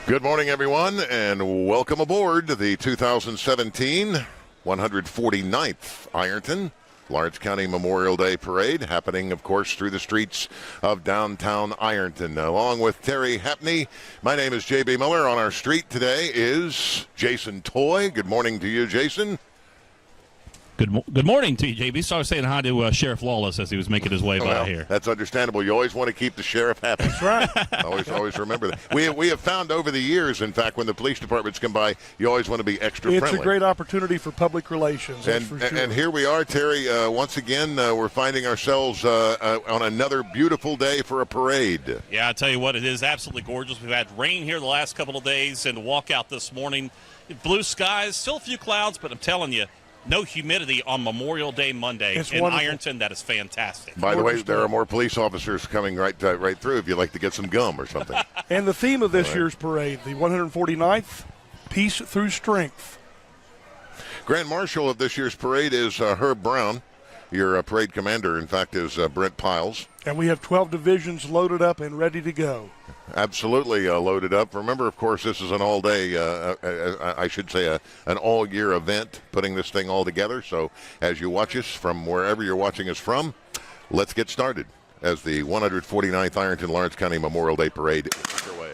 Good morning, everyone, and welcome aboard the 2017 149th Ironton Lawrence County Memorial Day Parade, happening, of course, through the streets of downtown Ironton. Along with Terry Hapney, my name is J.B. Miller. On our street today is Jason Toy. Good morning to you, Jason. Good morning to you, JB. So I was saying hi to Sheriff Lawless as he was making his way by here. That's understandable. You always want to keep the sheriff happy. That's right. always remember that. We have found over the years, in fact, when the police departments come by, you always want to be extra friendly. It's a great opportunity for public relations, that's for sure. And here we are, Terry. Once again, we're finding ourselves on another beautiful day for a parade. Yeah, I tell you what, it is absolutely gorgeous. We've had rain here the last couple of days, and walk out this morning. Blue skies, still a few clouds, but I'm telling you, no humidity on Memorial Day Monday in Ironton. That is fantastic. By the way, there are more police officers coming right through if you'd like to get some gum or something. And the theme of this year's parade, the 149th, Peace Through Strength. Grand Marshal of this year's parade is Herb Brown. Your parade commander, in fact, is Brent Piles. And we have 12 divisions loaded up and ready to go. Absolutely loaded up. Remember, of course, this is an all-day, I should say an all-year event, putting this thing all together. So as you watch us from wherever you're watching us from, let's get started as the 149th Ironton Lawrence County Memorial Day Parade is underway.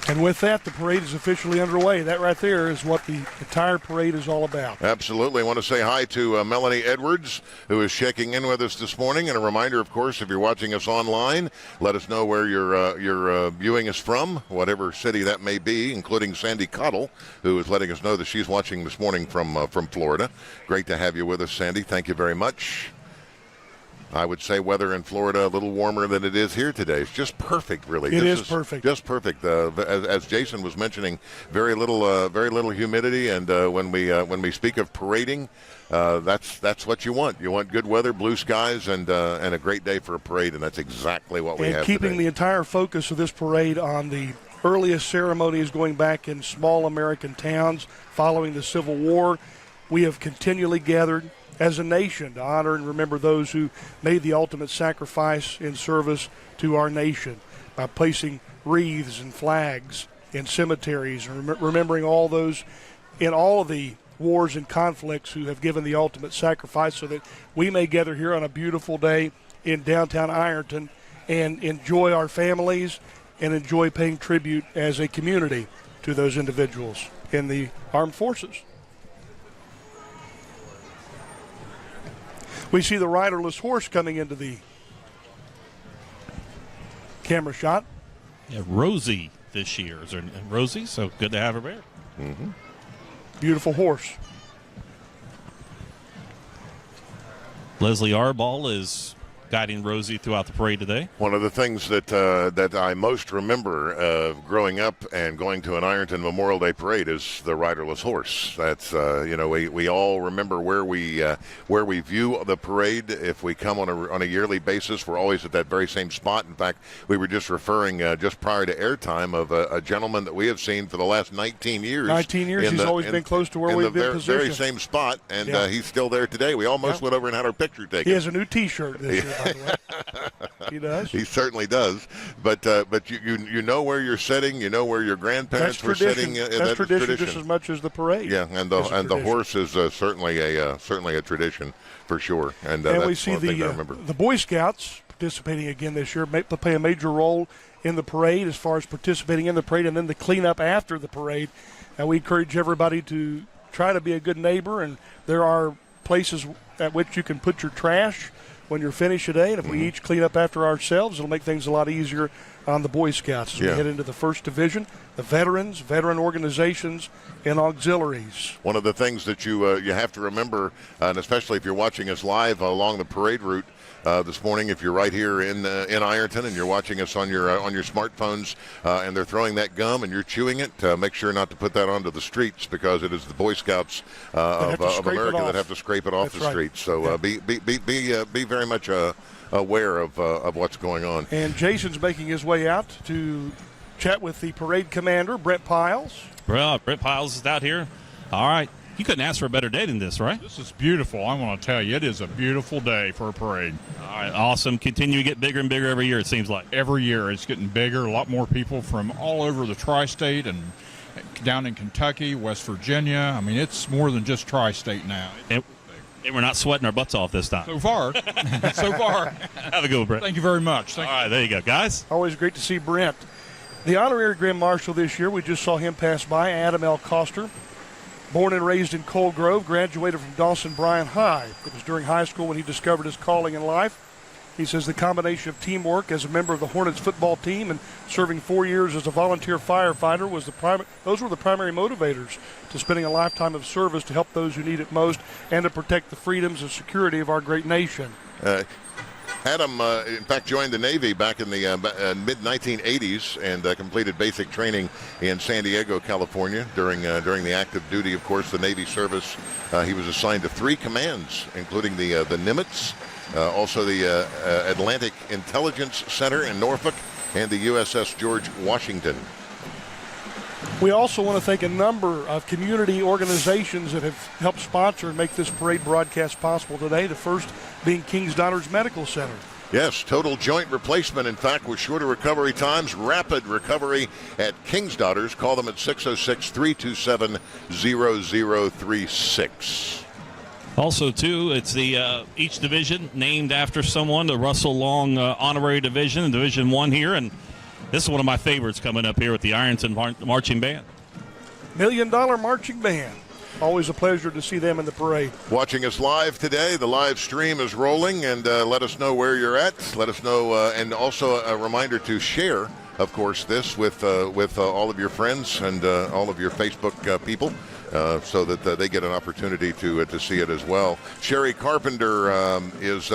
And with that, the parade is officially underway. That right there is what the entire parade is all about. Absolutely. I want to say hi to Melanie Edwards, who is checking in with us this morning. And a reminder, of course, if you're watching us online, let us know where you're viewing us from, whatever city that may be, including Sandy Cottle, who is letting us know that she's watching this morning from Florida. Great to have you with us, Sandy. Thank you very much. I would say weather in Florida a little warmer than it is here today. It's just perfect, really. It is perfect. Just perfect. As Jason was mentioning, very little humidity, and when we speak of parading, that's what you want. You want good weather, blue skies, and a great day for a parade, and that's exactly what we have And keeping today. the entire focus of this parade on the earliest ceremonies going back in small American towns following the Civil War, we have continually gathered as a nation to honor and remember those who made the ultimate sacrifice in service to our nation by placing wreaths and flags in cemeteries and remembering all those in all of the wars and conflicts who have given the ultimate sacrifice so that we may gather here on a beautiful day in downtown Ironton and enjoy our families and enjoy paying tribute as a community to those individuals in the armed forces. We see the riderless horse coming into the camera shot. Yeah, Rosie this year. Is her Rosie? So good to have her there. Mm-hmm. Beautiful horse. Leslie Arball is guiding Rosie throughout the parade today. One of the things that I most remember growing up and going to an Ironton Memorial Day parade is the riderless horse. That's we all remember where we view the parade. If we come on a yearly basis, we're always at that very same spot. In fact, we were just referring just prior to airtime of a gentleman that we have seen for the last 19 years. 19 years. He's always been close to where we've been positioned. Very same spot, and he's still there today. We almost went over and had our picture taken. He has a new T-shirt this year. by the way. He does. He certainly does. But you know where you're sitting. You know where your grandparents were sitting. That's tradition just as much as the parade. Yeah, and the horse is certainly a tradition for sure. And that's we see one thing I remember. the Boy Scouts participating again this year. Play a major role in the parade as far as participating in the parade and then the cleanup after the parade. And we encourage everybody to try to be a good neighbor, and there are places at which you can put your trash when you're finished today. And if we each clean up after ourselves, it'll make things a lot easier on the Boy Scouts as we head into the first division, the veterans, veteran organizations, and auxiliaries. One of the things that you have to remember, and especially if you're watching us live along the parade route this morning, if you're right here in Ironton and you're watching us on your smartphones and they're throwing that gum and you're chewing it, make sure not to put that onto the streets because it is the Boy Scouts of America that have to scrape it off the streets. So be very much aware of what's going on. And Jason's making his way out to chat with the parade commander, Brent Piles. Well, Brent Piles is out here. All right. You couldn't ask for a better day than this, right? This is beautiful. I want to tell you, it is a beautiful day for a parade. All right, awesome. Continue to get bigger and bigger every year, it seems like. Every year it's getting bigger. A lot more people from all over the tri-state and down in Kentucky, West Virginia. I mean, it's more than just tri-state now. And we're not sweating our butts off this time. So far. So far. Have a good one, Brent. Thank you very much. All right, there you go, guys. Always great to see Brent. The honorary Grand Marshal this year, we just saw him pass by, Adam L. Coster. Born and raised in Cold Grove, graduated from Dawson Bryan High. It was during high school when he discovered his calling in life. He says the combination of teamwork as a member of the Hornets football team and serving 4 years as a volunteer firefighter those were the primary motivators to spending a lifetime of service to help those who need it most and to protect the freedoms and security of our great nation. Adam, in fact, joined the Navy back in the mid-1980s and completed basic training in San Diego, California. During the active duty, of course, the Navy service, he was assigned to 3 commands, including the Nimitz, also the Atlantic Intelligence Center in Norfolk, and the USS George Washington. We also want to thank a number of community organizations that have helped sponsor and make this parade broadcast possible today, the first being King's Daughters Medical Center. Yes, total joint replacement, in fact, with shorter recovery times, rapid recovery at King's Daughters. Call them at 606-327-0036. Also, too, it's the each division named after someone, the Russell Long Honorary Division, Division 1 here, and this is one of my favorites coming up here with the Ironton Marching Band. $1 Million Marching Band. Always a pleasure to see them in the parade. Watching us live today, the live stream is rolling, and let us know where you're at. Let us know, and also a reminder to share, of course, this with all of your friends and all of your Facebook people. So that they get an opportunity to see it as well. Sherry Carpenter is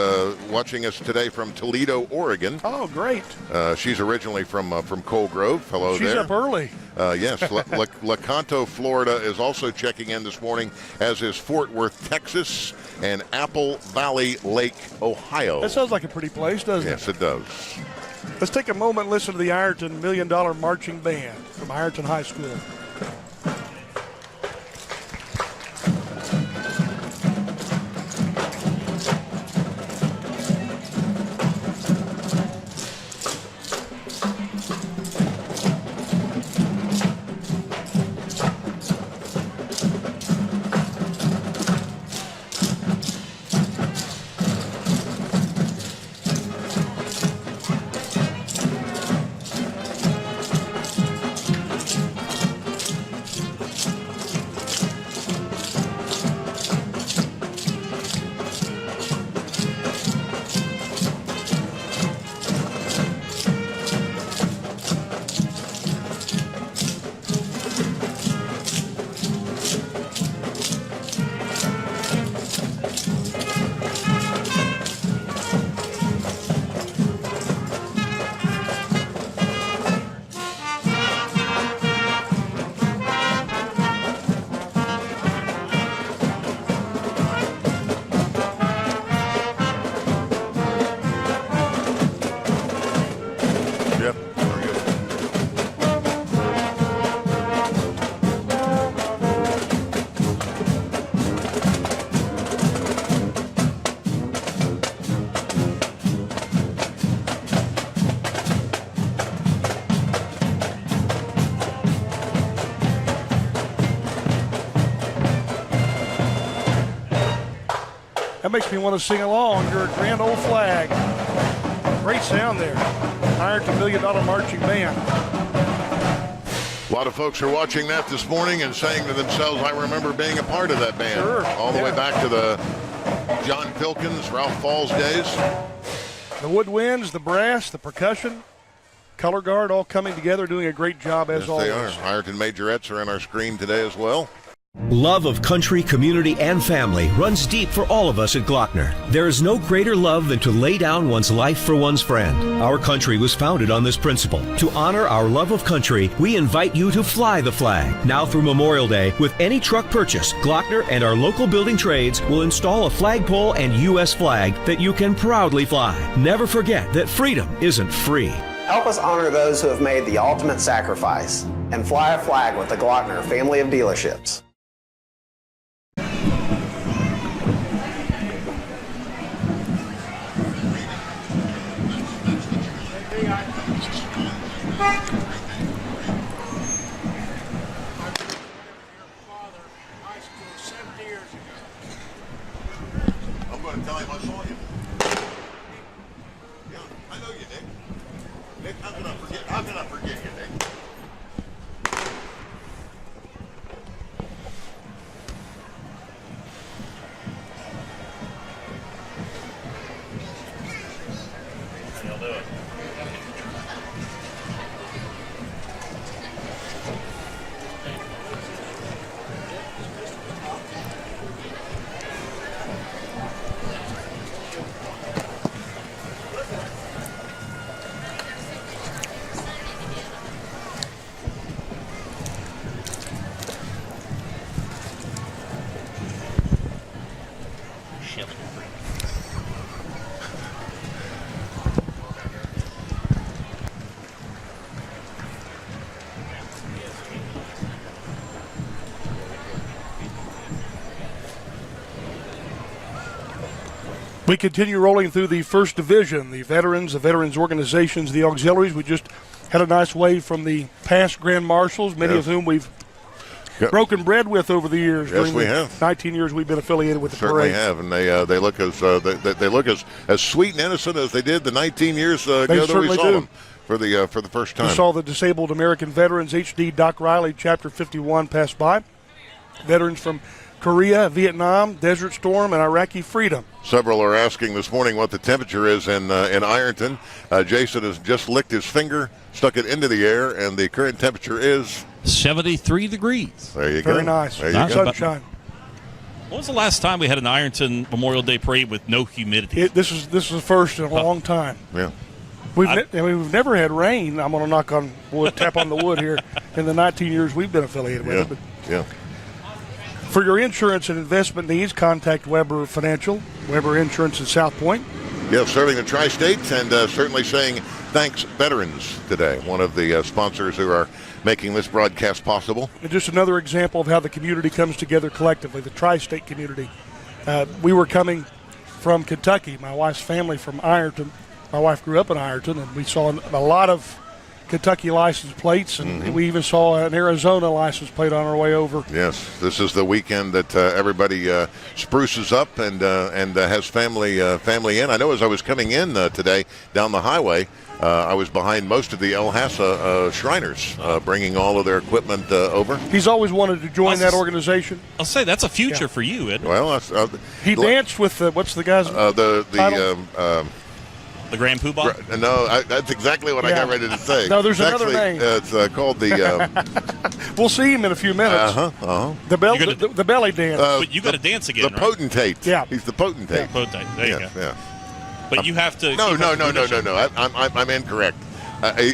watching us today from Toledo, Oregon. Oh, great. She's originally from Cold Grove. Hello there. She's up early. Yes. Lecanto, Florida is also checking in this morning, as is Fort Worth, Texas, and Apple Valley Lake, Ohio. That sounds like a pretty place, doesn't it? Yes, it does. Let's take a moment and listen to the Ironton $1 Million Marching Band from Ironton High School. That makes me want to sing along. You're a grand old flag. Great sound there. Ironton $1 Million Marching Band. A lot of folks are watching that this morning and saying to themselves, I remember being a part of that band. Sure. All the way back to the John Pilkins, Ralph Falls days. The woodwinds, the brass, the percussion, color guard all coming together, doing a great job as always. They are. Ironton Majorettes are on our screen today as well. Love of country, community, and family runs deep for all of us at Glockner. There is no greater love than to lay down one's life for one's friend. Our country was founded on this principle. To honor our love of country, we invite you to fly the flag. Now through Memorial Day, with any truck purchase, Glockner and our local building trades will install a flagpole and U.S. flag that you can proudly fly. Never forget that freedom isn't free. Help us honor those who have made the ultimate sacrifice and fly a flag with the Glockner family of dealerships. I'm going to tell him I saw you. Yeah, I know you, Nick. Nick, how can I forget you, Nick? He'll do it. We continue rolling through the first division, the veterans organizations, the auxiliaries. We just had a nice wave from the past grand marshals, many of whom we've broken bread with over the years. Yes, we the have. 19 years we've been affiliated with the Certainly parade. have, and they look as they look as sweet and innocent as they did the 19 years ago that we certainly saw do. them for the first time. We saw the Disabled American Veterans HD Doc Riley Chapter 51 pass by. Veterans from Korea, Vietnam, Desert Storm, and Iraqi Freedom. Several are asking this morning what the temperature is in Ironton. Jason has just licked his finger, stuck it into the air, and the current temperature is 73 degrees. There you go. Very nice. There you go. Sunshine. When was the last time we had an Ironton Memorial Day parade with no humidity? This is the first in a long time. Yeah. We've never had rain. I'm going to knock on wood, tap on the wood here in the 19 years we've been affiliated with Yeah. it. But Yeah. for your insurance and investment needs, contact Weber Financial, Weber Insurance in South Point. Yeah, serving the tri-state and certainly saying thanks, veterans, today. One of the sponsors who are making this broadcast possible. And just another example of how the community comes together collectively, the tri-state community. We were coming from Kentucky, my wife's family from Ironton. My wife grew up in Ironton, and we saw a lot of Kentucky license plates, and we even saw an Arizona license plate on our way over. Yes, this is the weekend that everybody spruces up and has family in. I know as I was coming in today down the highway, I was behind most of the El Hasa Shriners, bringing all of their equipment over. He's always wanted to join that organization. I'll say that's a future for you, Ed. Well, He danced with what's the guy's title? The Grand Poobah? No, that's exactly what I got ready to say. No, there's It's another actually, name. It's called the. We'll see him in a few minutes. The belly dance. But you got to dance again, The right? potentate. Yeah. He's the potentate. Potentate. There you go. Yeah. But you have to. No. keep up the tradition. I'm incorrect.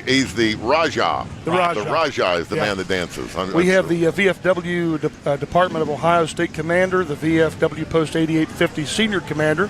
He's the Raja. The Raja. The Raja is the Yeah. man that dances. We have the VFW Department of Ohio State Commander, the VFW Post 8850 Senior Commander,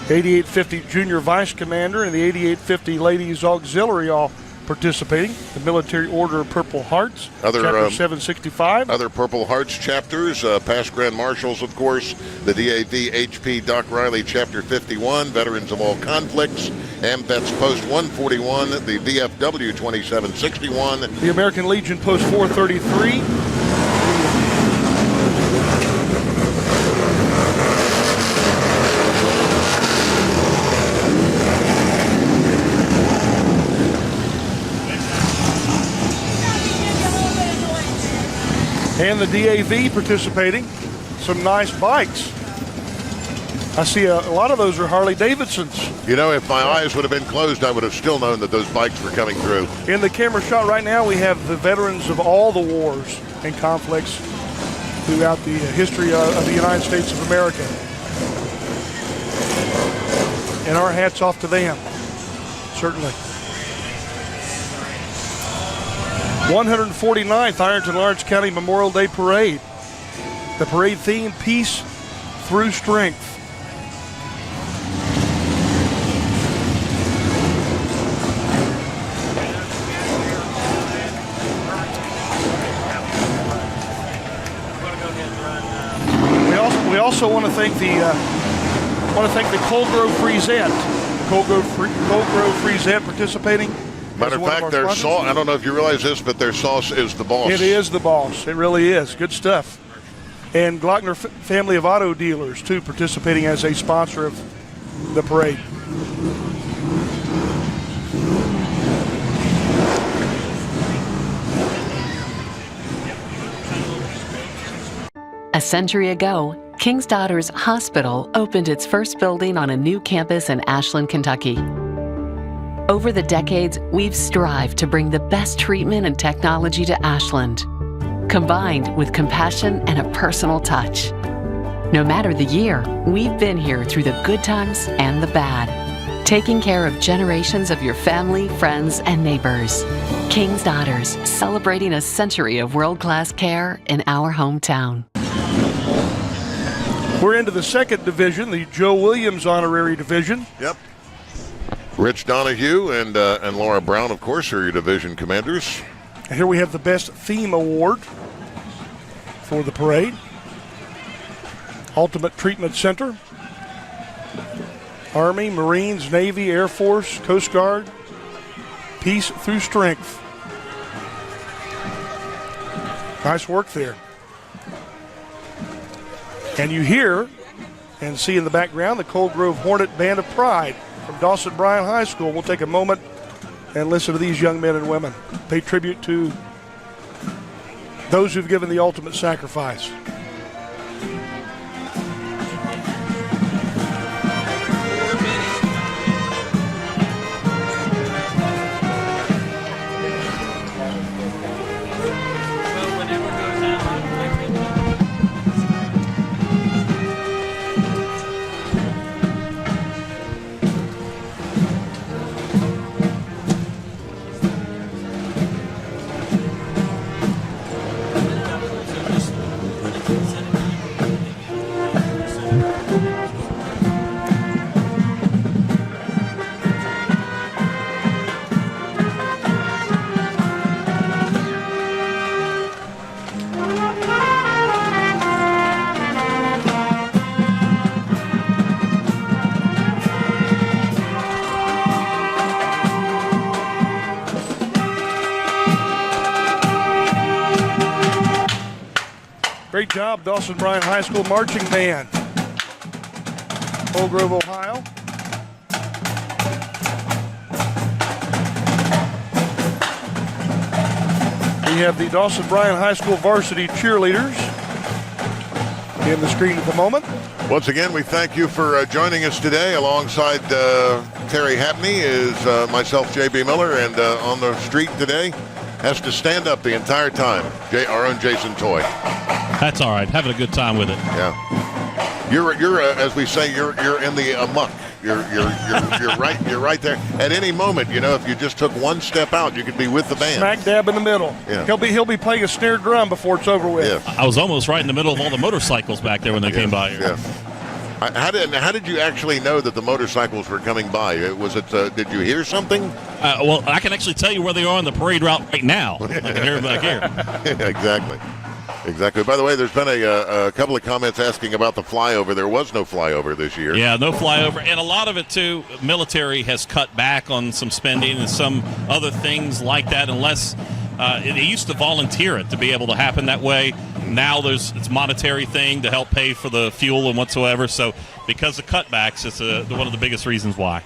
8850 Junior Vice Commander, and the 8850 Ladies Auxiliary all participating. The Military Order of Purple Hearts, Other, Chapter 765. Other Purple Hearts chapters, past Grand Marshals, of course, the DAV HP Doc Riley Chapter 51, Veterans of All Conflicts, AMVETS Post 141, the VFW 2761. The American Legion Post 433. And the DAV participating. Some nice bikes. I see a lot of those are Harley Davidsons. You know, if my eyes would have been closed, I would have still known that those bikes were coming through. In the camera shot right now, we have the veterans of all the wars and conflicts throughout the history of the United States of America. And our hats off to them, certainly. 149th Ironton Lawrence County Memorial Day Parade. The parade theme, Peace Through Strength. We also want to thank the Cold Grove Freezette. Cold Grove Freezette participating. Matter of fact, their sauce, I don't know if you realize this, but their sauce is the boss. It is the boss. It really is. Good stuff. And Glockner Family of Auto Dealers, too, participating as a sponsor of the parade. A century ago, King's Daughters Hospital opened its first building on a new campus in Ashland, Kentucky. Over the decades, we've strived to bring the best treatment and technology to Ashland, combined with compassion and a personal touch. No matter the year, we've been here through the good times and the bad, taking care of generations of your family, friends, and neighbors. King's Daughters, celebrating a century of world-class care in our hometown. We're into the second division, the Joe Williams Honorary Division. Yep. Rich Donahue and Laura Brown, of course, are your division commanders. And here we have the Best Theme Award for the parade. Ultimate Treatment Center. Army, Marines, Navy, Air Force, Coast Guard. Peace Through Strength. Nice work there. And you hear and see in the background the Cold Grove Hornet Band of Pride from Dawson Bryan High School. We'll take a moment and listen to these young men and women. Pay tribute to those who've given the ultimate sacrifice. Great job, Dawson Bryan High School Marching Band. Cold Grove, Ohio. We have the Dawson Bryan High School varsity cheerleaders in the screen at the moment. Once again, we thank you for joining us today. Alongside Terry Hapney is myself, J.B. Miller, and on the street today has to stand up the entire time, our own Jason Toy. That's all right. Having a good time with it. Yeah. You're as we say, you're in the muck. You're right there. At any moment, you know, if you just took one step out, you could be with the band. Smack dab in the middle. Yeah. He'll be playing a snare drum before it's over with. Yeah. I was almost right in the middle of all the motorcycles back there when they came by here. Yeah. How did you actually know that the motorcycles were coming by? Was it? Did you hear something? Well, I can actually tell you where they are on the parade route right now. I can hear them back here. Exactly. By the way, there's been a couple of comments asking about the flyover. There was no flyover this year. Yeah, no flyover. And a lot of it, too, military has cut back on some spending and some other things like that, unless they used to volunteer it to be able to happen that way. Now it's a monetary thing to help pay for the fuel and whatsoever. So because of cutbacks, it's one of the biggest reasons why.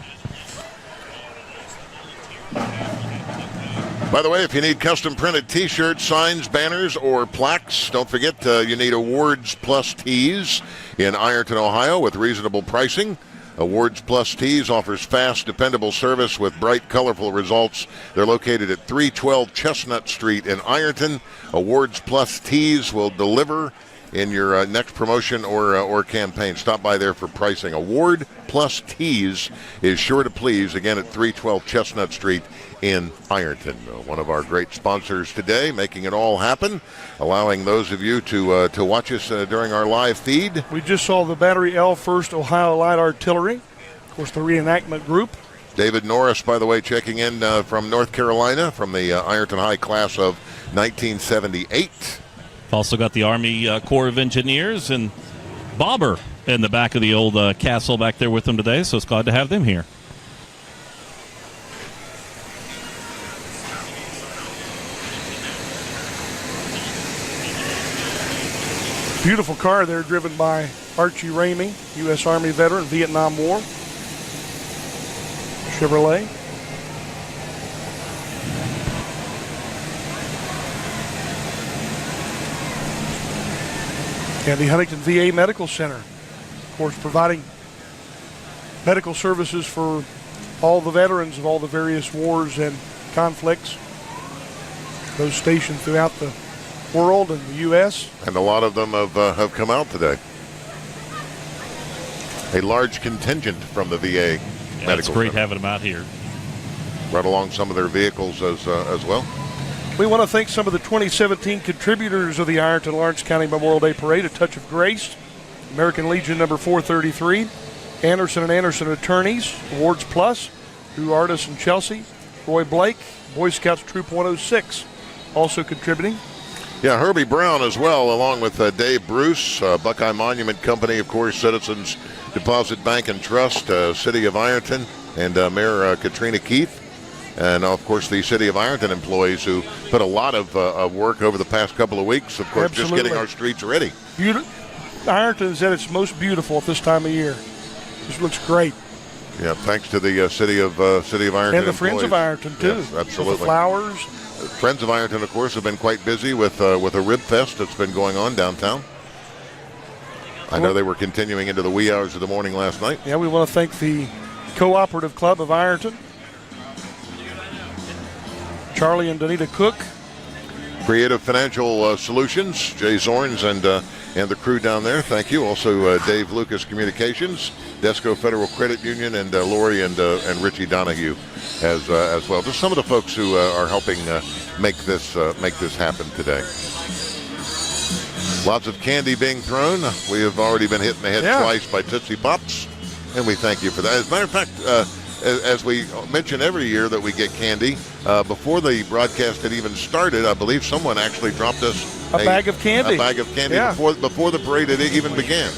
By the way, if you need custom printed T-shirts, signs, banners, or plaques, don't forget you need Awards Plus Tees in Ironton, Ohio, with reasonable pricing. Awards Plus Tees offers fast, dependable service with bright, colorful results. They're located at 312 Chestnut Street in Ironton. Awards Plus Tees will deliver in your next promotion or campaign. Stop by there for pricing. Award Plus Tees is sure to please. Again, at 312 Chestnut Street in Ironton. One of our great sponsors today, making it all happen, allowing those of you to watch us during our live feed. We just saw the Battery L 1st Ohio Light Artillery, of course, the reenactment group. David Norris, by the way, checking in from North Carolina, from the Ironton High class of 1978. Also got the Army Corps of Engineers and Bobber in the back of the old castle back there with them today, so it's glad to have them here. Beautiful car there, driven by Archie Ramey, U.S. Army veteran, Vietnam War. Chevrolet. And the Huntington VA Medical Center, of course, providing medical services for all the veterans of all the various wars and conflicts, those stationed throughout the world and the U.S. And a lot of them have come out today. A large contingent from the VA Medical It's great Center. having them out here. Brought along some of their vehicles as well. We want to thank some of the 2017 contributors of the Ironton Lawrence County Memorial Day Parade. A Touch of Grace, American Legion number 433, Anderson and Anderson Attorneys, Awards Plus, Drew Artis and Chelsea, Roy Blake, Boy Scouts Troop 106, also contributing. Yeah, Herbie Brown as well, along with Dave Bruce, Buckeye Monument Company, of course, Citizens Deposit Bank and Trust, City of Ironton, and Mayor Katrina Keith. And, of course, the City of Ironton employees who put a lot of work over the past couple of weeks, of course, Absolutely. just getting our streets ready. Ironton's at its most beautiful at this time of year. This looks great. Yeah, thanks to the City of Ironton And the Friends of Ironton, too. Yes, absolutely. With the flowers. Friends of Ironton, of course, have been quite busy with a rib fest that's been going on downtown. I know they were continuing into the wee hours of the morning last night. Yeah, we want to thank the Cooperative Club of Ironton, Charlie and Danita Cook. Creative Financial Solutions, Jay Zorns and the crew down there. Thank you. Also, Dave Lucas Communications, Desco Federal Credit Union, and Lori and Richie Donahue as well. Just some of the folks who are helping make this happen today. Lots of candy being thrown. We have already been hit in the head twice by Tootsie Pops, and we thank you for that. As a matter of fact, as we mention every year that we get candy, before the broadcast had even started, I believe someone actually dropped us a bag of candy. A bag of candy before the parade had even began.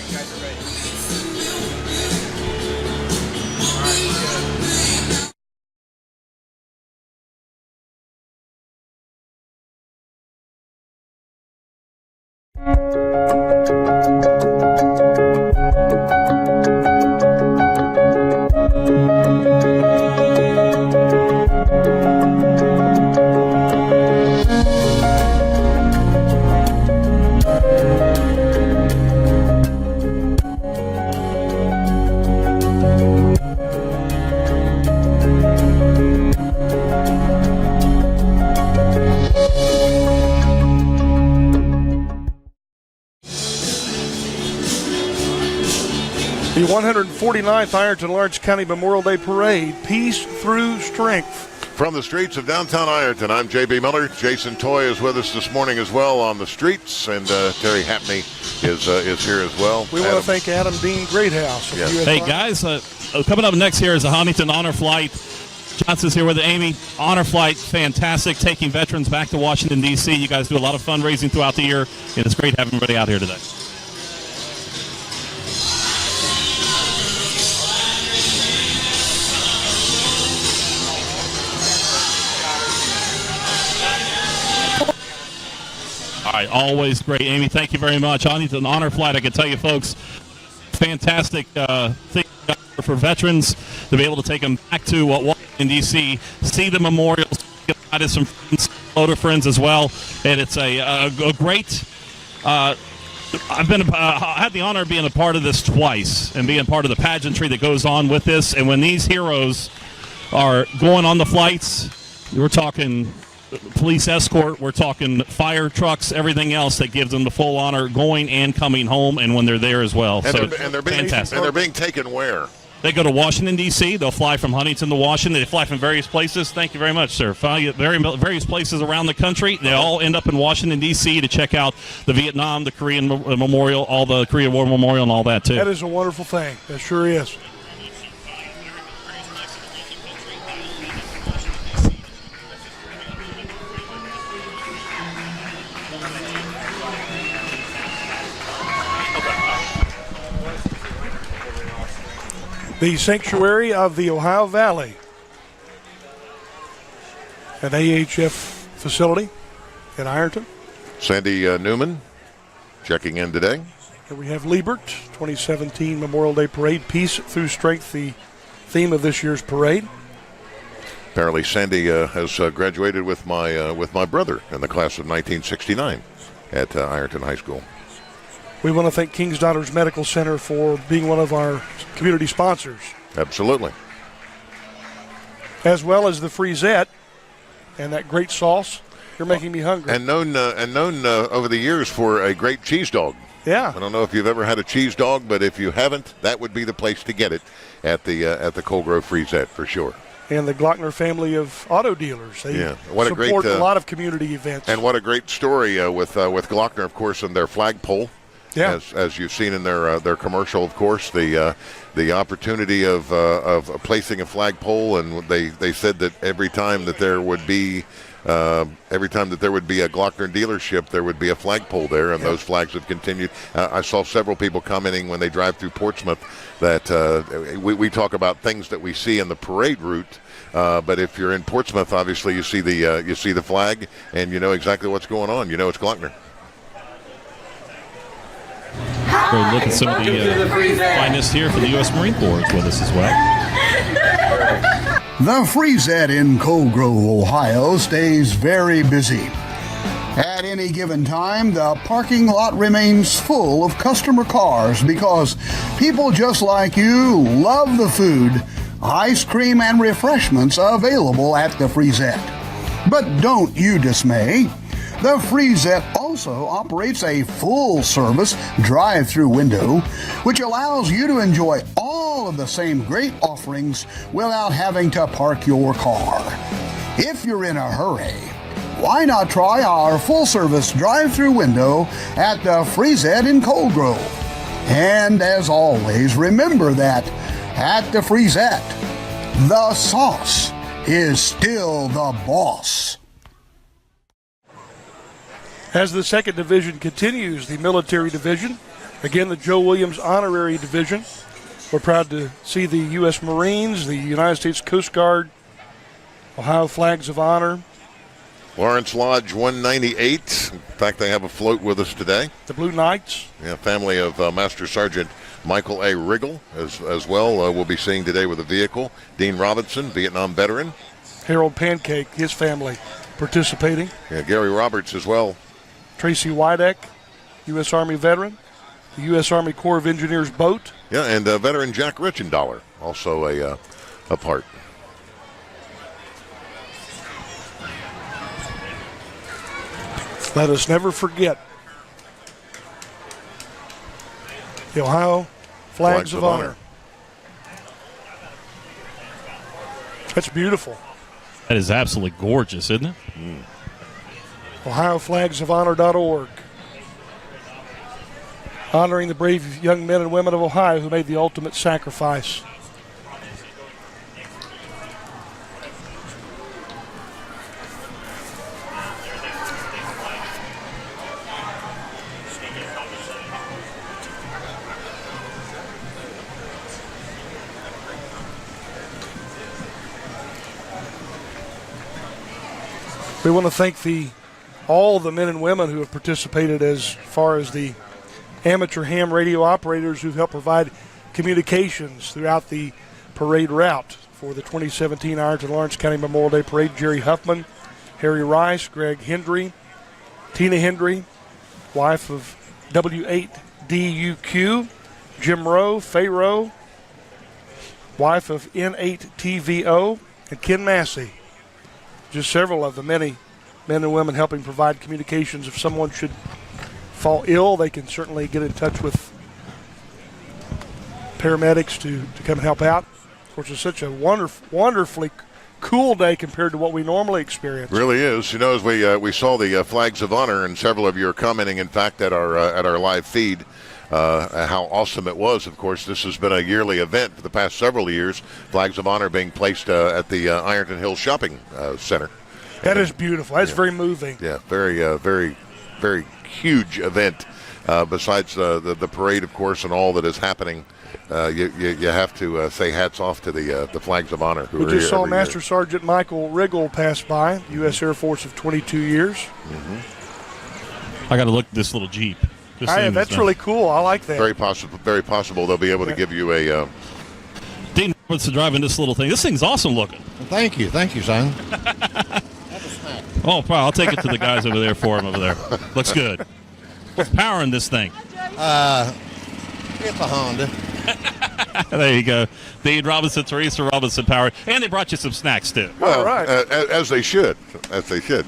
The 149th Ironton Lawrence County Memorial Day Parade, Peace Through Strength. From the streets of downtown Ironton, I'm J.B. Miller. Jason Toy is with us this morning as well on the streets, and Terry Hapney is here as well. We want to thank Adam Dean Greathouse. Yes. Hey, guys, coming up next here is the Huntington Honor Flight. Johnson's here with Amy. Honor Flight, fantastic, taking veterans back to Washington, D.C. You guys do a lot of fundraising throughout the year, and it's great having everybody out here today. All right, always great. Amy, thank you very much. Huntington Honor Flight, I can tell you folks, fantastic thing for veterans to be able to take them back to Washington, D.C., see the memorials, invited some photo friends as well, and it's a great. I had the honor of being a part of this twice and being part of the pageantry that goes on with this. And when these heroes are going on the flights, we're talking police escort, we're talking fire trucks, everything else that gives them the full honor going and coming home, and when they're there as well. And they're fantastic. And they're being taken where? They go to Washington, D.C. They'll fly from Huntington to Washington. They fly from various places. Thank you very much, sir. Fly various places around the country. They all end up in Washington, D.C. to check out the Vietnam, the Korean Memorial, all the Korean War Memorial and all that, too. That is a wonderful thing. That sure is. The Sanctuary of the Ohio Valley, an AHF facility in Ironton. Sandy Newman checking in today. Here we have Liebert, 2017 Memorial Day Parade, Peace Through Strength, the theme of this year's parade. Apparently Sandy has graduated with my brother in the class of 1969 at Ironton High School. We want to thank King's Daughters Medical Center for being one of our community sponsors. Absolutely. As well as the Frisette and that great sauce. You're making me hungry. And known over the years for a great cheese dog. Yeah. I don't know if you've ever had a cheese dog, but if you haven't, that would be the place to get it at the Cold Grove Frisette for sure. And the Glockner family of auto dealers. They support a lot of community events. And what a great story with Glockner, of course, and their flagpole. Yeah. As you've seen in their commercial, of course, the opportunity of placing a flagpole, and they said that every time that there would be a Glockner dealership, there would be a flagpole there, and those flags have continued. I saw several people commenting when they drive through Portsmouth that we talk about things that we see in the parade route. But if you're in Portsmouth, obviously you see the flag, and you know exactly what's going on. You know it's Glockner. We're looking at some of the finest here for the U.S. Marine Corps with us as well. The Frisette in Cold Grove, Ohio stays very busy. At any given time, the parking lot remains full of customer cars because people just like you love the food, ice cream, and refreshments available at the Frisette. But don't you dismay. The Frisette also operates a full-service drive-through window, which allows you to enjoy all of the same great offerings without having to park your car. If you're in a hurry, why not try our full-service drive-through window at the Frisette in Cold Grove? And as always, remember that at the Frisette, the sauce is still the boss. As the second division continues, the military division, again the Joe Williams Honorary Division. We're proud to see the U.S. Marines, the United States Coast Guard, Ohio Flags of Honor. Lawrence Lodge 198. In fact, they have a float with us today. The Blue Knights. Yeah, family of Master Sergeant Michael A. Riggle as well. We'll be seeing today with a vehicle. Dean Robinson, Vietnam veteran. Harold Pancake, his family participating. Yeah, Gary Roberts as well. Tracy Wydeck, U.S. Army veteran. The U.S. Army Corps of Engineers boat. Yeah, and veteran Jack Richendaler, also a part. Let us never forget the Ohio Flags of Honor. That's beautiful. That is absolutely gorgeous, isn't it? OhioFlagsOfHonor.org. Honoring the brave young men and women of Ohio who made the ultimate sacrifice. We want to thank all the men and women who have participated as far as the amateur ham radio operators who've helped provide communications throughout the parade route for the 2017 Ironton Lawrence County Memorial Day Parade. Jerry Huffman, Harry Rice, Greg Hendry, Tina Hendry, wife of W8DUQ, Jim Rowe, Faye Rowe, wife of N8TVO, and Ken Massey. Just several of the many men and women helping provide communications. If someone should fall ill, they can certainly get in touch with paramedics to come and help out. Of course, it's such a wonderfully cool day compared to what we normally experience. Really is. You know, as we saw the flags of honor, and several of you are commenting, in fact, at our live feed, how awesome it was. Of course, this has been a yearly event for the past several years. Flags of honor being placed at the Ironton Hills Shopping Center. That is beautiful. That's very moving. Yeah, very huge event. Besides the parade, of course, and all that is happening, you have to say hats off to the flags of honor. We just saw Master Sergeant Michael Riggle pass by, U.S. Air Force of 22 years. I got to look at this little Jeep. That's really cool. I like that. Very possible they'll be able to give you a. Dean Robinson driving this little thing. This thing's awesome looking. Well, thank you, son. Oh, I'll take it to the guys over there for him over there. Looks good. What's powering this thing? It's a Honda. There you go. Dean Robinson, Teresa Robinson power. And they brought you some snacks, too. Well, all right. As they should. As they should.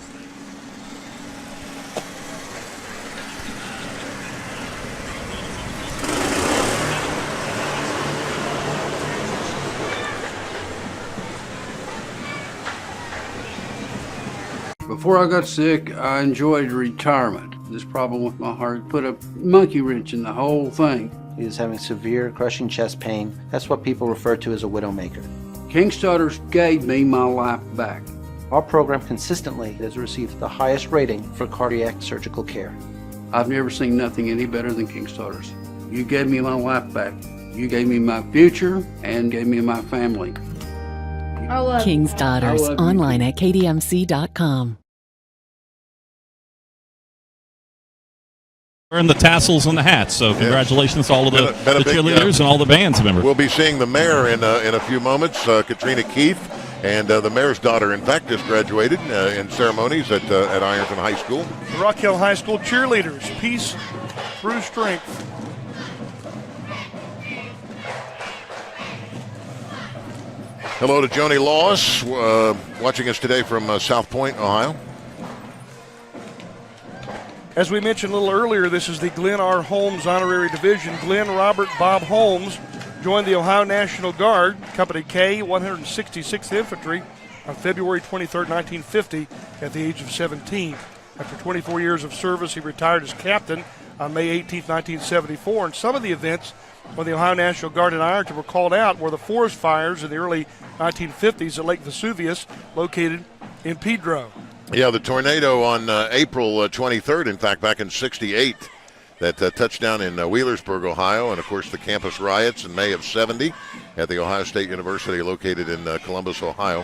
Before I got sick, I enjoyed retirement. This problem with my heart put a monkey wrench in the whole thing. He was having severe crushing chest pain. That's what people refer to as a widowmaker. King's Daughters gave me my life back. Our program consistently has received the highest rating for cardiac surgical care. I've never seen nothing any better than King's Daughters. You gave me my life back. You gave me my future and gave me my family. King's Daughters, online at kdmc.com. Wearing the tassels and the hats, so congratulations to all of the cheerleaders and all the bands members. We'll be seeing the mayor in a few moments, Katrina Keith, and the mayor's daughter, in fact, just graduated in ceremonies at Ironton High School. The Rock Hill High School cheerleaders, peace through strength. Hello to Joni Laws, watching us today from South Point, Ohio. As we mentioned a little earlier, this is the Glenn R. Holmes Honorary Division. Glenn Robert Bob Holmes joined the Ohio National Guard, Company K, 166th Infantry, on February 23, 1950, at the age of 17. After 24 years of service, he retired as captain on May 18, 1974. And some of the events when the Ohio National Guard and Ironton were called out were the forest fires in the early 1950s at Lake Vesuvius, located in Pedro. Yeah, the tornado on April 23rd, in fact, back in '68, that touched down in Wheelersburg, Ohio, and, of course, the campus riots in May of '70 at the Ohio State University located in Columbus, Ohio.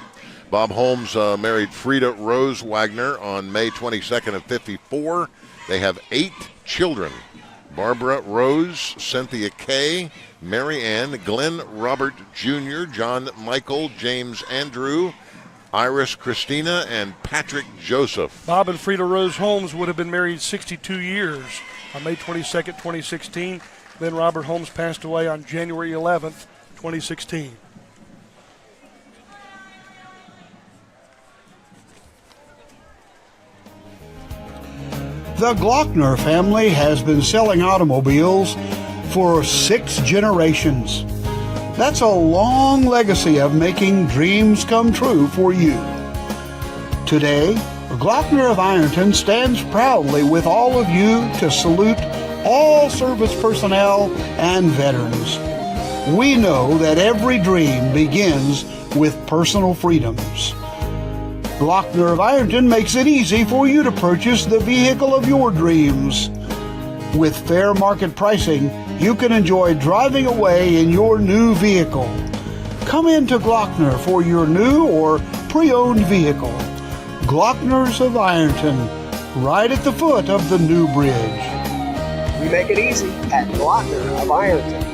Bob Holmes married Frida Rose Wagner on May 22nd of '54. They have 8 children: Barbara Rose, Cynthia Kay, Mary Ann, Glenn Robert Jr., John Michael, James Andrew, Iris Christina, and Patrick Joseph. Bob and Frida Rose Holmes would have been married 62 years. On May 22nd, 2016, then Robert Holmes passed away on January 11th, 2016. The Glockner family has been selling automobiles for 6 generations. That's a long legacy of making dreams come true for you. Today, Glockner of Ironton stands proudly with all of you to salute all service personnel and veterans. We know that every dream begins with personal freedoms. Glockner of Ironton makes it easy for you to purchase the vehicle of your dreams. With fair market pricing, you can enjoy driving away in your new vehicle. Come into Glockner for your new or pre-owned vehicle. Glockner's of Ironton, right at the foot of the new bridge. We make it easy at Glockner of Ironton.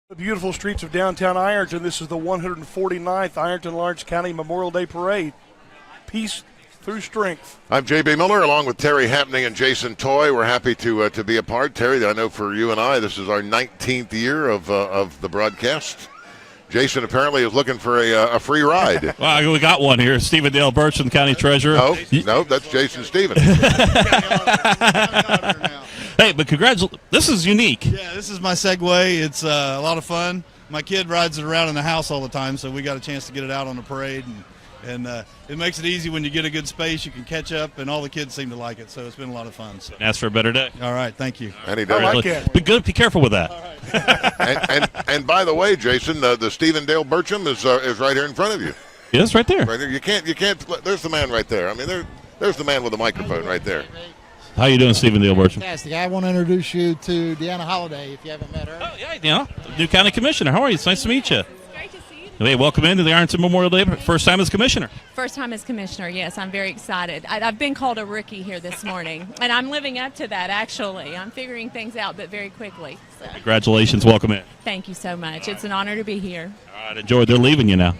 The beautiful streets of downtown Ironton. This is the 149th Ironton Lawrence County Memorial Day Parade. Peace through strength. I'm J.B. Miller along with Terry Happening and Jason Toy. We're happy to be a part. Terry, I know for you and I, this is our 19th year of the broadcast. Jason apparently is looking for a free ride. Well, we got one here. Stephen Dale Burcham, County Treasurer. No, that's Jason Stevens. Hey, but congratulations. This is unique. Yeah, this is my Segway. It's a lot of fun. My kid rides it around in the house all the time, so we got a chance to get it out on the parade. And it makes it easy when you get a good space. You can catch up, and all the kids seem to like it, so it's been a lot of fun. So. Ask for a better day. All right, thank you. And he does. I like it. Be good. Be careful with that. and by the way, Jason, the Stephen Dale Burcham is right here in front of you. Yeah, it's right there. Right there. You can't. There's the man right there. I mean, there's the man with the microphone right there. How you doing, Stephen Dale Burcham? Fantastic. I want to introduce you to Deanna Holliday, if you haven't met her. Oh, yeah, Deanna, new county commissioner. How are you? It's nice to meet you. Great to see you. Hey, welcome into the Ironton Memorial Day. First time as commissioner. First time as commissioner, yes. I'm very excited. I've been called a rookie here this morning, and I'm living up to that, actually. I'm figuring things out, but very quickly. So. Congratulations. Welcome in. Thank you so much. It's an honor to be here. All right, enjoy. They're leaving you now.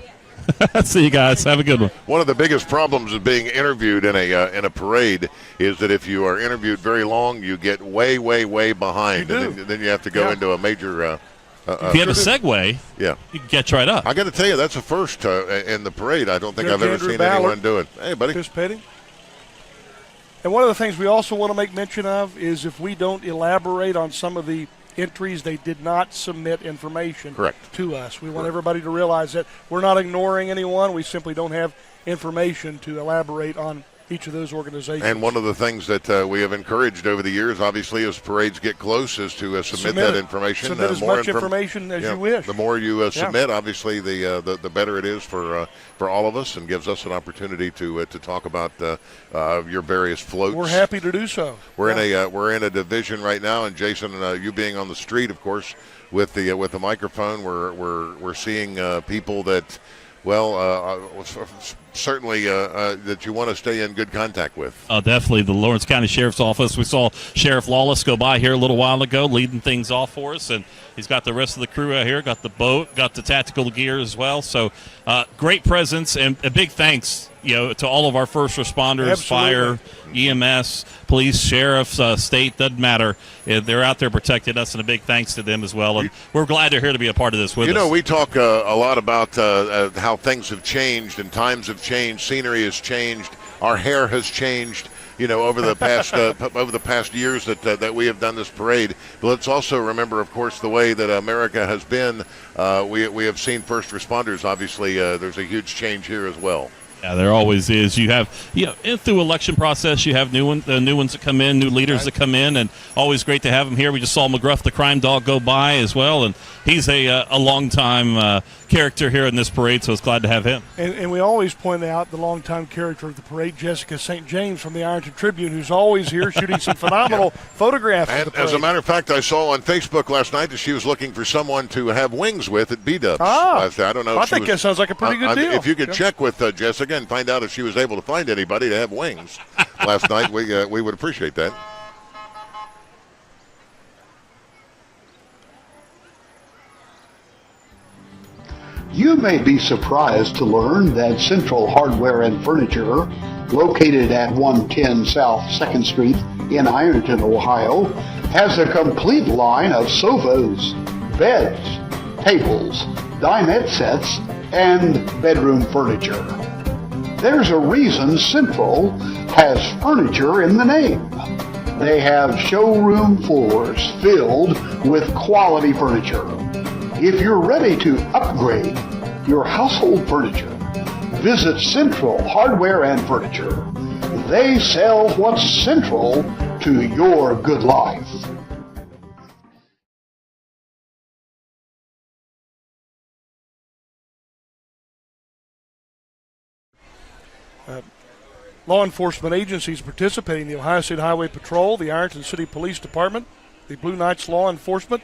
See you guys. Have a good one. One of the biggest problems of being interviewed in a parade is that if you are interviewed very long, you get way behind, and then you have to go into a major. If you have a Segway, you can catch right up. I got to tell you, that's a first in the parade. I don't think I've ever Andrew seen Ballard, anyone do it. Hey, buddy. Participating. And one of the things we also want to make mention of is if we don't elaborate on some of the entries, they did not submit information to us. We want everybody to realize that we're not ignoring anyone. We simply don't have information to elaborate on each of those organizations. And one of the things that we have encouraged over the years, obviously, as parades get close, is to submit that information. Submit as much information as you wish. The more you submit, obviously, the better it is for all of us, and gives us an opportunity to talk about your various floats. We're happy to do so. We're in a division right now, and Jason, you being on the street, of course, with the microphone, we're seeing people that. Certainly that you want to stay in good contact with. Definitely. The Lawrence County Sheriff's Office. We saw Sheriff Lawless go by here a little while ago, leading things off for us, and he's got the rest of the crew out here, got the boat, got the tactical gear as well. So great presence, and a big thanks to all of our first responders, Absolutely. fire, EMS, police, sheriffs, state, doesn't matter. They're out there protecting us, and a big thanks to them as well. And we're glad they're here to be a part of this with us. We talk a lot about how things have changed and times have changed, scenery has changed, our hair has changed. Over the past years that we have done this parade. But let's also remember, of course, the way that America has been. We have seen first responders. Obviously, there's a huge change here as well. Yeah, there always is. You have, through election process, you have new ones that come in, new leaders that come in, and always great to have them here. We just saw McGruff, the crime dog, go by as well, and he's a long-time character here in this parade, so it's glad to have him. And we always point out the longtime character of the parade, Jessica St. James from the Ironton Tribune, who's always here shooting some phenomenal photographs of the parade. As a matter of fact, I saw on Facebook last night that she was looking for someone to have wings with at B-Dubs last night. I don't know. I think that sounds like a pretty good deal. If you could check with Jessica and find out if she was able to find anybody to have wings last night, we would appreciate that. You may be surprised to learn that Central Hardware and Furniture, located at 110 South 2nd Street in Ironton, Ohio, has a complete line of sofas, beds, tables, dinette sets, and bedroom furniture. There's a reason Central has furniture in the name. They have showroom floors filled with quality furniture. If you're ready to upgrade your household furniture, visit Central Hardware and Furniture. They sell what's central to your good life. Law enforcement agencies participating: the Ohio State Highway Patrol, the Ironton City Police Department, the Blue Knights Law Enforcement,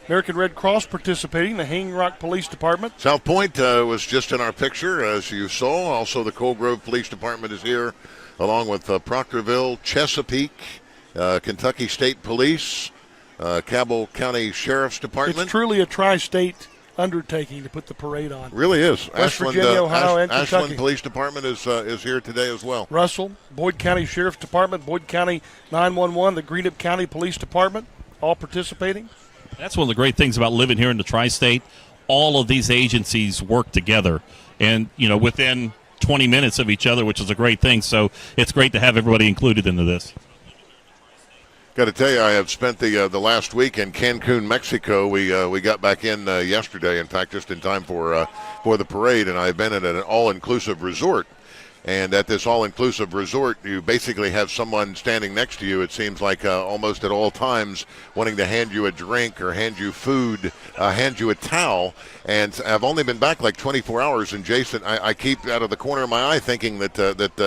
American Red Cross participating, the Hanging Rock Police Department. South Point was just in our picture, as you saw. Also, the Coal Grove Police Department is here, along with Proctorville, Chesapeake, Kentucky State Police, Cabell County Sheriff's Department. It's truly a tri-state undertaking to put the parade on. Really is. West Virginia, Ohio, and Kentucky. Ashland Police Department is here today as well. Russell, Boyd County Sheriff's Department, Boyd County 911, the Greenup County Police Department, all participating. That's one of the great things about living here in the tri-state. All of these agencies work together, and within 20 minutes of each other, which is a great thing. So it's great to have everybody included into this. Got to tell you, I have spent the last week in Cancun, Mexico. We got back in yesterday, in fact, just in time for the parade, and I've been at an all-inclusive resort. And at this all-inclusive resort, you basically have someone standing next to you, it seems like almost at all times, wanting to hand you a drink or hand you food, hand you a towel. And I've only been back like 24 hours, and Jason, I keep out of the corner of my eye thinking that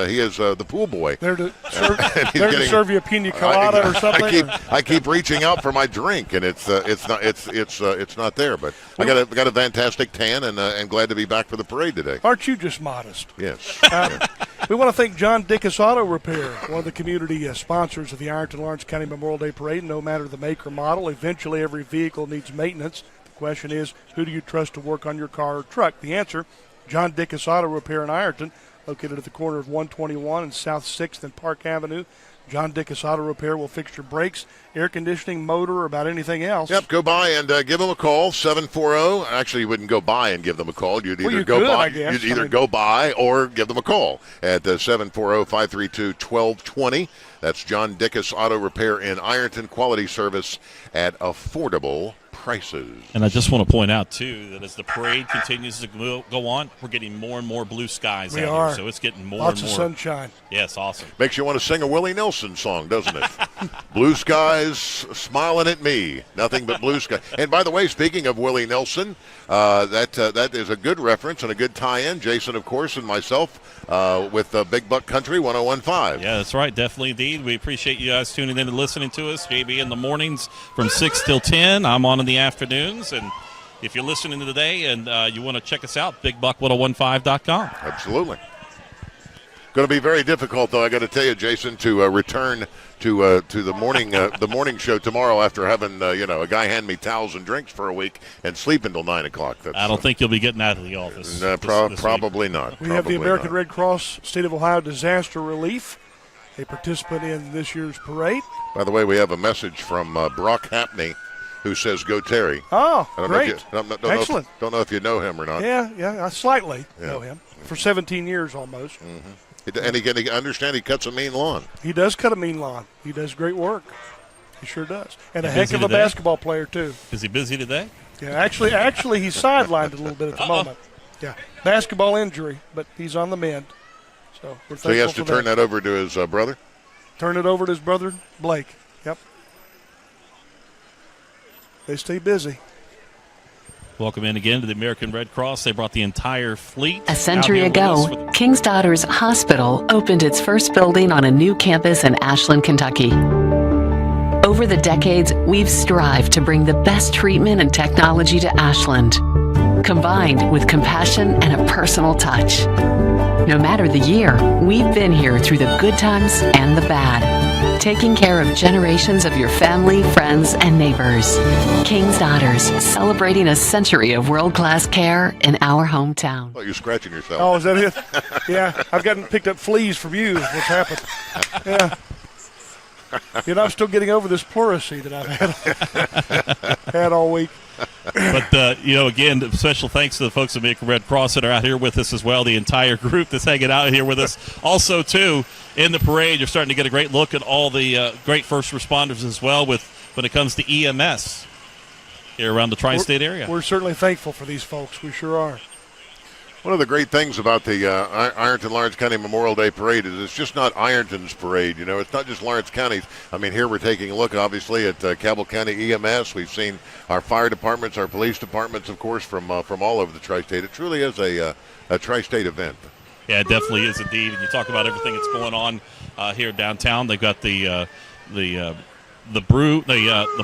he is the pool boy. There to serve you a pina colada or something. I keep reaching out for my drink, and it's not there. But I got a fantastic tan, and glad to be back for the parade today. Aren't you just modest? Yes. We want to thank John Dickus Auto Repair, one of the community sponsors of the Ironton Lawrence County Memorial Day Parade. No matter the make or model, eventually every vehicle needs maintenance. The question is, who do you trust to work on your car or truck? The answer, John Dickus Auto Repair in Ironton, located at the corner of 121 and South 6th and Park Avenue. John Dickus Auto Repair will fix your brakes, air conditioning, motor, or about anything else. Yep, go by and give them a call, 740. Actually, you wouldn't go by and give them a call. You'd either go by or give them a call at 740-532-1220. That's John Dickus Auto Repair in Ironton. Quality service at affordable prices. And I just want to point out, too, that as the parade continues to go on, we're getting more and more blue skies out here. So it's getting more Lots and more. Lots of sunshine. Yes, awesome. Makes you want to sing a Willie Nelson song, doesn't it? Blue skies smiling at me. Nothing but blue skies. And by the way, speaking of Willie Nelson, that is a good reference and a good tie-in. Jason, of course, and myself with Big Buck Country 101.5. Yeah, that's right. Definitely, indeed. We appreciate you guys tuning in and listening to us. JB in the mornings from 6 till 10. I'm on in the afternoons. And if you're listening today and you want to check us out, BigBuck1015.com. Absolutely. Going to be very difficult, though, I got to tell you, Jason, to return to the morning show tomorrow after having a guy hand me towels and drinks for a week and sleep until 9 o'clock. I don't think you'll be getting out of the office. Probably not. We have the American Red Cross State of Ohio Disaster Relief, a participant in this year's parade. By the way, we have a message from Brock Hapney, who says, "Go Terry." Oh, great! Excellent. Don't know if you know him or not. Yeah, I slightly know him for 17 years almost. Mm-hmm. And he understand he cuts a mean lawn. He does cut a mean lawn. He does great work. He sure does. And a heck of a basketball player, too. Is he busy today? Yeah, actually he's sidelined a little bit at the moment. Yeah, basketball injury, but he's on the mend. So we're thankful. So he has to turn that over to his brother? Turn it over to his brother, Blake. Yep. They stay busy. Welcome in again to the American Red Cross. They brought the entire fleet. A century ago, King's Daughters Hospital opened its first building on a new campus in Ashland, Kentucky. Over the decades, we've strived to bring the best treatment and technology to Ashland, combined with compassion and a personal touch. No matter the year, we've been here through the good times and the bad, taking care of generations of your family, friends, and neighbors. King's Daughters, celebrating a century of world-class care in our hometown. Oh, you're scratching yourself. Oh, is that it? Yeah, I've picked up fleas from you. What's happened? Yeah. I'm still getting over this pleurisy that I've had all week. But, again, special thanks to the folks at American Red Cross that are out here with us as well, the entire group that's hanging out here with us. Also, too, in the parade, you're starting to get a great look at all the great first responders as well when it comes to EMS here around the tri-state area. We're certainly thankful for these folks. We sure are. One of the great things about the Ironton Lawrence County Memorial Day Parade is it's just not Ironton's parade. It's not just Lawrence County's. I mean, here we're taking a look, obviously, at Cabell County EMS. We've seen our fire departments, our police departments, of course, from all over the tri-state. It truly is a tri-state event. Yeah, it definitely is indeed. And you talk about everything that's going on here downtown. They've got the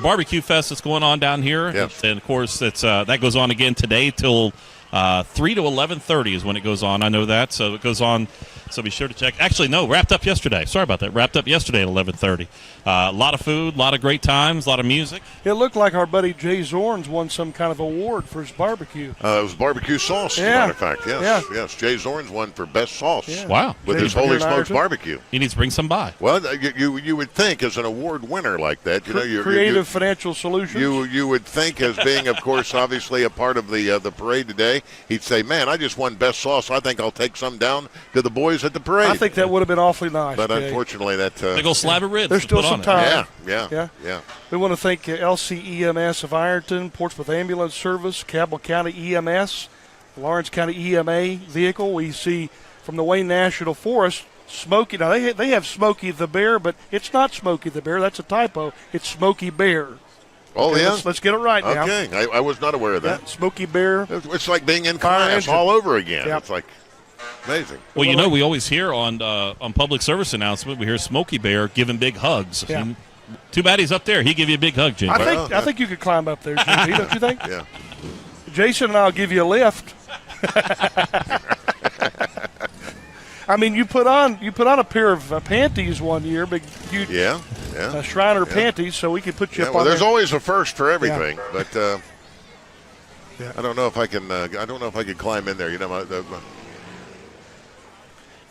barbecue fest that's going on down here. Yes. And of course, that goes on again today till 3 to 11:30 is when it goes on. I know that, so it goes on. So be sure to check. Actually, no, wrapped up yesterday. Sorry about that. Wrapped up yesterday at 11:30. A lot of food, a lot of great times, a lot of music. It looked like our buddy Jay Zorns won some kind of award for his barbecue. It was barbecue sauce, as a matter of fact. Yes. Jay Zorns won for best sauce. Yeah. Wow. With Jay's his Holy Smokes Ironton. barbecue. He needs to bring some by. Well, you would think as an award winner like that, Creative Financial Solutions. You would think, as being, of course, obviously a part of the parade today, he'd say, "Man, I just won best sauce. I think I'll take some down to the boys at the parade." I think that would have been awfully nice. But Jay. unfortunately, that Big old slab of ribs. There's to still put some on it. time. Yeah. We want to thank LCEMS of Ironton, Portsmouth Ambulance Service, Cabell County EMS, Lawrence County EMA vehicle. We see from the Wayne National Forest, Smokey. Now, they have Smokey the Bear, but it's not Smokey the Bear. That's a typo. It's Smokey Bear. Oh, okay, yeah? Let's get it right now. Okay. I was not aware of that. Yeah, Smokey Bear. It's like being in Fire class engine. all over again. Yeah. It's like amazing. Well, you know, we always hear on public service announcement, we hear Smokey Bear giving big hugs. Yeah. Too bad he's up there. He give you a big hug, Jim. I think you could climb up there, JP, don't you think? Yeah. Jason and I'll give you a lift. I mean, you put on a pair of panties one year, big huge Shriner panties, so we could put you up on there's there. always a first for everything, but I don't know if I can. I don't know if I can climb in there. You know,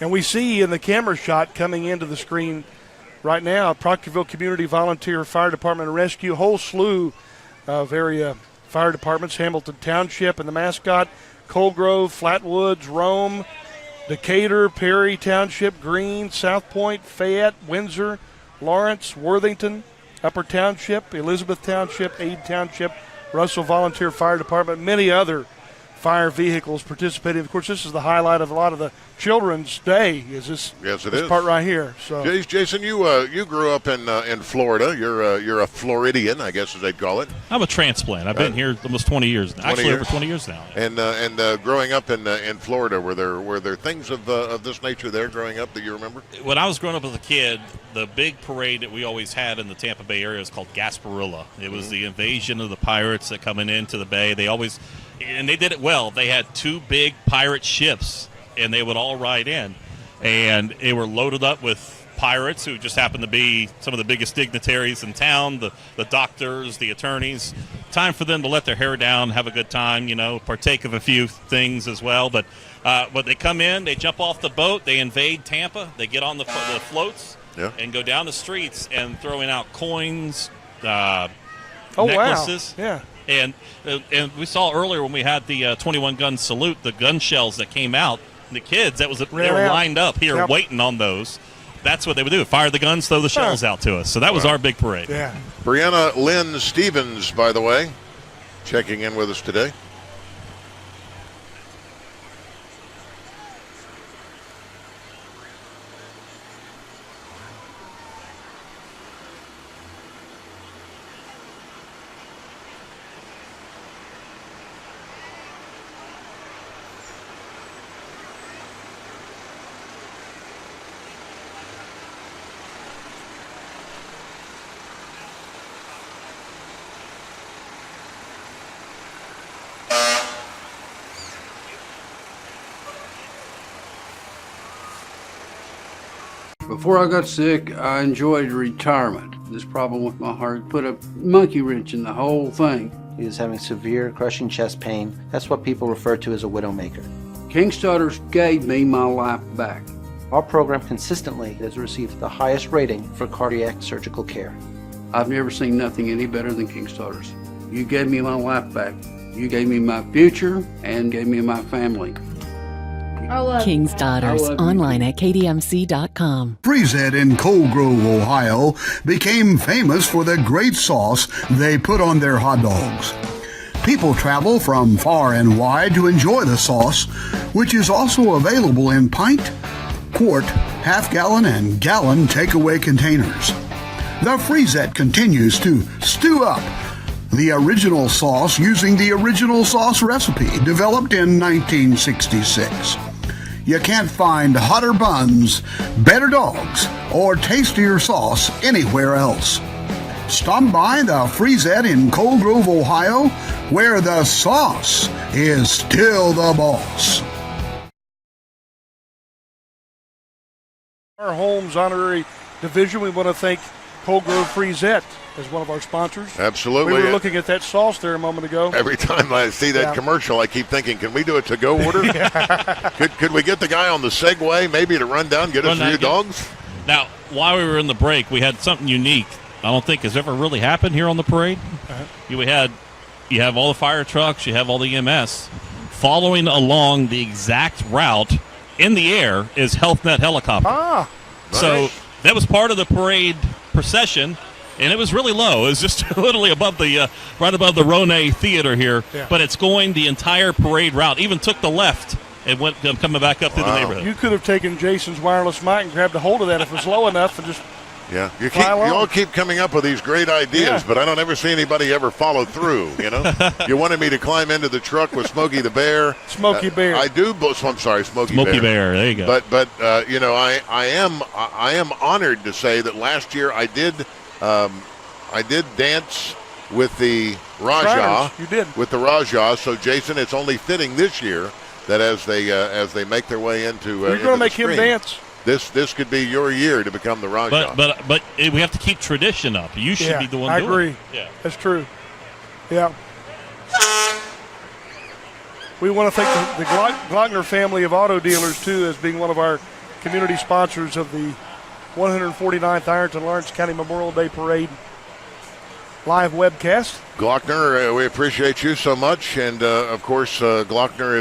And we see in the camera shot coming into the screen right now, Proctorville Community Volunteer Fire Department and Rescue, whole slew of area fire departments, Hamilton Township and the mascot, Cold Grove, Flatwoods, Rome, Decatur, Perry Township, Greene, South Point, Fayette, Windsor, Lawrence, Worthington, Upper Township, Elizabeth Township, Aid Township, Russell Volunteer Fire Department, many other fire vehicles participating. Of course, this is the highlight of a lot of the Children's Day. This part right here? So, Jason, you grew up in Florida. You're a Floridian, I guess as they'd call it. I'm a transplant. I've been here almost 20 years now. Actually, over 20 years now. And growing up in Florida, were there things of this nature there growing up that you remember? When I was growing up as a kid, the big parade that we always had in the Tampa Bay area was called Gasparilla. It was the invasion of the pirates that coming into the bay. And they did it well. They had two big pirate ships, and they would all ride in. And they were loaded up with pirates who just happened to be some of the biggest dignitaries in town, the doctors, the attorneys. Time for them to let their hair down, have a good time, partake of a few things as well. But they come in, they jump off the boat, they invade Tampa, they get on the floats and go down the streets and throwing out coins, necklaces. Wow. Yeah. And we saw earlier when we had the 21 gun salute, the gun shells that came out. The kids, they were lined up here waiting on those. That's what they would do: fire the guns, throw the shells out to us. So that was our big parade. Yeah. Brianna Lynn Stevens, by the way, checking in with us today. Before I got sick, I enjoyed retirement. This problem with my heart put a monkey wrench in the whole thing. He was having severe crushing chest pain. That's what people refer to as a widowmaker. King's Daughters gave me my life back. Our program consistently has received the highest rating for cardiac surgical care. I've never seen nothing any better than King's Daughters. You gave me my life back. You gave me my future and gave me my family. King's Daughters, online at kdmc.com. Freezet in Cold Grove, Ohio, became famous for the great sauce they put on their hot dogs. People travel from far and wide to enjoy the sauce, which is also available in pint, quart, half-gallon, and gallon takeaway containers. The Freezet continues to stew up the original sauce using the original sauce recipe developed in 1966. You can't find hotter buns, better dogs, or tastier sauce anywhere else. Stop by the Freezet in Cold Grove, Ohio, where the sauce is still the boss. Our Holmes Honorary Division, we want to thank Cold Grove Freezette as one of our sponsors. Absolutely. We were looking at that sauce there a moment ago. Every time I see that commercial, I keep thinking, can we do a to-go order? Could we get the guy on the Segway maybe to run down, get us a few dogs? Now, while we were in the break, we had something unique I don't think has ever really happened here on the parade. You have all the fire trucks, you have all the EMS. Following along the exact route in the air is HealthNet helicopter. So that was part of the parade procession, and it was really low. It was just literally above the right above the Rone Theater here, but it's going the entire parade route. Even took the left and went coming back up through the neighborhood. You could have taken Jason's wireless mic and grabbed a hold of that if it was low enough and just you all keep coming up with these great ideas, but I don't ever see anybody ever follow through, you know? You wanted me to climb into the truck with Smokey the Bear. Smokey Bear. I do, I'm sorry, Smokey Bear. There you go. But you know, I am honored to say that last year I did dance with the Rajah. You did. With the Rajah, so Jason, it's only fitting this year that as they make their way into you're going to make him dance. This could be your year to become the Rajah. But we have to keep tradition up. You should be the one doing it. I agree. Yeah. That's true. Yeah. We want to thank the Glockner family of auto dealers, too, as being one of our community sponsors of the 149th Ironton Lawrence County Memorial Day Parade live webcast. Glockner, we appreciate you so much, and of course, Glockner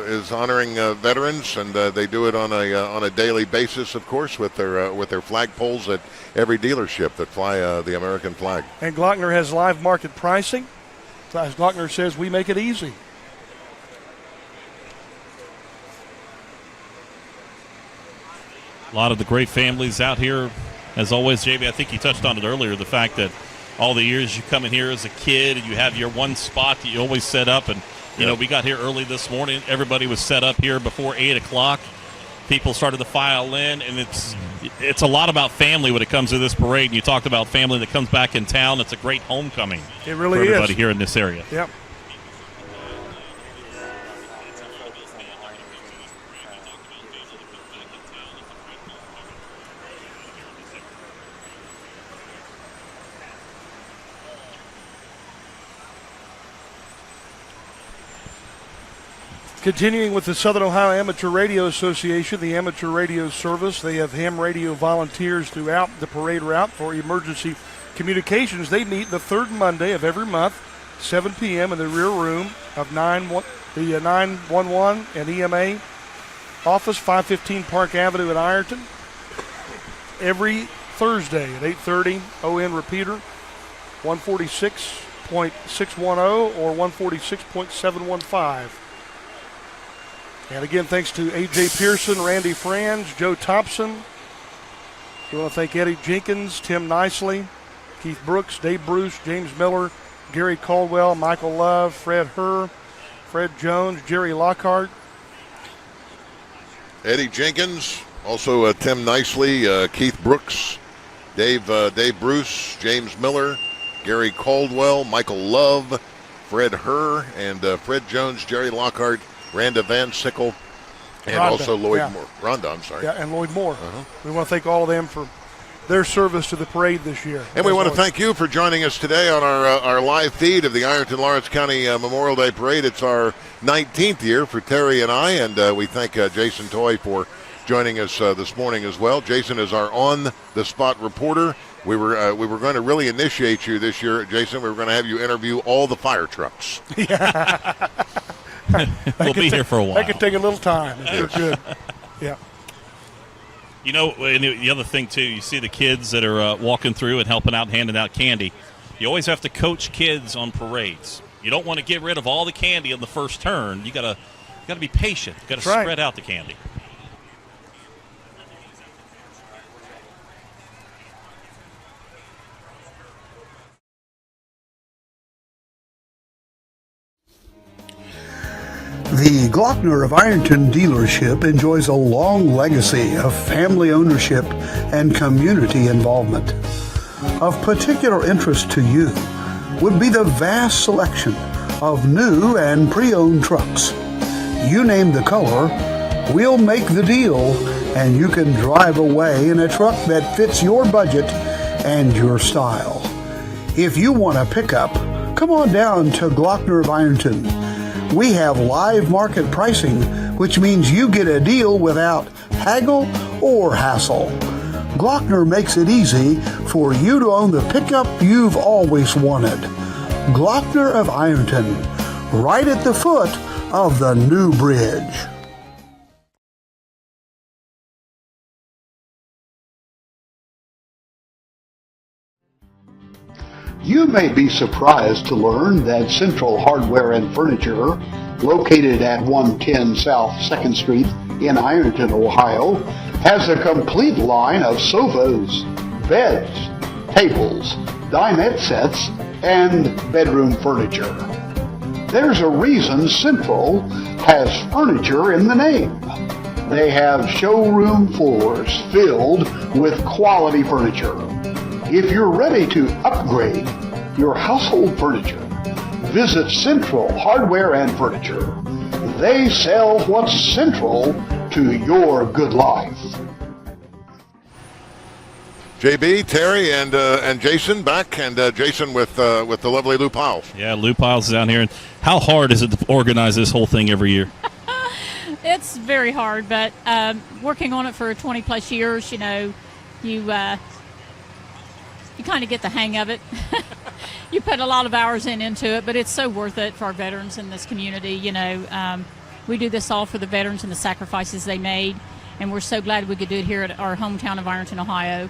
is honoring veterans, and they do it on a daily basis, of course, with their flag poles at every dealership that fly the American flag. And Glockner has live market pricing. As Glockner says, we make it easy. A lot of the great families out here, as always, JB. I think you touched on it earlier. The fact that all the years you come in here as a kid and you have your one spot that you always set up. And, you know, we got here early this morning. Everybody was set up here before 8 o'clock. People started to file in, and it's a lot about family when it comes to this parade. And you talked about family that comes back in town. It's a great homecoming it really for everybody is. Here in this area. Yep. Continuing with the Southern Ohio Amateur Radio Association, the Amateur Radio Service, they have ham radio volunteers throughout the parade route for emergency communications. They meet the third Monday of every month, 7 p.m. in the rear room of the 911 and EMA office, 515 Park Avenue in Ironton. Every Thursday at 8:30, ON repeater, 146.610 or 146.715. And again, thanks to A.J. Pearson, Randy Franz, Joe Thompson. We want to thank Eddie Jenkins, Tim Nicely, Keith Brooks, Dave Bruce, James Miller, Gary Caldwell, Michael Love, Fred Herr, Fred Jones, Jerry Lockhart. Eddie Jenkins, also Tim Nicely, Keith Brooks, Dave Bruce, James Miller, Gary Caldwell, Michael Love, Fred Herr, and Fred Jones, Jerry Lockhart, Randa Van Sickle, and Rhonda, also Lloyd Moore. Rhonda, I'm sorry. Yeah, and Lloyd Moore. We want to thank all of them for their service to the parade this year. And we want to thank you for joining us today on our live feed of the Ironton Lawrence County Memorial Day Parade. It's our 19th year for Terry and I, and we thank Jason Toy for joining us this morning as well. Jason is our on-the-spot reporter. We were going to really initiate you this year, Jason. We were going to have you interview all the fire trucks. Yeah. We'll be here for a while. That could take a little time. It's good. Yeah. You know, and the other thing, too, you see the kids that are walking through and helping out, handing out candy. You always have to coach kids on parades. You don't want to get rid of all the candy on the first turn. You gotta be patient. You got to spread out the candy. The Glockner of Ironton dealership enjoys a long legacy of family ownership and community involvement. Of particular interest to you would be the vast selection of new and pre-owned trucks. You name the color, we'll make the deal, and you can drive away in a truck that fits your budget and your style. If you want a pickup, come on down to Glockner of Ironton. We have live market pricing, which means you get a deal without haggle or hassle. Glockner makes it easy for you to own the pickup you've always wanted. Glockner of Ironton, right at the foot of the new bridge. You may be surprised to learn that Central Hardware and Furniture, located at 110 South 2nd Street in Ironton, Ohio, has a complete line of sofas, beds, tables, dinette sets, and bedroom furniture. There's a reason Central has furniture in the name. They have showroom floors filled with quality furniture. If you're ready to upgrade your household furniture, visit Central Hardware and Furniture. They sell what's central to your good life. JB, Terry, and Jason back, and Jason with the lovely Lou Piles. Yeah, Lou Piles is down here. And how hard is it to organize this whole thing every year? It's very hard, but working on it for 20-plus years, you kind of get the hang of it. You put a lot of hours into it, but it's so worth it for our veterans in this community. We do this all for the veterans and the sacrifices they made, and we're so glad we could do it here at our hometown of Ironton, Ohio.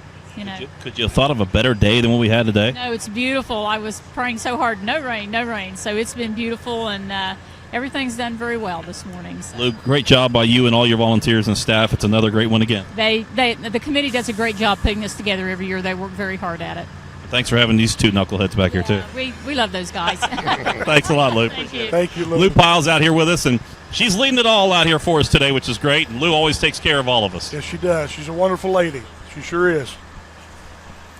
Could you have thought of a better day than what we had today? No, it's beautiful. I was praying so hard, no rain, no rain. So it's been beautiful, and everything's done very well this morning. So. Lou, great job by you and all your volunteers and staff. It's another great one again. The committee does a great job putting this together every year. They work very hard at it. Thanks for having these two knuckleheads back here, too. We love those guys. Thanks a lot, Lou. Thank you, Lou. Lou Piles out here with us, and she's leading it all out here for us today, which is great. And Lou always takes care of all of us. Yes, she does. She's a wonderful lady. She sure is.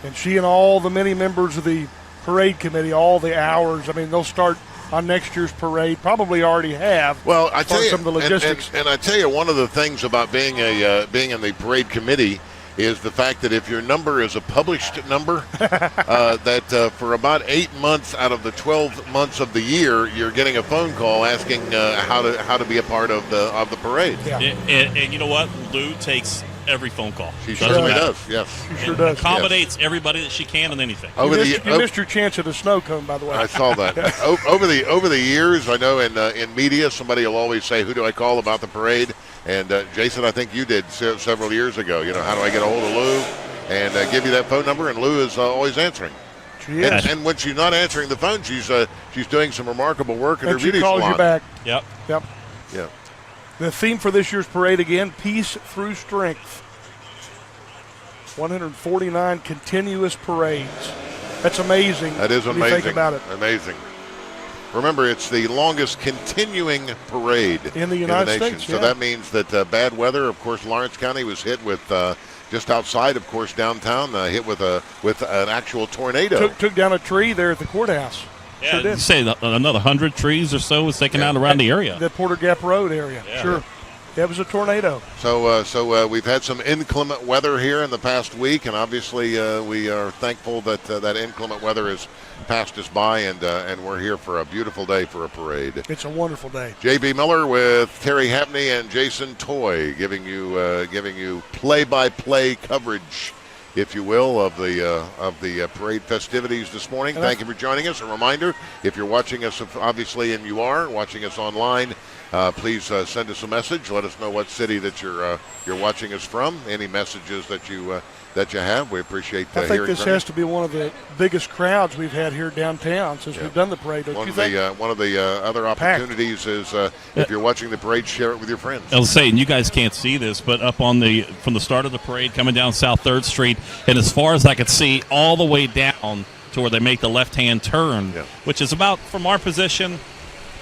And she and all the many members of the parade committee, all the hours, they'll start on next year's parade, probably already have. Well, I tell you, some of the logistics. And I tell you, one of the things about being in the parade committee is the fact that if your number is a published number, that for about 8 months out of the 12 months of the year, you're getting a phone call asking how to be a part of the parade. Yeah. And you know what? Lou takes every phone call. She certainly does. Yes, she sure does. Accommodates everybody that she can in anything. You missed your chance at a snow cone, by the way. I saw that. over the years, I know in media, somebody will always say, "Who do I call about the parade?" And Jason, I think you did several years ago. How do I get a hold of Lou? And give you that phone number, and Lou is always answering. She is. And when she's not answering the phone, she's doing some remarkable work in her beauty salon. And she calls you back. Yep. Yeah. The theme for this year's parade, again, Peace Through Strength. 149 continuous parades. That's amazing. That is amazing. When you think about it. Amazing. Remember, it's the longest continuing parade in the United nation. States. So that means that bad weather, of course, Lawrence County was hit with just outside, of course, downtown, hit with an actual tornado. Took down a tree there at the courthouse. Yeah, sure did. Say another 100 trees or so was taken out around the area. The Porter Gap Road area. Yeah. Sure. That was a tornado. So we've had some inclement weather here in the past week, and obviously we are thankful that that inclement weather has passed us by, and we're here for a beautiful day for a parade. It's a wonderful day. JB Miller with Terry Hapney and Jason Toy giving you play-by-play coverage, if you will, of the parade festivities this morning. Thank you for joining us. A reminder, if you're watching us, obviously, and you are watching us online, please send us a message. Let us know what city that you're watching us from. Any messages that you have, we appreciate I think hearing this from has to be one of the biggest crowds we've had here downtown since we've done the parade. One of the other opportunities is if you're watching the parade, share it with your friends. I was saying, you guys can't see this, but up from the start of the parade coming down South 3rd Street, and as far as I could see, all the way down to where they make the left-hand turn, which is about, from our position,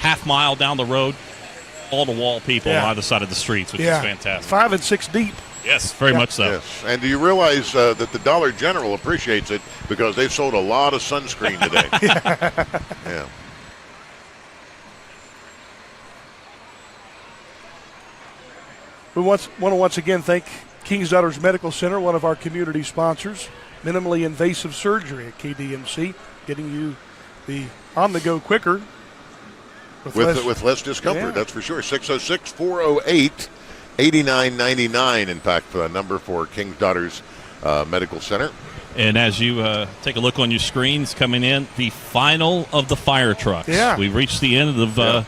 half mile down the road, wall-to-wall people on either side of the streets, which is fantastic. 5 and 6 deep. Yes, very much so. Yes. And do you realize that the Dollar General appreciates it because they've sold a lot of sunscreen today? Yeah. We want to once again thank King's Daughters Medical Center, one of our community sponsors. Minimally invasive surgery at KDMC, getting you the on-the-go quicker. With less discomfort, Yeah. that's for sure. 606-408-8999, in fact, the number for King's Daughters Medical Center. And as you take a look on your screens coming in, the final of the fire trucks. Yeah. We've reached the end of the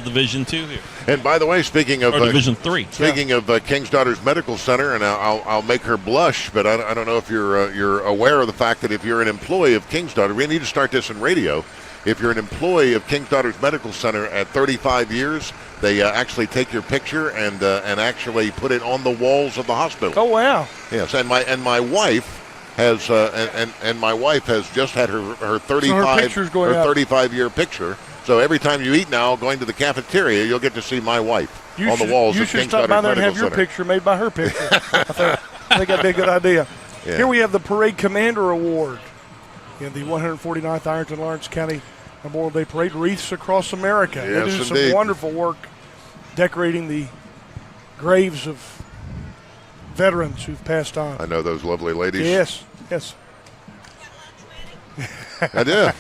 Division 2 here. And by the way, speaking of Division 3. Speaking of King's Daughters Medical Center, and I'll make her blush, but I don't know if you're aware of the fact that if you're an employee of King's Daughters, we need to start this in radio. If you're an employee of King's Daughters Medical Center at 35 years, they actually take your picture and actually put it on the walls of the hospital. Oh wow! Yes, and my wife has and my wife has just had her 35-year picture. So every time you eat now, going to the cafeteria, you'll get to see my wife on the walls of King's Daughters Medical Center. You should stop by there and have your picture made by her picture. I think that'd be a good idea. Yeah. Here we have the Parade Commander Award in the 149th Ironton Lawrence County Memorial Day Parade. Wreaths across America. Yes, they do indeed. some wonderful work decorating the graves of veterans who've passed on. I know those lovely ladies. Yes. I do.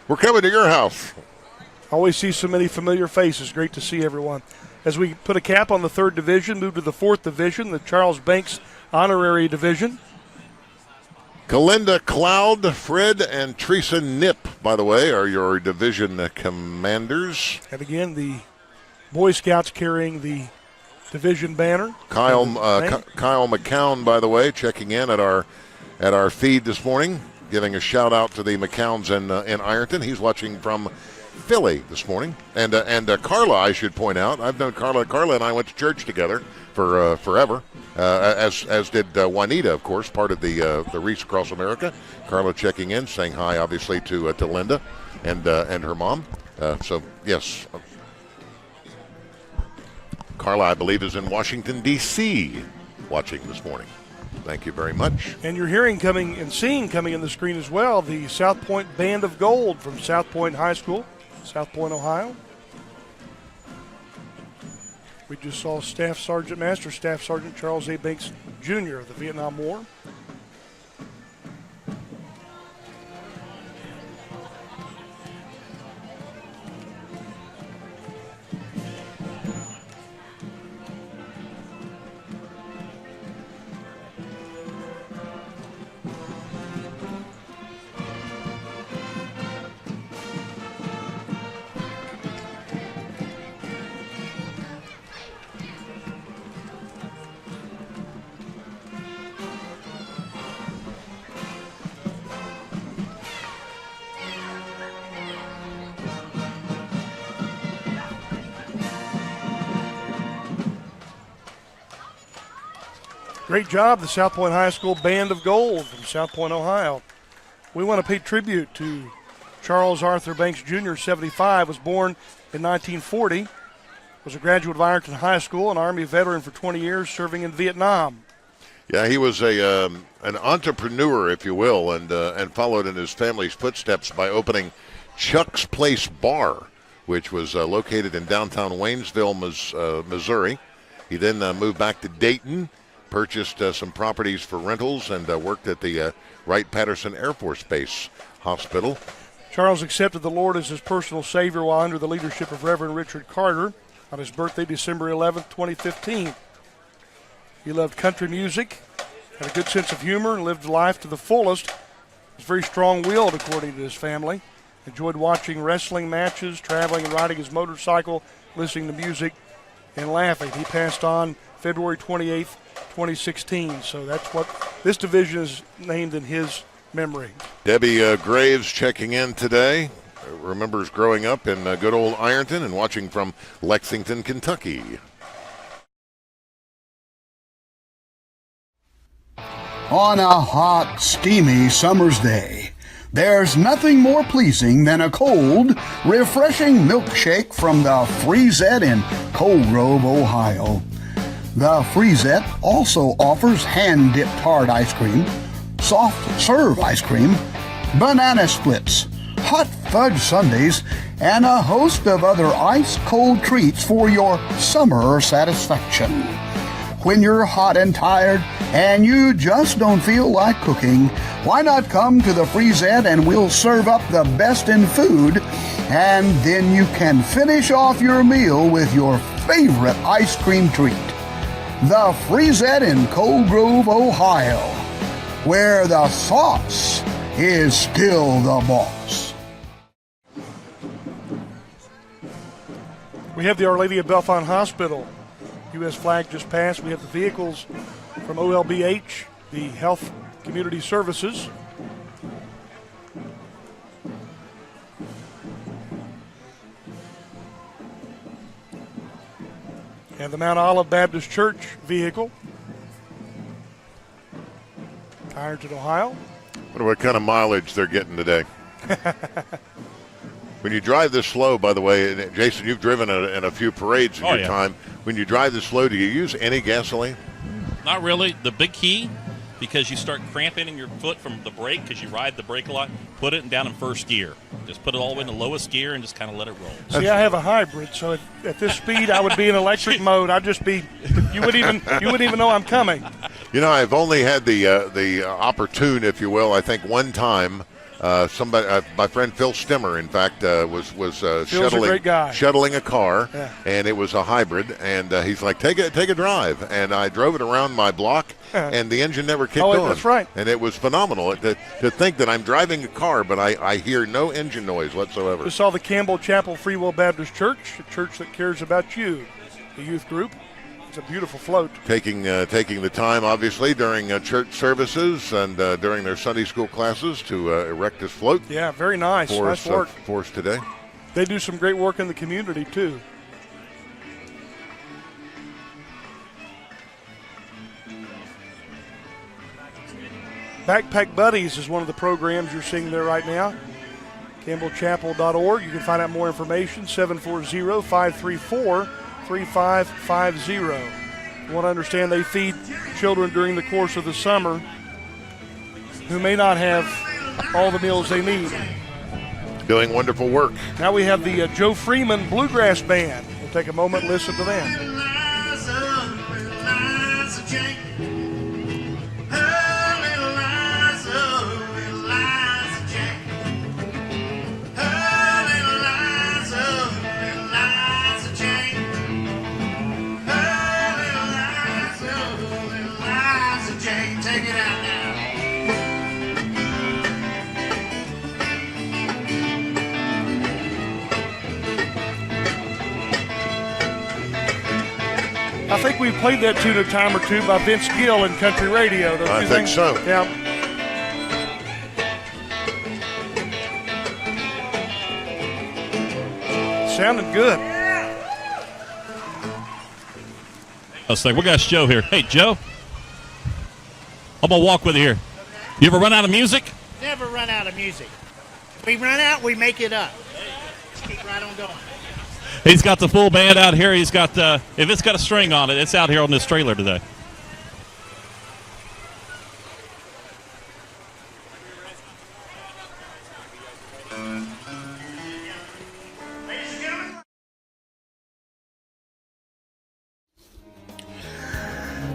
We're coming to your house. Always see so many familiar faces. Great to see everyone. As we put a cap on the 3rd Division, move to the 4th Division, the Charles Banks Honorary Division. Galinda Cloud, Fred, and Teresa Nip, by the way, are your division commanders. And again, the Boy Scouts carrying the division banner. Kyle McCown, by the way, checking in at our feed this morning, giving a shout out to the McCowns in Ironton. He's watching from Philly this morning, and Carla, I should point out. I've known Carla. Carla and I went to church together for forever, as did Juanita, of course, part of the Wreaths Across America. Carla checking in, saying hi, obviously, to Linda and her mom. So yes, Carla, I believe, is in Washington D.C. watching this morning. Thank you very much. And you're hearing coming and seeing coming in the screen as well the South Point Band of Gold from South Point High School, South Point, Ohio. We just saw Staff Sergeant Charles A. Banks Jr. of the Vietnam War. Great job, the South Point High School Band of Gold from South Point, Ohio. We want to pay tribute to Charles Arthur Banks Jr., 75, was born in 1940, was a graduate of Ironton High School, an Army veteran for 20 years, serving in Vietnam. Yeah, he was an entrepreneur, if you will, and followed in his family's footsteps by opening Chuck's Place Bar, which was located in downtown Waynesville, Missouri. He then moved back to Dayton, purchased some properties for rentals, and worked at the Wright-Patterson Air Force Base Hospital. Charles accepted the Lord as his personal Savior while under the leadership of Reverend Richard Carter on his birthday, December 11th, 2015. He loved country music, had a good sense of humor, and lived life to the fullest. He was very strong-willed, according to his family. Enjoyed watching wrestling matches, traveling and riding his motorcycle, listening to music, and laughing. He passed on February 28th, 2016. So that's what this division is named in his memory. Debbie Graves checking in today. Remembers growing up in good old Ironton and watching from Lexington, Kentucky. On a hot, steamy summer's day, there's nothing more pleasing than a cold, refreshing milkshake from the Freezette in Cold Grove, Ohio. The Freezette also offers hand-dipped hard ice cream, soft serve ice cream, banana splits, hot fudge sundaes, and a host of other ice-cold treats for your summer satisfaction. When you're hot and tired and you just don't feel like cooking, why not come to the Freezette and we'll serve up the best in food, and then you can finish off your meal with your favorite ice cream treat. The Freezette in Cold Grove, Ohio, where the sauce is still the boss. We have the Our Lady of Bellefonte Hospital. U.S. flag just passed. We have the vehicles from OLBH, the Health Community Services. And the Mount Olive Baptist Church vehicle. Ironton, Ohio. I wonder what kind of mileage they're getting today. When you drive this slow, by the way, and Jason, you've driven in a few parades in your time. When you drive this slow, do you use any gasoline? Not really. The big key, because you start cramping in your foot from the brake because you ride the brake a lot, put it down in first gear. Just put it all the way in the lowest gear and just kind of let it roll. See, I have a hybrid, so at this speed, I would be in electric mode. I'd just be, you wouldn't even know I'm coming. You know, I've only had the opportune, if you will, I think one time. Somebody, my friend Phil Stimmer, in fact, was shuttling a car, and it was a hybrid, and he's like, take a drive, and I drove it around my block, and the engine never kicked on. That's right. And it was phenomenal to think that I'm driving a car, but I hear no engine noise whatsoever. We saw the Campbell Chapel Free Will Baptist Church, a church that cares about you, the youth group. It's a beautiful float. Taking the time, obviously, during church services and during their Sunday school classes to erect this float. Yeah, very nice. Nice work. For us today. They do some great work in the community, too. Backpack Buddies is one of the programs you're seeing there right now. CampbellChapel.org. You can find out more information, 740-534-3550. You want to understand they feed children during the course of the summer who may not have all the meals they need. Doing wonderful work. Now we have the Joe Freeman Bluegrass Band. We'll take a moment and listen to them. I think we played that tune a time or two by Vince Gill in country radio. I think so. Yeah. Sounded good. Let's think. We got Joe here. Hey, Joe. I'm going to walk with you here. You ever run out of music? Never run out of music. If we run out, we make it up. Just keep right on going. He's got the full band out here. He's got, if it's got a string on it, it's out here on this trailer today.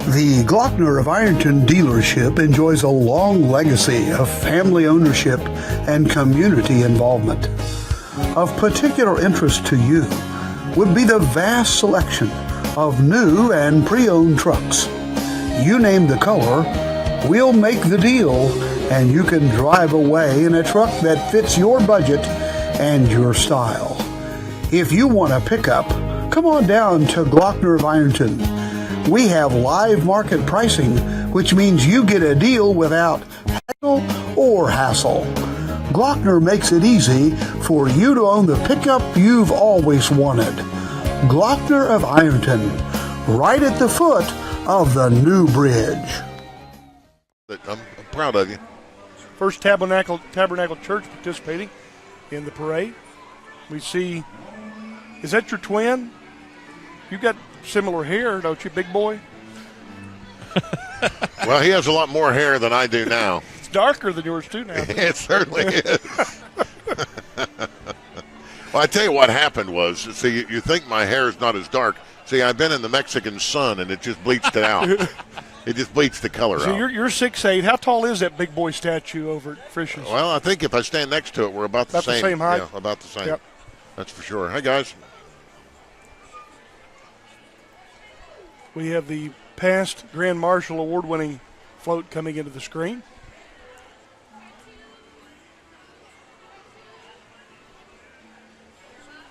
The Glockner of Ironton dealership enjoys a long legacy of family ownership and community involvement. Of particular interest to you would be the vast selection of new and pre-owned trucks. You name the color, we'll make the deal, and you can drive away in a truck that fits your budget and your style. If you want a pickup, come on down to Glockner of Ironton. We have live market pricing, which means you get a deal without haggle or hassle. Glockner makes it easy for you to own the pickup you've always wanted. Glockner of Ironton, right at the foot of the new bridge. I'm proud of you. First Tabernacle Church participating in the parade. We see, is that your twin? You got similar hair, don't you, big boy? Well, he has a lot more hair than I do now. It's darker than yours, too, now. It certainly is. Well, I tell you what happened was, see, you think my hair is not as dark. See, I've been in the Mexican sun, and it just bleached it out. It just bleached the color So out. you're 6'8". How tall is that big boy statue over at Frisch's? Well, I think if I stand next to it, we're about the same height? Yeah, about the same. Yep. That's for sure. Hi, guys. We have the past Grand Marshal award-winning float coming into the screen.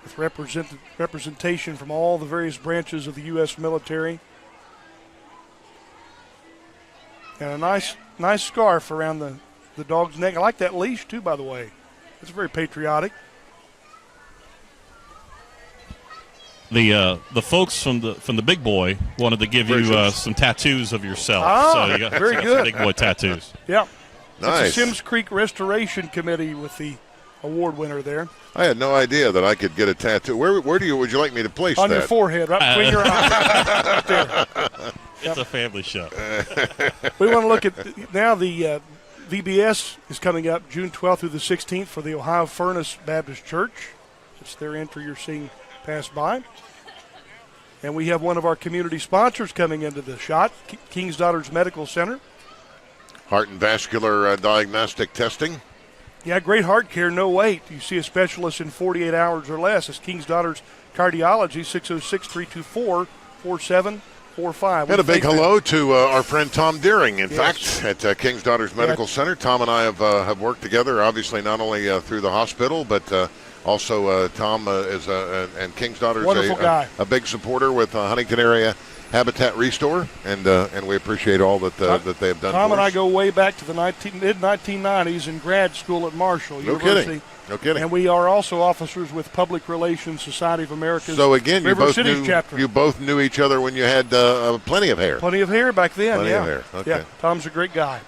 With representation from all the various branches of the U.S. military. And a nice scarf around the dog's neck. I like that leash, too, by the way. It's very patriotic. The folks from the Big Boy wanted to give you some tattoos of yourself. Ah, so you got very some good. Big Boy tattoos. Yeah. Nice. It's the Sims Creek Restoration Committee with the award winner there. I had no idea that I could get a tattoo. Where would you like me to place On that? your forehead, right between your eyes. Right there. It's a family show. We want to look at now the VBS is coming up June 12th through the 16th for the Ohio Furnace Baptist Church. It's their entry you're seeing pass by. And we have one of our community sponsors coming into the shot, King's Daughters Medical Center. Heart and vascular diagnostic testing. Yeah, great heart care, no wait. You see a specialist in 48 hours or less. It's King's Daughters Cardiology, 606-324-4745. Had a big hello to our friend Tom Deering, in Yes. fact, at King's Daughters Medical Center. Tom and I have worked together, obviously not only through the hospital, but also Tom is and King's Daughters Wonderful guy. a big supporter with Huntington area Habitat Restore, and we appreciate all that they have done. Tom for and I us. go way back to the mid-1990s in grad school at Marshall University. No kidding. And we are also officers with Public Relations Society of America's So again, you River both Cities knew chapter. you both knew each other when you had plenty of hair. Plenty of hair back then. Plenty yeah. of hair. Okay. Yeah, Tom's a great guy.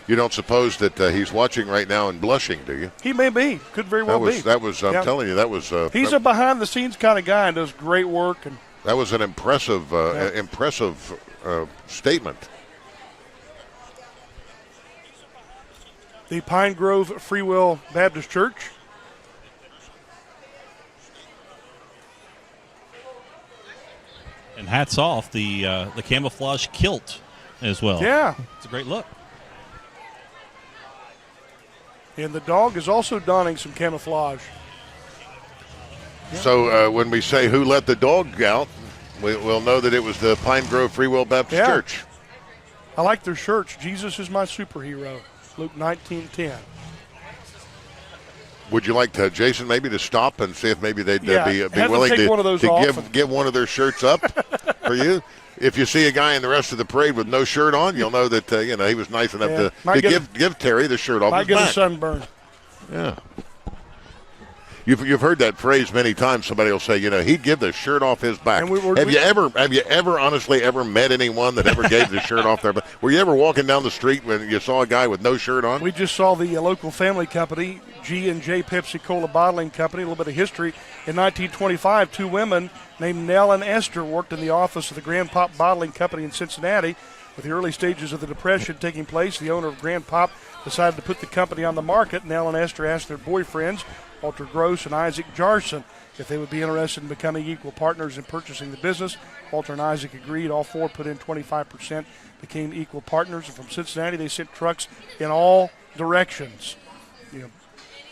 You don't suppose that he's watching right now and blushing, do you? He may be. Could very well be. That was. I'm Yeah. telling you, that was. He's a behind-the-scenes kind of guy and does great work. And That was an impressive, statement. the Pine Grove Free Will Baptist Church. And hats off the camouflage kilt as well. Yeah. It's a great look. And the dog is also donning some camouflage. So when we say who let the dog out, we'll know that it was the Pine Grove Free Will Baptist Yeah. Church. I like their shirts. Jesus is my superhero. Luke 19:10. Would you like to, Jason, maybe to stop and see if maybe they'd Yeah, be have them willing take to, one of those off give one of their shirts up for you? If you see a guy in the rest of the parade with no shirt on, you'll know that he was nice enough to give Terry the shirt off Might his get back. a sunburn. Yeah. You've heard that phrase many times. Somebody will say, he'd give the shirt off his back. And have you ever honestly ever met anyone that ever gave the shirt off their back? Were you ever walking down the street when you saw a guy with no shirt on? We just saw the local family company, G&J Pepsi-Cola Bottling Company, a little bit of history. In 1925, two women named Nell and Esther worked in the office of the Grand Pop Bottling Company in Cincinnati. With the early stages of the Depression taking place, the owner of Grand Pop decided to put the company on the market. Nell and Esther asked their boyfriends, Walter Gross and Isaac Jarson, if they would be interested in becoming equal partners in purchasing the business. Walter and Isaac agreed. All four put in 25%, became equal partners. And from Cincinnati, they sent trucks in all directions,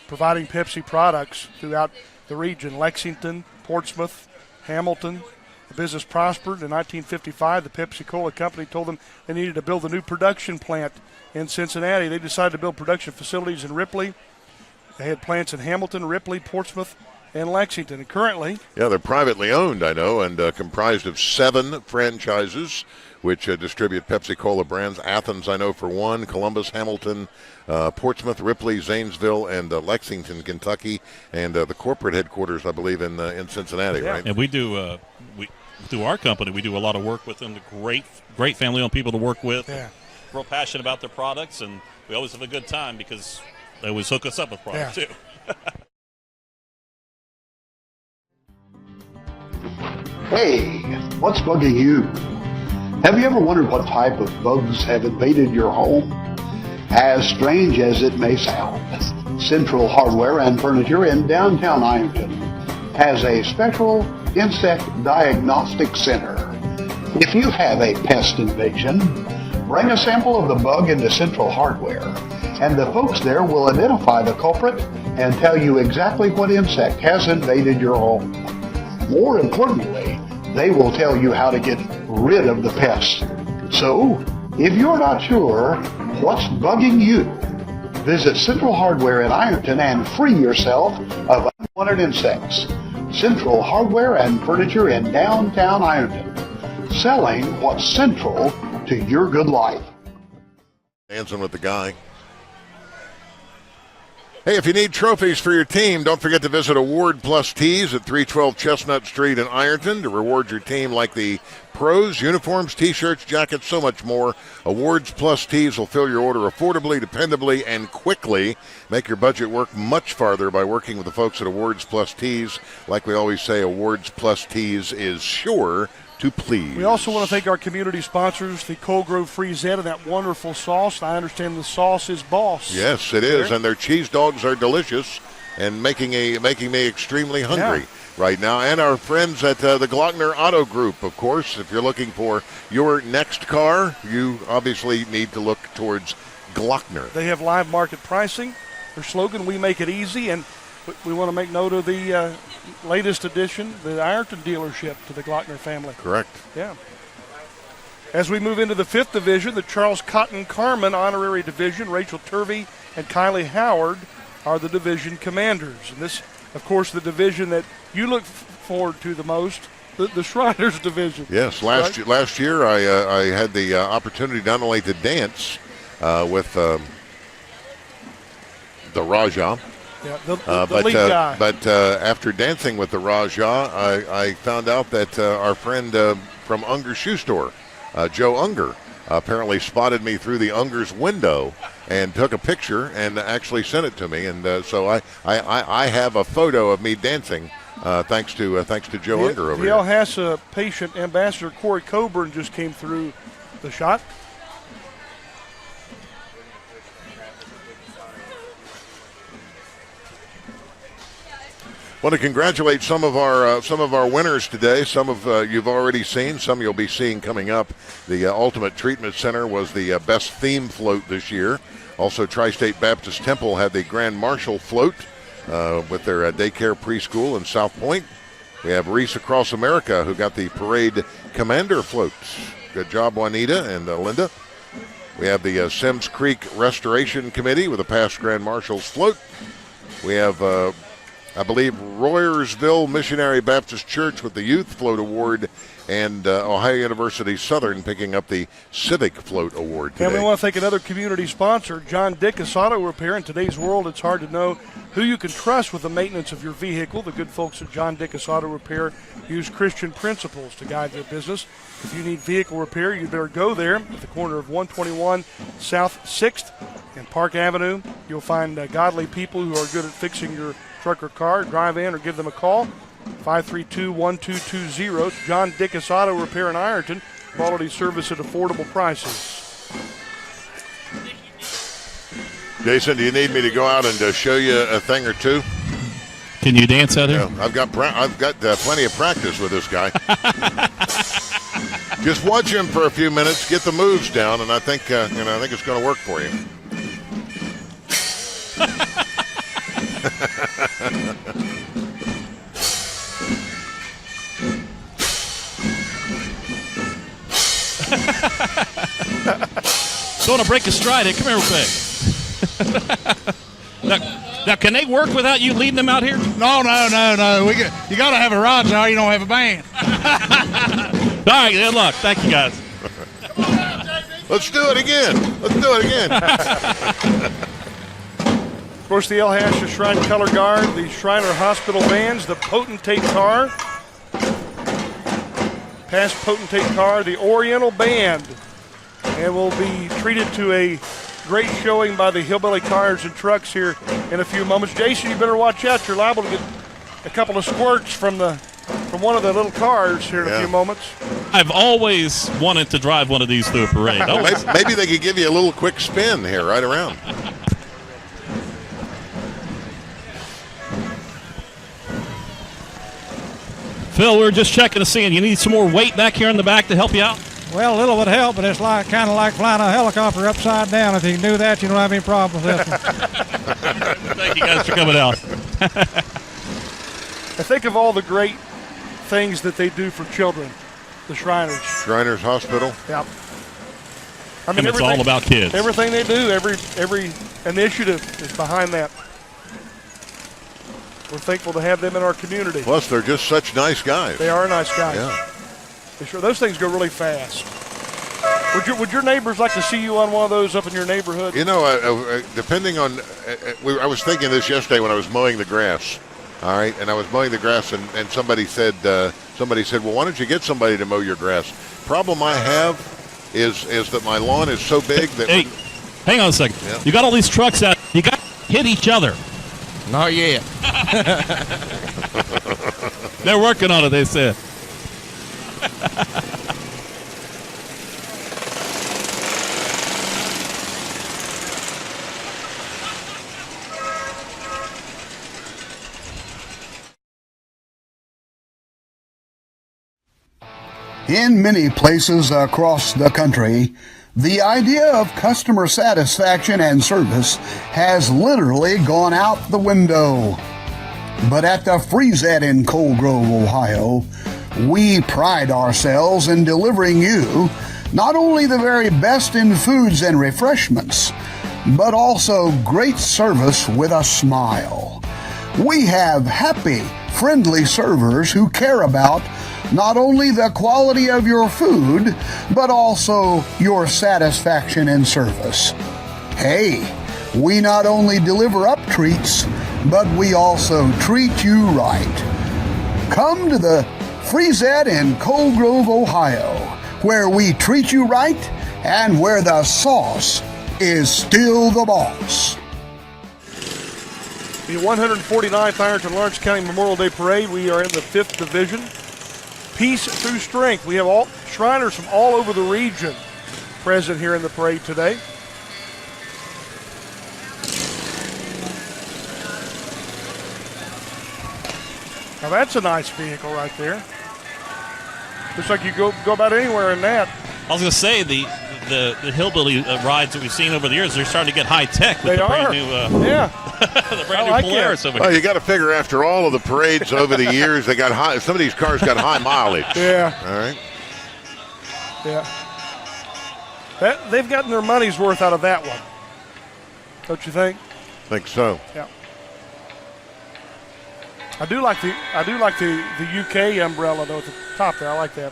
providing Pepsi products throughout the region. Lexington, Portsmouth, Hamilton. The business prospered. In 1955, the Pepsi-Cola company told them they needed to build a new production plant in Cincinnati. They decided to build production facilities in Ripley. They had plants in Hamilton, Ripley, Portsmouth, and Lexington. And currently, yeah, they're privately owned, I know, and comprised of 7 franchises which distribute Pepsi-Cola brands. Athens, I know, for one, Columbus, Hamilton, Portsmouth, Ripley, Zanesville, and Lexington, Kentucky, and the corporate headquarters, I believe, in Cincinnati, right? And we do, through our company, we do a lot of work with them. Great family-owned people to work with. Yeah. Real passionate about their products, and we always have a good time because they always hook us up with products, too. Hey, what's bugging you? Have you ever wondered what type of bugs have invaded your home? As strange as it may sound, Central Hardware and Furniture in downtown Ironton has a special insect diagnostic center. If you have a pest invasion, bring a sample of the bug into Central Hardware, and the folks there will identify the culprit and tell you exactly what insect has invaded your home. More importantly, they will tell you how to get rid of the pest. So, if you're not sure what's bugging you, visit Central Hardware in Ironton and free yourself of unwanted insects. Central Hardware and Furniture in downtown Ironton, selling what's central to your good life. Dancing with the guy. Hey, if you need trophies for your team, don't forget to visit Award Plus Tees at 312 Chestnut Street in Ironton to reward your team like the pros, uniforms, T-shirts, jackets, so much more. Awards Plus Tees will fill your order affordably, dependably, and quickly. Make your budget work much farther by working with the folks at Awards Plus Tees. Like we always say, Awards Plus Tees is sure to please. We also want to thank our community sponsors, the Coal Grove Freezette, and that wonderful sauce. I understand the sauce is boss. Yes, it is, and their cheese dogs are delicious and making me extremely hungry right now. And our friends at the Glockner Auto Group, of course. If you're looking for your next car, you obviously need to look towards Glockner. They have live market pricing. Their slogan, we make it easy, and we want to make note of the latest addition, the Ironton dealership to the Glockner family. Correct. Yeah. As we move into the 5th division, the Charles Cotton Carman honorary division, Rachel Turvey and Kylie Howard are the division commanders. And this, of course, the division that you look forward to the most, the Shriners division. Yes, last year I had the opportunity not only to dance with the Rajah, yeah, the lead guy. But after dancing with the Rajah, I found out that our friend from Unger's Shoe Store, Joe Unger, apparently spotted me through the Unger's window and took a picture and actually sent it to me. And so I have a photo of me dancing thanks to Joe Unger over here. The El Hassa patient ambassador Corey Coburn just came through the shot. Want to congratulate some of our winners today. Some of you've already seen, some you'll be seeing coming up. The Ultimate Treatment Center was the best theme float this year. Also, Tri-State Baptist Temple had the Grand Marshal float with their daycare preschool in South Point. We have Reese Across America who got the Parade Commander floats. Good job, Juanita and Linda. We have the Sims Creek Restoration Committee with the past Grand Marshals float. We have I believe Royersville Missionary Baptist Church with the Youth Float Award, and Ohio University Southern picking up the Civic Float Award today. And we want to thank another community sponsor, John Dickus Auto Repair. In today's world, it's hard to know who you can trust with the maintenance of your vehicle. The good folks at John Dickus Auto Repair use Christian principles to guide their business. If you need vehicle repair, you better go there at the corner of 121 South 6th and Park Avenue. You'll find godly people who are good at fixing your truck or car. Drive in or give them a call. 532-1220. It's John Dickus Auto Repair in Ironton. Quality service at affordable prices. Jason, do you need me to go out and show you a thing or two? Can you dance out here? Yeah, I've got plenty of practice with this guy. Just watch him for a few minutes, get the moves down, and I think it's going to work for you. Don't want to break a stride. Come here real quick. Now, can they work without you leading them out here? No. You got to have a rod now. You don't have a band. All right, good luck. Thank you, guys. Let's do it again. Of course, the El Hassa Shrine Color Guard, the Shriner Hospital Bands, the Potentate Car, past Potentate Car, the Oriental Band, and we'll be treated to a great showing by the Hillbilly Cars and Trucks here in a few moments. Jason, you better watch out. You're liable to get a couple of squirts from one of the little cars here in a few moments. I've always wanted to drive one of these through a parade. Maybe they could give you a little quick spin here, right around. Phil, we were just checking to see, and you need some more weight back here in the back to help you out? Well, a little would help, but it's kind of like flying a helicopter upside down. If you can do that, you don't have any problem with this. Thank you guys for coming out. I think of all the great things that they do for children, the Shriners. Shriners Hospital. Yeah. And it's all about kids. Everything they do, every initiative is behind that. We're thankful to have them in our community. Plus, they're just such nice guys. They are nice guys. Yeah. Sure, those things go really fast. Would your neighbors like to see you on one of those up in your neighborhood? You know, depending on, I was thinking this yesterday when I was mowing the grass. All right, and I was mowing the grass, and somebody said, well, why don't you get somebody to mow your grass? Problem I have is that my lawn is so big that. Hey, hang on a second. Yeah. You got all these trucks out. You got to hit each other. Not yet. They're working on it, they said. In many places across the country, the idea of customer satisfaction and service has literally gone out the window. But at the Freezette in Cold Grove, Ohio, we pride ourselves in delivering you not only the very best in foods and refreshments, but also great service with a smile. We have happy, friendly servers who care about not only the quality of your food, but also your satisfaction and service. Hey, we not only deliver up treats, but we also treat you right. Come to the Freezette in Cold Grove, Ohio, where we treat you right and where the sauce is still the boss. The 149th Ironton Lawrence County Memorial Day Parade. We are in the 5th Division. Peace through strength. We have all Shriners from all over the region present here in the parade today. Now that's a nice vehicle right there. Looks like you go about anywhere in that. I was going to say the hillbilly rides that we've seen over the years, they're starting to get high tech with the brand new the brand new Polaris over here. Well, you got to figure after all of the parades over the years, they got high. Some of these cars got high mileage. Yeah. All right. Yeah. They've gotten their money's worth out of that one. Don't you think? Think so. Yeah. I do like the UK umbrella though at the top there. I like that.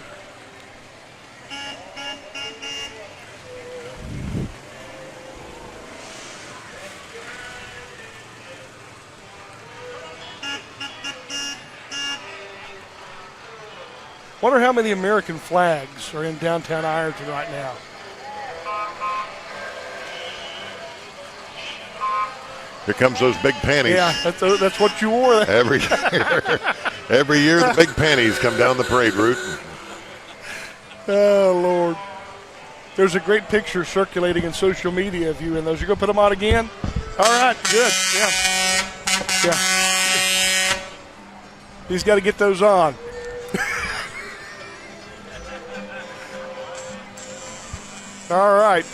Wonder how many American flags are in downtown Ironton right now. Here comes those big panties. Yeah, that's what you wore. Every year the big panties come down the parade route. Oh, Lord. There's a great picture circulating in social media of you in those. You going to put them on again? All right, good. Yeah. He's got to get those on. All right.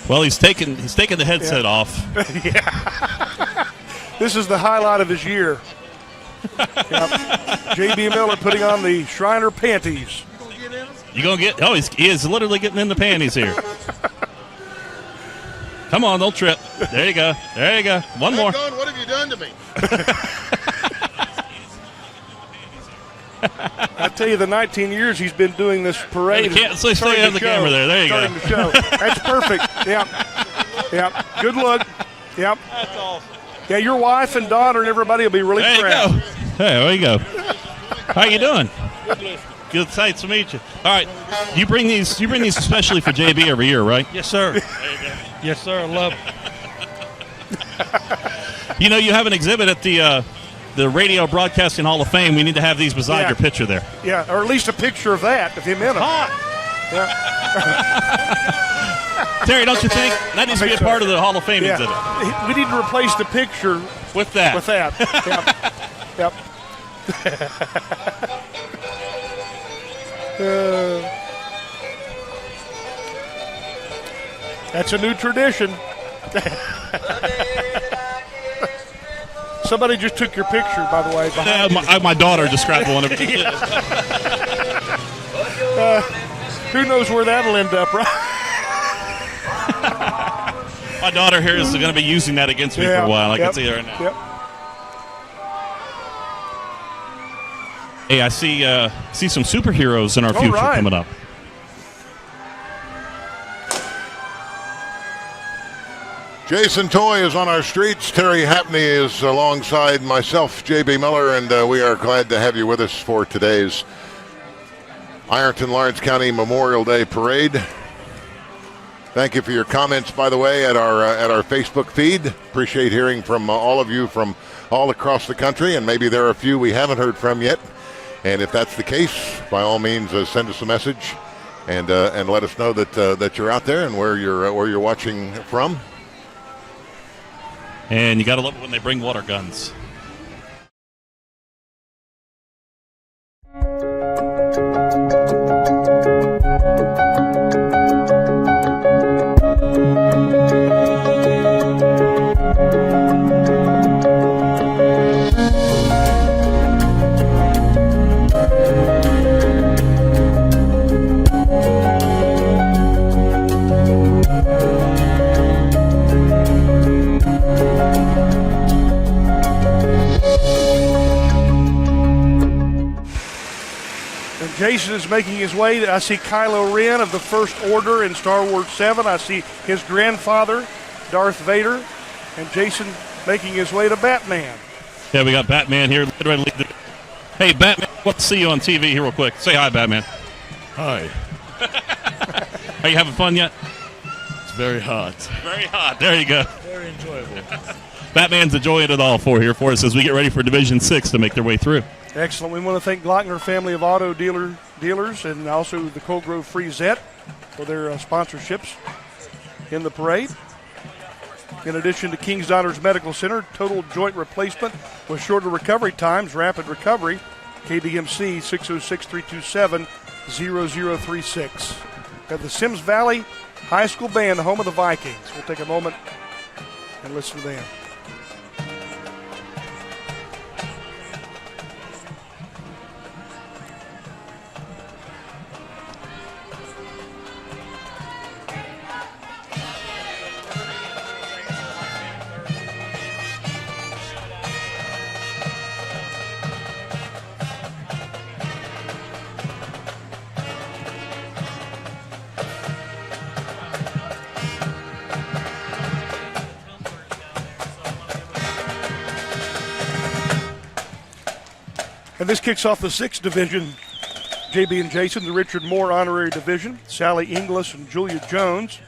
Well, he's taking the headset off. Yeah. This is the highlight of his year. J.B. Miller putting on the Shriner panties. You gonna get? Oh, he is literally getting in the panties here. Come on, don't trip. There you go. There you go. One more. Going, what have you done to me? I tell you, the 19 years he's been doing this parade. So you have the camera there. There you go. To show. That's perfect. Yeah. Good look. Yep. That's awesome. Yeah, your wife and daughter and everybody will be really proud. There you go. Hey, there you go. How you doing? Good sight to meet you. All right, you bring these especially for JB every year, right? Yes, sir. Yes, sir. I love it. You know, you have an exhibit at the the Radio Broadcasting Hall of Fame, we need to have these beside your picture there. Yeah, or at least a picture of that, of him in them. Yeah. Terry, don't you think that needs to be a part of the Hall of Fame exhibit? We need to replace the picture with that. With that. Yep. That's a new tradition. Somebody just took your picture, by the way. My daughter just grabbed one of them. Who knows where that'll end up, right? My daughter here is going to be using that against me for a while. I can see her right now. Yep. Hey, I see some superheroes in our future coming up. Jason Toy is on our streets. Terry Hapney is alongside myself, J.B. Miller, and we are glad to have you with us for today's Ironton Lawrence County Memorial Day Parade. Thank you for your comments, by the way, at our Facebook feed. Appreciate hearing from all of you from all across the country, and maybe there are a few we haven't heard from yet. And if that's the case, by all means, send us a message and let us know that you're out there and where you're watching from. And you got to love it when they bring water guns. Jason is making his way. I see Kylo Ren of the First Order in Star Wars 7. I see his grandfather, Darth Vader, and Jason making his way to Batman. Yeah, we got Batman here. Hey, Batman, let's see you on TV here real quick. Say hi, Batman. Hi. Are you having fun yet? It's very hot. Very hot. There you go. Very enjoyable. Batman's enjoying it all here for us as we get ready for Division 6 to make their way through. Excellent. We want to thank Glockner family of auto dealers and also the Cold Grove Free Zet for their sponsorships in the parade. In addition to King's Daughters Medical Center, total joint replacement with shorter recovery times, rapid recovery, KDMC 606-327-0036. At the Sims Valley High School Band, the home of the Vikings. We'll take a moment and listen to them. And this kicks off the 6th division. JB and Jason, the Richard Moore Honorary Division. Sally Inglis and Julia Jones,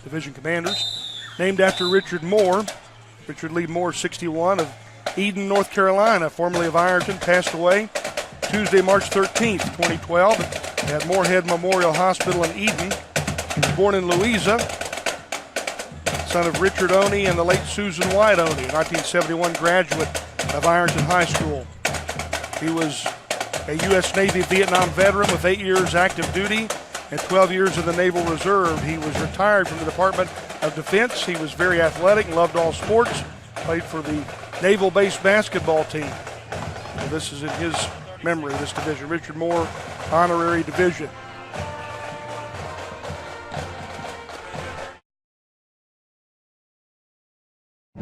division commanders. Named after Richard Moore. Richard Lee Moore, 61, of Eden, North Carolina, formerly of Ironton, passed away Tuesday, March 13th, 2012, at Moorhead Memorial Hospital in Eden. He was born in Louisa, son of Richard Oney and the late Susan White Oney, a 1971 graduate of Ironton High School. He was a U.S. Navy Vietnam veteran with 8 years active duty and 12 years in the Naval Reserve. He was retired from the Department of Defense. He was very athletic and loved all sports, played for the naval-based basketball team. So this is in his memory, this division, Richard Moore Honorary Division.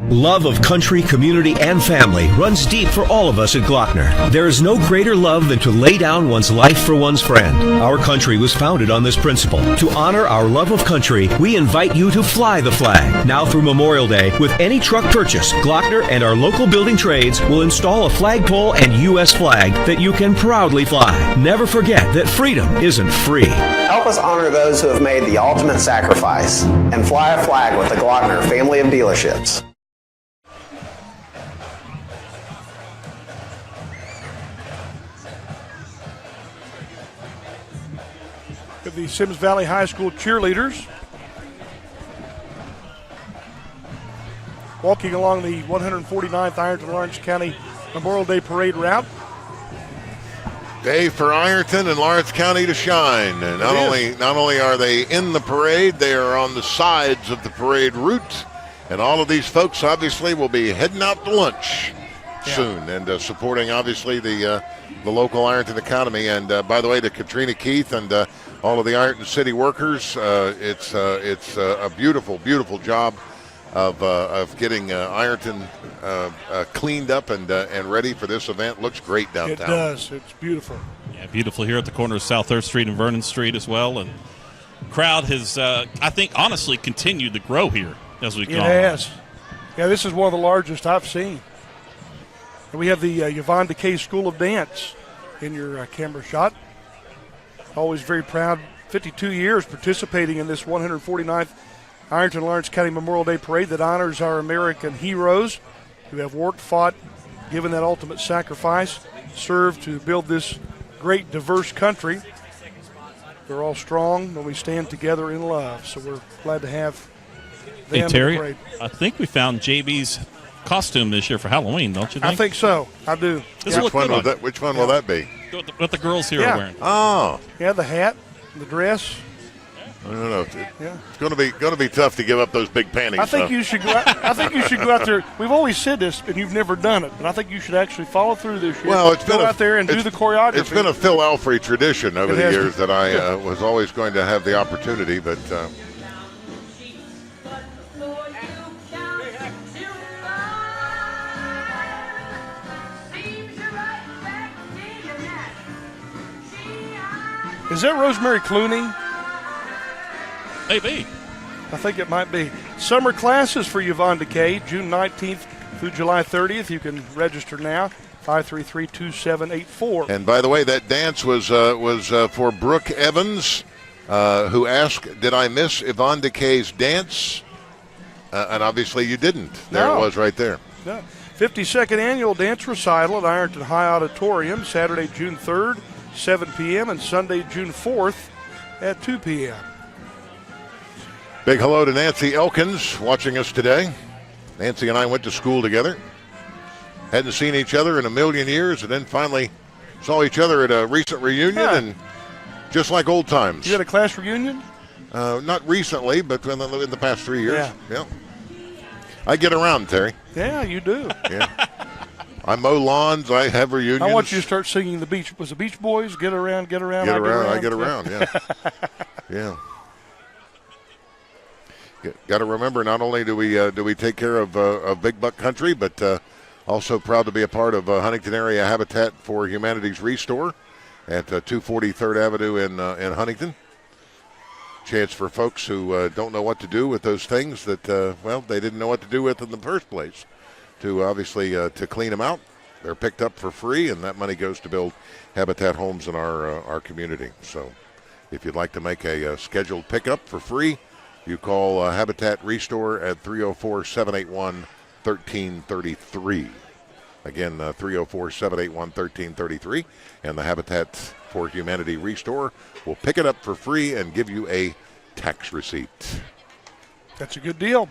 Love of country, community, and family runs deep for all of us at Glockner. There is no greater love than to lay down one's life for one's friend. Our country was founded on this principle. To honor our love of country, we invite you to fly the flag. Now through Memorial Day, with any truck purchase, Glockner and our local building trades will install a flagpole and U.S. flag that you can proudly fly. Never forget that freedom isn't free. Help us honor those who have made the ultimate sacrifice and fly a flag with the Glockner family of dealerships. of the Sims Valley High School cheerleaders walking along the 149th Ironton Lawrence County Memorial Day Parade route. Day for Ironton and Lawrence County to shine. And not only are they in the parade, they are on the sides of the parade route. And all of these folks obviously will be heading out to lunch soon and supporting obviously the local Ironton economy. And by the way, to Katrina Keith and all of the Ironton City workers, it's a beautiful, beautiful job of getting Ironton cleaned up and ready for this event. Looks great downtown. It does. It's beautiful. Yeah, beautiful here at the corner of South 3rd Street and Vernon Street as well. And crowd has, I think, honestly continued to grow here as we've gone. It has. Yeah, this is one of the largest I've seen. And we have the Yvonne DeKay School of Dance in your camera shot. Always very proud. 52 years participating in this 149th Ironton Lawrence County Memorial Day Parade that honors our American heroes who have worked, fought, given that ultimate sacrifice, served to build this great, diverse country. We're all strong when we stand together in love, so we're glad to have them. Hey, Terry, in the parade. I think we found JB's costume this year for Halloween, don't you think? I think so. I do. Which one will that be? What the girls here are wearing. Oh. Yeah, the hat, the dress. I don't know. It's going to be tough to give up those big panties. I think you should go. I think you should go out there. We've always said this, and you've never done it. But I think you should actually follow through this year. Well, it's been out there and do the choreography. It's been a Phil Alfrey tradition over the years that I was always going to have the opportunity, but. Is that Rosemary Clooney? Maybe. I think it might be. Summer classes for Yvonne DeKay, June 19th through July 30th. You can register now, 533-2784. And by the way, that dance was for Brooke Evans, who asked, did I miss Yvonne DeKay's dance? And obviously you didn't. There it was right there. No. 52nd Annual Dance Recital at Ironton High Auditorium, Saturday, June 3rd, 7 p.m., and Sunday, June 4th at 2 p.m. Big hello to Nancy Elkins watching us today. Nancy and I went to school together. Hadn't seen each other in a million years, and then finally saw each other at a recent reunion, and just like old times. You had a class reunion? Not recently, but in the past 3 years. Yeah. I get around, Terry. Yeah, you do. Yeah. I mow lawns. I have reunions. I want you to start singing the Beach. Was the Beach Boys? Get around, get around, I get around. Yeah. Yeah. Got to remember, not only do we take care of Big Buck Country, but also proud to be a part of Huntington Area Habitat for Humanity's Restore at 240 3rd Avenue in Huntington. Chance for folks who don't know what to do with those things that they didn't know what to do with in the first place. To obviously to clean them out. They're picked up for free, and that money goes to build Habitat homes in our community. So, if you'd like to make a scheduled pickup for free, you call Habitat Restore at 304-781-1333. Again, 304-781-1333. And the Habitat for Humanity Restore will pick it up for free and give you a tax receipt. That's a good deal.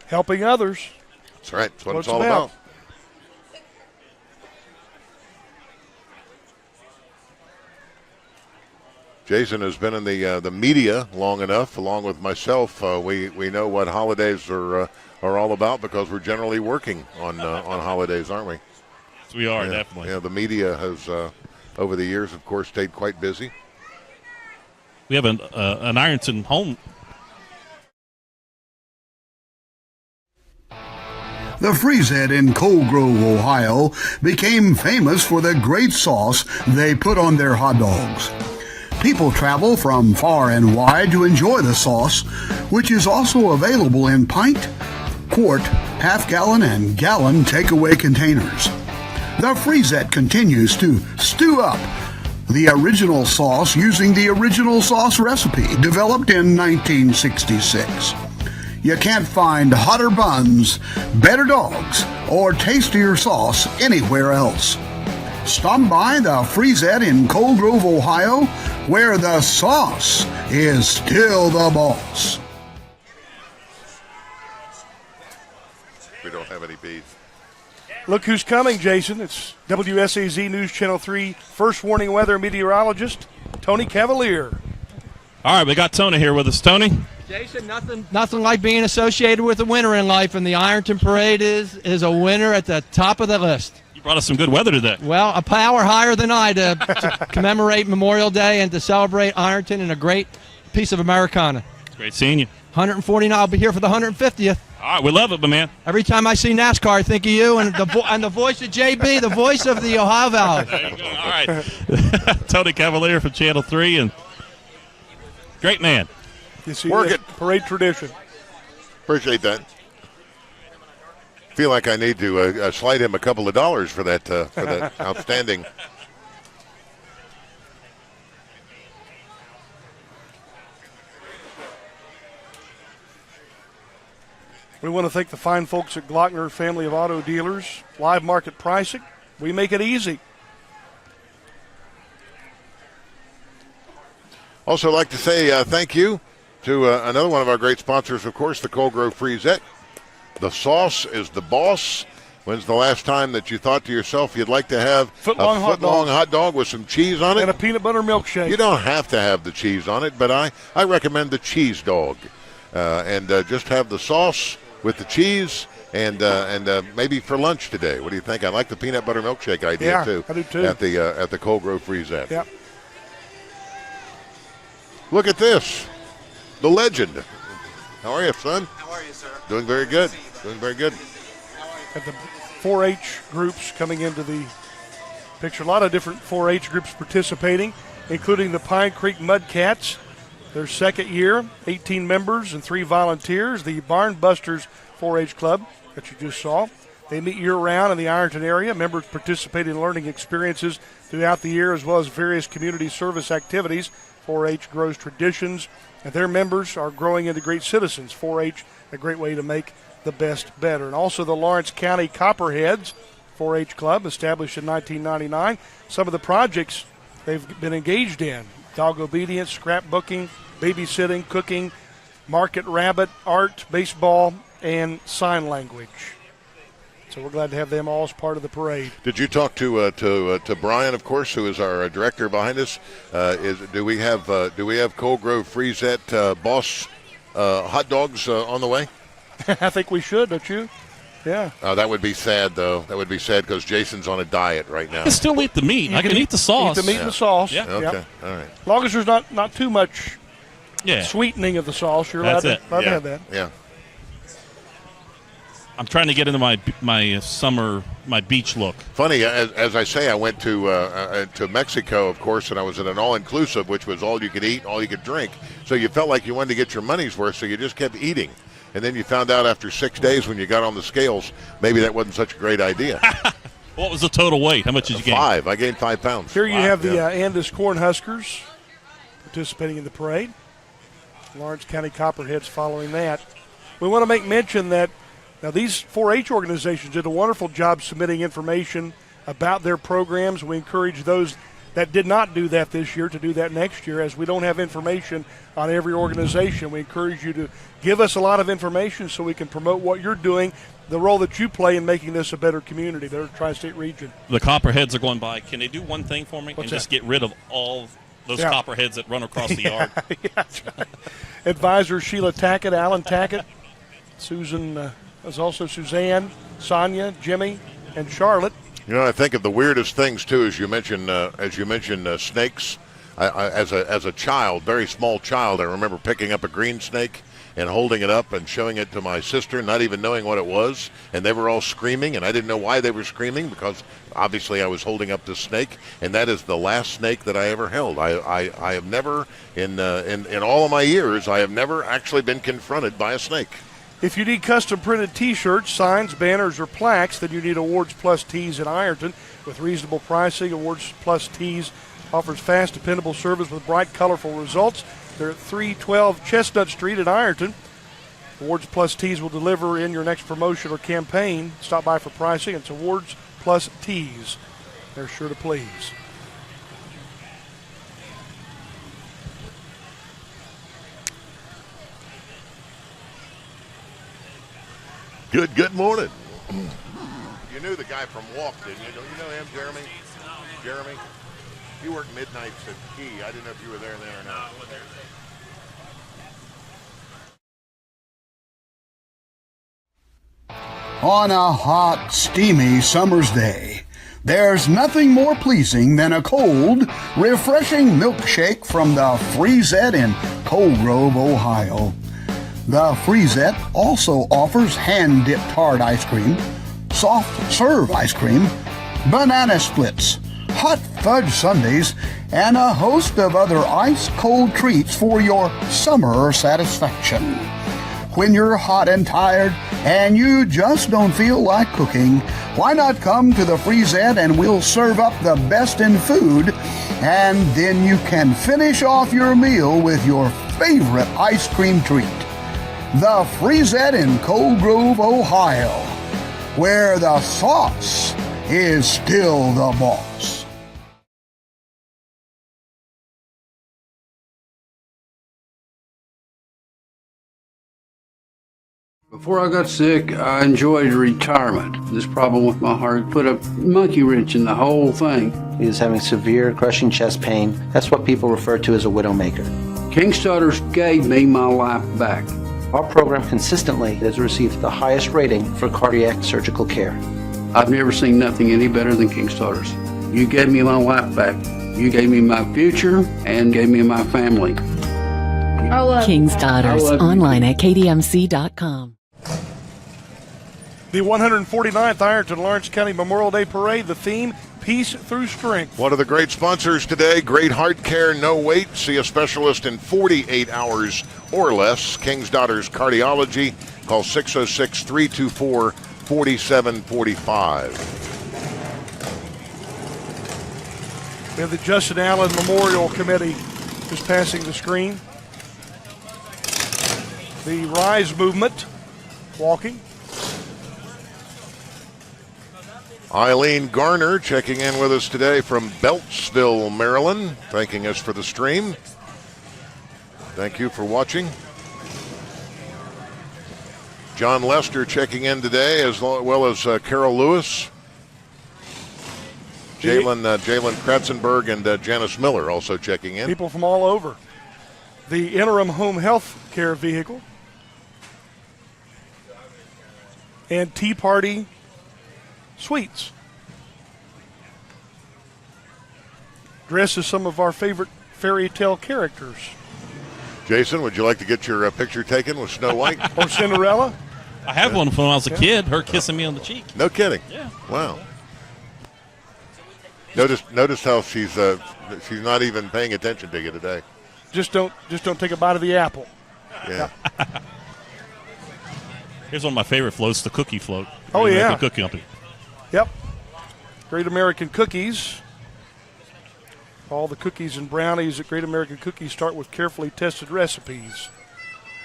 Helping others. That's right. That's what it's all about. Jason has been in the media long enough, along with myself. We know what holidays are all about because we're generally working on holidays, aren't we? Yes, we are, definitely. Yeah, the media has, over the years, of course, stayed quite busy. We have an Ironton home. The Freeze Head in Cold Grove, Ohio, became famous for the great sauce they put on their hot dogs. People travel from far and wide to enjoy the sauce, which is also available in pint, quart, half-gallon, and gallon takeaway containers. The Freeze Head continues to stew up the original sauce using the original sauce recipe developed in 1966. You can't find hotter buns, better dogs, or tastier sauce anywhere else. Stop by the Freezette in Cold Grove, Ohio, where the sauce is still the boss. We don't have any beef. Look who's coming, Jason. It's WSAZ News Channel 3 first warning weather meteorologist, Tony Cavalier. All right, we got Tony here with us. Tony? Jason, nothing like being associated with a winner in life, and the Ironton Parade is a winner at the top of the list. You brought us some good weather today. Well, a power higher than I to commemorate Memorial Day and to celebrate Ironton and a great piece of Americana. It's great seeing you. 149, I'll be here for the 150th. All right, we love it, my man. Every time I see NASCAR, I think of you and the voice of JB, the voice of the Ohio Valley. There you go. All right. Tony Cavalier from Channel 3, and great man. You see Work it. Parade tradition. Appreciate that. Feel like I need to slide him a couple of dollars for that outstanding. We want to thank the fine folks at Glockner Family of Auto Dealers. Live market pricing. We make it easy. Also like to say thank you to another one of our great sponsors, of course, the Cold Grove Freezette. The sauce is the boss. When's the last time that you thought to yourself you'd like to have Foot-long hot dog with some cheese on it? And a peanut butter milkshake. You don't have to have the cheese on it, but I recommend the cheese dog. And just have the sauce with the cheese and maybe for lunch today. What do you think? I like the peanut butter milkshake idea, too. I do, too. At the Cold Grove Freezette. Yep. Look at this. The legend. How are you, son? How are you, sir? Doing very good. Doing very good. At the 4-H groups coming into the picture. A lot of different 4-H groups participating, including the Pine Creek Mudcats. Their second year, 18 members and 3 volunteers. The Barn Busters 4-H Club that you just saw. They meet year-round in the Ironton area. Members participate in learning experiences throughout the year as well as various community service activities. 4-H grows traditions, and their members are growing into great citizens. 4-H, a great way to make the best better. And also the Lawrence County Copperheads 4-H Club, established in 1999. Some of the projects they've been engaged in: dog obedience, scrapbooking, babysitting, cooking, market rabbit, art, baseball, and sign language. So we're glad to have them all as part of the parade. Did you talk to Brian, of course, who is our director behind us? Do we have Cold Grove Freezette boss hot dogs on the way? I think we should, don't you? Yeah. That would be sad, though. That would be sad because Jason's on a diet right now. I can still eat the meat. I can eat the sauce. Eat the meat and the sauce. Yeah. Okay. Yep. All right. As long as there's not too much Yeah. sweetening of the sauce, you're allowed That's to have that. Yeah. I'm trying to get into my summer, my beach look. Funny, as I say, I went to Mexico, of course, and I was at an all-inclusive, which was all you could eat, all you could drink. So you felt like you wanted to get your money's worth, so you just kept eating. And then you found out after 6 days when you got on the scales, maybe that wasn't such a great idea. What was the total weight? How much did you gain? 5. I gained 5 pounds. Here you have the Andis Cornhuskers participating in the parade. Lawrence County Copperheads following that. We want to make mention that now these 4-H organizations did a wonderful job submitting information about their programs. We encourage those that did not do that this year to do that next year, as we don't have information on every organization. We encourage you to give us a lot of information so we can promote what you're doing, the role that you play in making this a better community, better tri-state region. The Copperheads are going by. Can they do one thing for me What's just that? get rid of all those Yeah. Copperheads that run across the yard? Yeah, that's right. Advisors Sheila Tackett, Alan Tackett, Susan, there's also Suzanne, Sonia, Jimmy, and Charlotte. You know, I think of the weirdest things too, as you mentioned snakes. As a child, very small child, I remember picking up a green snake and holding it up and showing it to my sister, not even knowing what it was, and they were all screaming, and I didn't know why they were screaming because obviously I was holding up this snake, and that is the last snake that I ever held. I have never in all of my years I have never actually been confronted by a snake. If you need custom printed T-shirts, signs, banners, or plaques, then you need Awards Plus Tees in Ironton. With reasonable pricing, Awards Plus Tees offers fast, dependable service with bright, colorful results. They're at 312 Chestnut Street in Ironton. Awards Plus Tees will deliver in your next promotion or campaign. Stop by for pricing. It's Awards Plus Tees. They're sure to please. Good morning. You knew the guy from Walk, didn't you? Don't you know him, Jeremy? Jeremy? You worked midnights at Key. I didn't know if you were there then or not. On a hot, steamy summer's day, there's nothing more pleasing than a cold, refreshing milkshake from the Freezette in Cold Grove, Ohio. The Freezette also offers hand-dipped hard ice cream, soft serve ice cream, banana splits, hot fudge sundaes, and a host of other ice-cold treats for your summer satisfaction. When you're hot and tired and you just don't feel like cooking, why not come to the Freezette and we'll serve up the best in food, and then you can finish off your meal with your favorite ice cream treat. The Freezette in Cold Grove, Ohio, where the sauce is still the boss. Before I got sick, I enjoyed retirement. This problem with my heart put a monkey wrench in the whole thing. He was having severe crushing chest pain. That's what people refer to as a widowmaker. King's Daughters gave me my life back. Our program consistently has received the highest rating for cardiac surgical care. I've never seen nothing any better than King's Daughters. You gave me my life back. You gave me my future and gave me my family. King's Daughters, online at kdmc.com. The 149th Ironton Lawrence County Memorial Day Parade, the theme, Peace Through Strength. One of the great sponsors today, Great Heart Care, no wait. See a specialist in 48 hours or less. King's Daughters Cardiology. Call 606-324-4745. We have the Justin Allen Memorial Committee just passing the screen. The Rise Movement, walking. Eileen Garner checking in with us today from Beltsville, Maryland, thanking us for the stream. Thank you for watching. John Lester checking in today, as well as Carol Lewis. Jalen Kratzenberg and Janice Miller also checking in. People from all over. The interim home health care vehicle. And Tea Party Sweets. Dressed as some of our favorite fairy tale characters. Jason, would you like to get your picture taken with Snow White? Or Cinderella? I have one from when I was a kid, her kissing me on the cheek. No kidding. Yeah. Wow. Notice how she's not even paying attention to you today. Just don't take a bite of the apple. Yeah. Here's one of my favorite floats, the cookie float. Oh, yeah. The cookie company. Yep. Great American Cookies. All the cookies and brownies at Great American Cookies start with carefully tested recipes.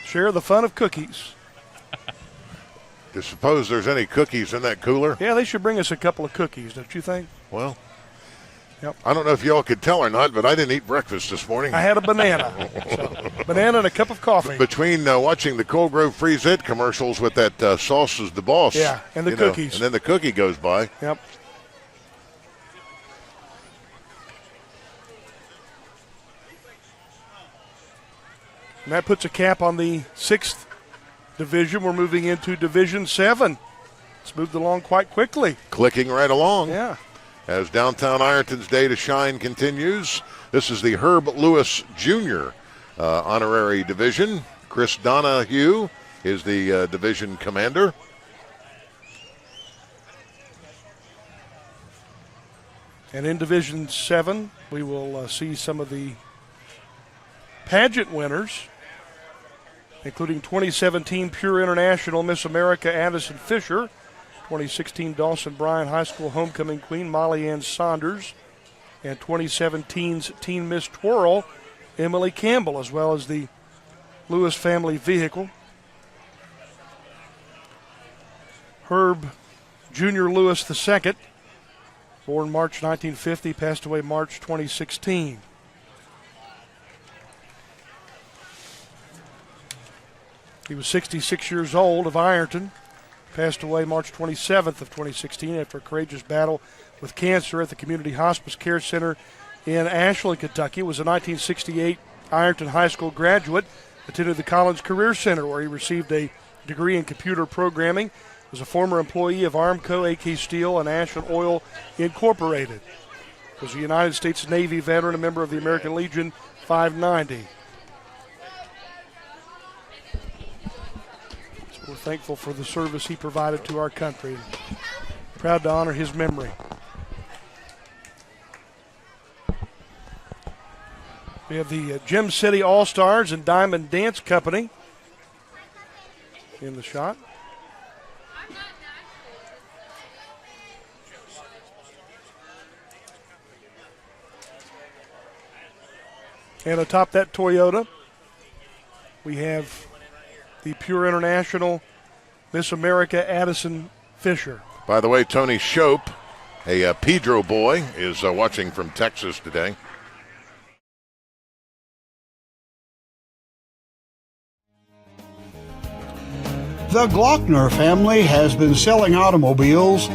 Share the fun of cookies. Do you suppose there's any cookies in that cooler? Yeah, they should bring us a couple of cookies, don't you think? Well, yep. I don't know if y'all could tell or not, but I didn't eat breakfast this morning. I had a banana. Banana and a cup of coffee. Between watching the Cold Grove Freezette commercials with that sauce is the boss. Yeah, and the cookies. And then the cookie goes by. Yep. And that puts a cap on the 6th division. We're moving into Division 7. It's moved along quite quickly. Clicking right along. Yeah. As downtown Ironton's day to shine continues. This is the Herb Lewis Jr. Honorary Division. Chris Donahue is the division commander. And in Division 7, we will see some of the pageant winners, including 2017 Pure International Miss America Addison Fisher, 2016 Dawson Bryan High School Homecoming Queen Molly Ann Saunders, and 2017's Teen Miss Twirl Emily Campbell, as well as the Lewis family vehicle. Herb Jr. Lewis II Born March 1950, passed away March 2016. He was 66 years old, of Ironton. Passed away March 27th of 2016 after a courageous battle with cancer at the Community Hospice Care Center in Ashland, Kentucky. Was a 1968 Ironton High School graduate. Attended the Collins Career Center, where he received a degree in computer programming. Was a former employee of Armco, AK Steel, and Ashland Oil Incorporated. Was a United States Navy veteran, a member of the American Legion 590. So we're thankful for the service he provided to our country. Proud to honor his memory. We have the Gem City All-Stars and Diamond Dance Company in the shot. And atop that Toyota, we have the Pure International Miss America Addison Fisher. By the way, Tony Shope, a Pedro boy, is watching from Texas today. The Glockner family has been selling automobiles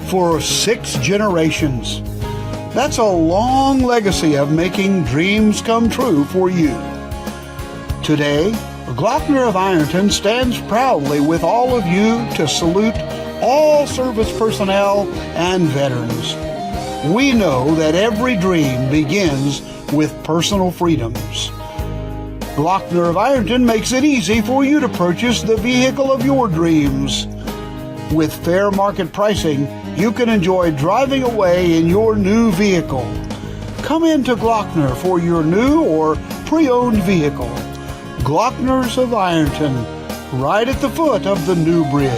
for 6 generations. That's a long legacy of making dreams come true for you. Today, Glockner of Ironton stands proudly with all of you to salute all service personnel and veterans. We know that every dream begins with personal freedoms. Glockner of Ironton makes it easy for you to purchase the vehicle of your dreams. With fair market pricing, you can enjoy driving away in your new vehicle. Come into Glockner for your new or pre-owned vehicle. Glockner's of Ironton, right at the foot of the new bridge.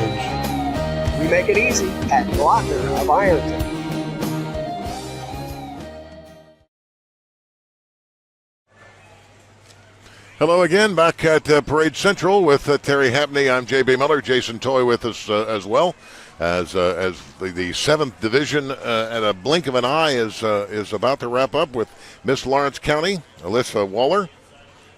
We make it easy at Glockner of Ironton. Hello again, back at Parade Central with Terry Hapney. I'm J.B. Miller. Jason Toy with us as well. As the 7th Division at a blink of an eye is about to wrap up with Miss Lawrence County, Alyssa Waller,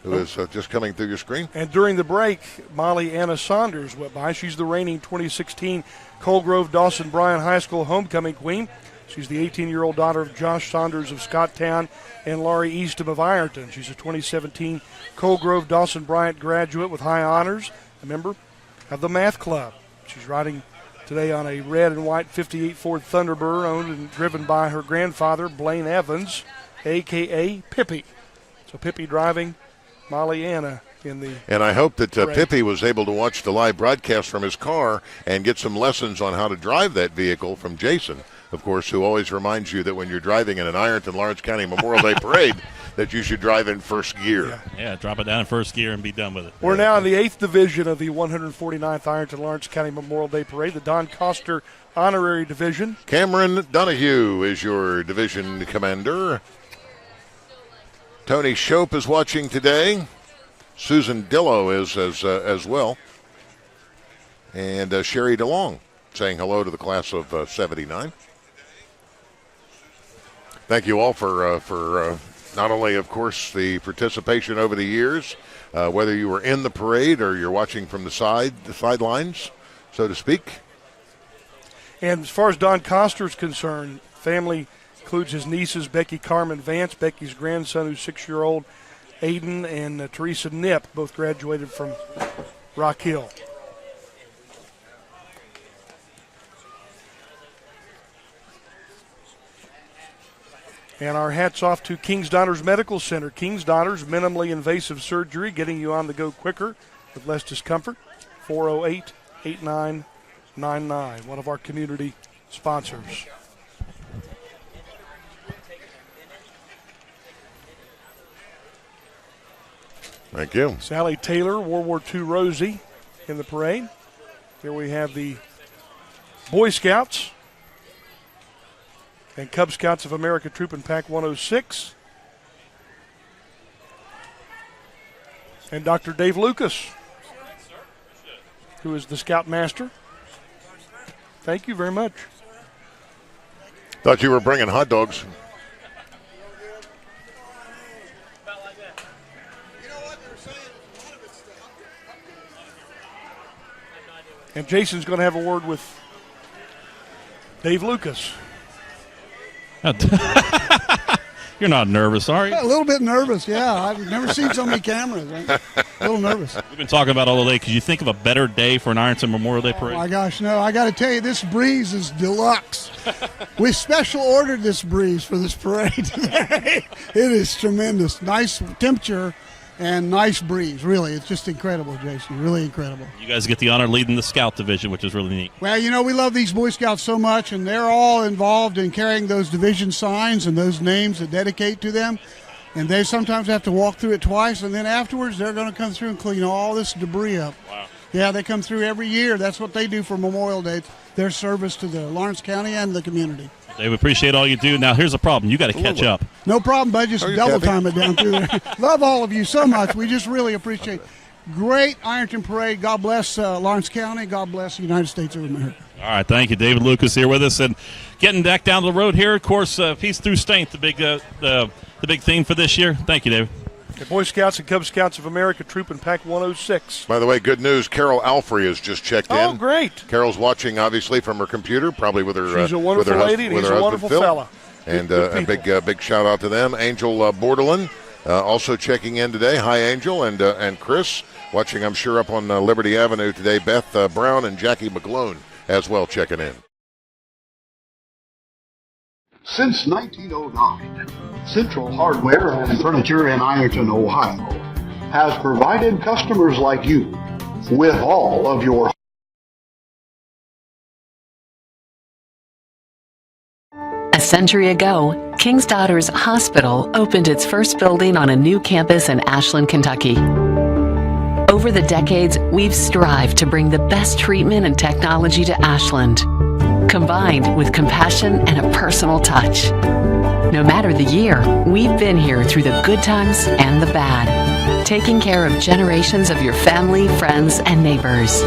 who is just coming through your screen. And during the break, Molly Anna Saunders went by. She's the reigning 2016 Colegrove Dawson Bryan High School homecoming queen. She's the 18-year-old daughter of Josh Saunders of Scotttown and Laurie Eastham of Ironton. She's a 2017 Colegrove Dawson Bryant graduate with high honors, a member of the Math Club. She's riding today on a red and white 58 Ford Thunderbird owned and driven by her grandfather, Blaine Evans, a.k.a. Pippi. So Pippi driving Molly Anna in the And I hope that parade. Pippi was able to watch the live broadcast from his car and get some lessons on how to drive that vehicle from Jason, of course, who always reminds you that when you're driving in an Ironton Lawrence County Memorial Day Parade, that you should drive in first gear. Yeah, drop it down in first gear and be done with it. We're now in the 8th Division of the 149th Ironton Lawrence County Memorial Day Parade, the Don Coster Honorary Division. Cameron Donahue is your division commander. Tony Shope is watching today. Susan Dillo is as well. And Sherry DeLong saying hello to the class of 79. Thank you all for not only, of course, the participation over the years, whether you were in the parade or you're watching from the sidelines, so to speak. And as far as Don Coster is concerned, family includes his nieces, Becky Carmen Vance, Becky's grandson, who's 6-year-old Aiden, and Teresa Nip, both graduated from Rock Hill. And our hats off to King's Daughters Medical Center. King's Daughters, minimally invasive surgery, getting you on the go quicker with less discomfort. 408-8999, one of our community sponsors. Thank you. Sally Taylor, World War II Rosie in the parade. Here we have the Boy Scouts and Cub Scouts of America Troop in Pack 106. And Dr. Dave Lucas, who is the Scout Master. Thank you very much. Thought you were bringing hot dogs. And Jason's going to have a word with Dave Lucas. You're not nervous, are you? A little bit nervous, yeah. I've never seen so many cameras. I'm a little nervous. We've been talking about all the day. Could you think of a better day for an Ironton Memorial Day parade? Oh, my gosh, no. I got to tell you, this breeze is deluxe. We special ordered this breeze for this parade today. It is tremendous. Nice temperature and nice breeze, really. It's just incredible, Jason, really incredible. You guys get the honor leading the Scout Division, which is really neat. Well, you know, we love these Boy Scouts so much, and they're all involved in carrying those division signs and those names that dedicate to them. And they sometimes have to walk through it twice, and then afterwards they're going to come through and clean all this debris up. Wow. Yeah, they come through every year. That's what they do for Memorial Day, their service to the Lawrence County and the community. Dave, appreciate all you do. Now, here's the problem. You got to catch up. No problem, bud. Just double time it down through there. Love all of you so much. We just really appreciate it. Great Ironton Parade. God bless Lawrence County. God bless the United States of America. All right, thank you. David Lucas here with us. And getting back down the road here, of course, Peace Through Strength, the big theme for this year. Thank you, David. The Boy Scouts and Cub Scouts of America Troop in Pack 106. By the way, good news. Carol Alfrey has just checked in. Oh, great. Carol's watching, obviously, from her computer, probably with her She's a wonderful lady, and he's a wonderful fella. And a big shout out to them. Angel Bordelin also checking in today. Hi, Angel, and Chris watching, I'm sure, up on Liberty Avenue today. Beth Brown and Jackie McGlone as well checking in. Since 1909, Central Hardware and Furniture in Ironton, Ohio, has provided customers like you with all of your A century ago, King's Daughters Hospital opened its first building on a new campus in Ashland, Kentucky. Over the decades, we've strived to bring the best treatment and technology to Ashland, combined with compassion and a personal touch. No matter the year, we've been here through the good times and the bad, taking care of generations of your family, friends, and neighbors.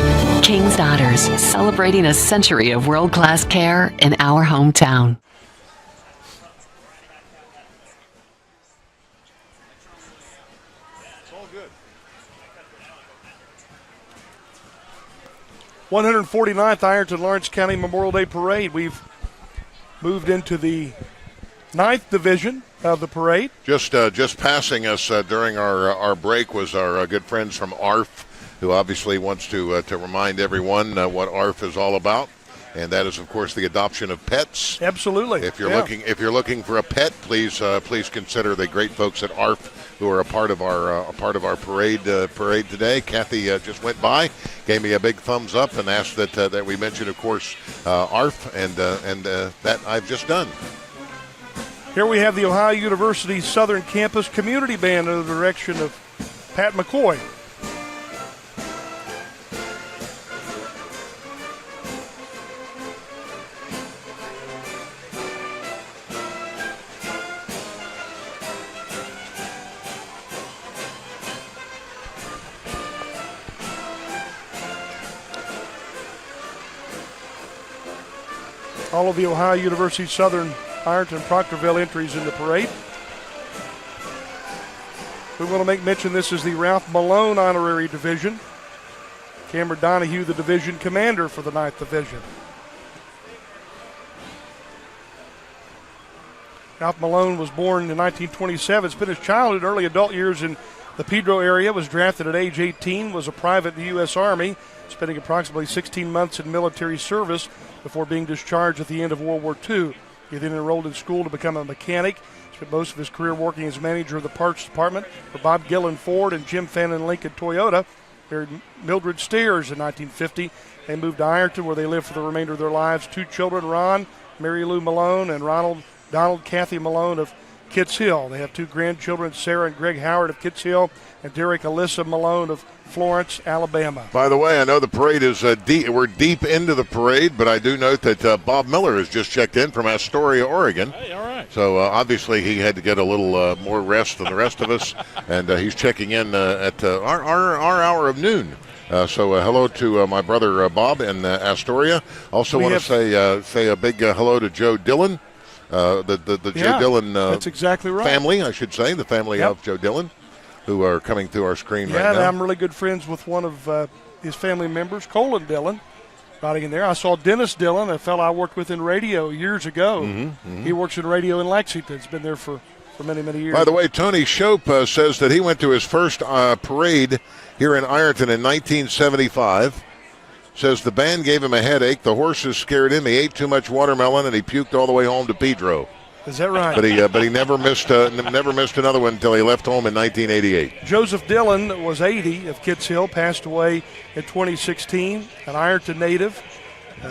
King's Daughters, celebrating a century of world-class care in our hometown. It's all good. 149th Ironton Lawrence County Memorial Day Parade. We've moved into the 9th division of the parade. Just passing us during our break was our good friends from ARF, who obviously wants to remind everyone what ARF is all about, and that is, of course, the adoption of pets. Absolutely. If you're looking for a pet, please consider the great folks at ARF who are a part of our parade today. Kathy just went by, gave me a big thumbs up, and asked that we mention, of course, ARF, and that I've just done. Here we have the Ohio University Southern Campus Community Band under the direction of Pat McCoy. All of the Ohio University Southern Ironton Proctorville entries in the parade. We want to make mention this is the Ralph Malone Honorary Division. Cameron Donahue, the division commander for the 9th Division. Ralph Malone was born in 1927, spent his childhood and early adult years in the Pedro area, was drafted at age 18, was a private in the U.S. Army, spending approximately 16 months in military service before being discharged at the end of World War II. He then enrolled in school to become a mechanic. Spent most of his career working as manager of the parts department for Bob Gillen Ford and Jim Fannin Lincoln Toyota. Married Mildred Steers in 1950. They moved to Ironton, where they lived for the remainder of their lives. 2 children, Ron, Mary Lou Malone, and Donald Kathy Malone of Kitts Hill. They have 2 grandchildren, Sarah and Greg Howard of Kitts Hill, and Derek Alyssa Malone of Florence, Alabama. By the way, I know the parade is deep. We're deep into the parade, but I do note that Bob Miller has just checked in from Astoria, Oregon. Hey, all right. So obviously he had to get a little more rest than the rest of us, and he's checking in at our hour of noon. So hello to my brother Bob in Astoria. Also want to say a big hello to Joe Dillon the Joe Yeah, Dillon that's exactly right. family, I should say, the family Yep. of Joe Dillon, who are coming through our screen Yeah, right and now. I'm really good friends with one of his family members, Colin Dillon, riding in there. I saw Dennis Dillon, a fellow I worked with in radio years ago. He works in radio in Lexington. He's been there for many, many years. By the way, Tony Shope says that he went to his first parade here in Ironton in 1975. Says the band gave him a headache, the horses scared him, he ate too much watermelon, and he puked all the way home to Pedro. Is that right? But he never missed another one until he left home in 1988. Joseph Dillon was 80 of Kitts Hill, passed away in 2016, an Ironton native,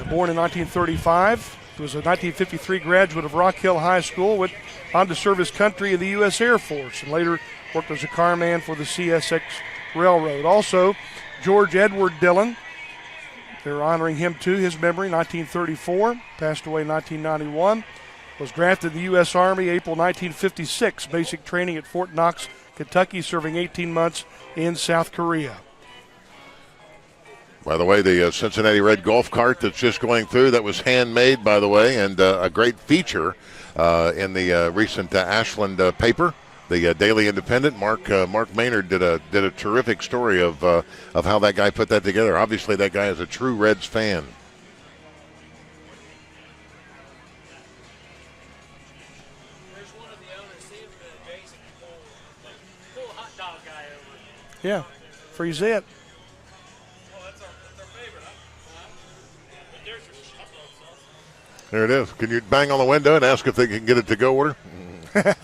born in 1935. He was a 1953 graduate of Rock Hill High School, went on to serve his country in the U.S. Air Force, and later worked as a carman for the CSX Railroad. Also, George Edward Dillon, they're honoring him too, his memory, 1934, passed away in 1991. Was drafted in the U.S. Army April 1956, basic training at Fort Knox, Kentucky, serving 18 months in South Korea. By the way, the Cincinnati Red golf cart that's just going through, that was handmade, by the way, and a great feature in the recent Ashland paper, the Daily Independent. Mark Maynard did a terrific story of how that guy put that together. Obviously, that guy is a true Reds fan. Yeah, Frisette. There it is. Can you bang on the window and ask if they can get it to go order? Hey,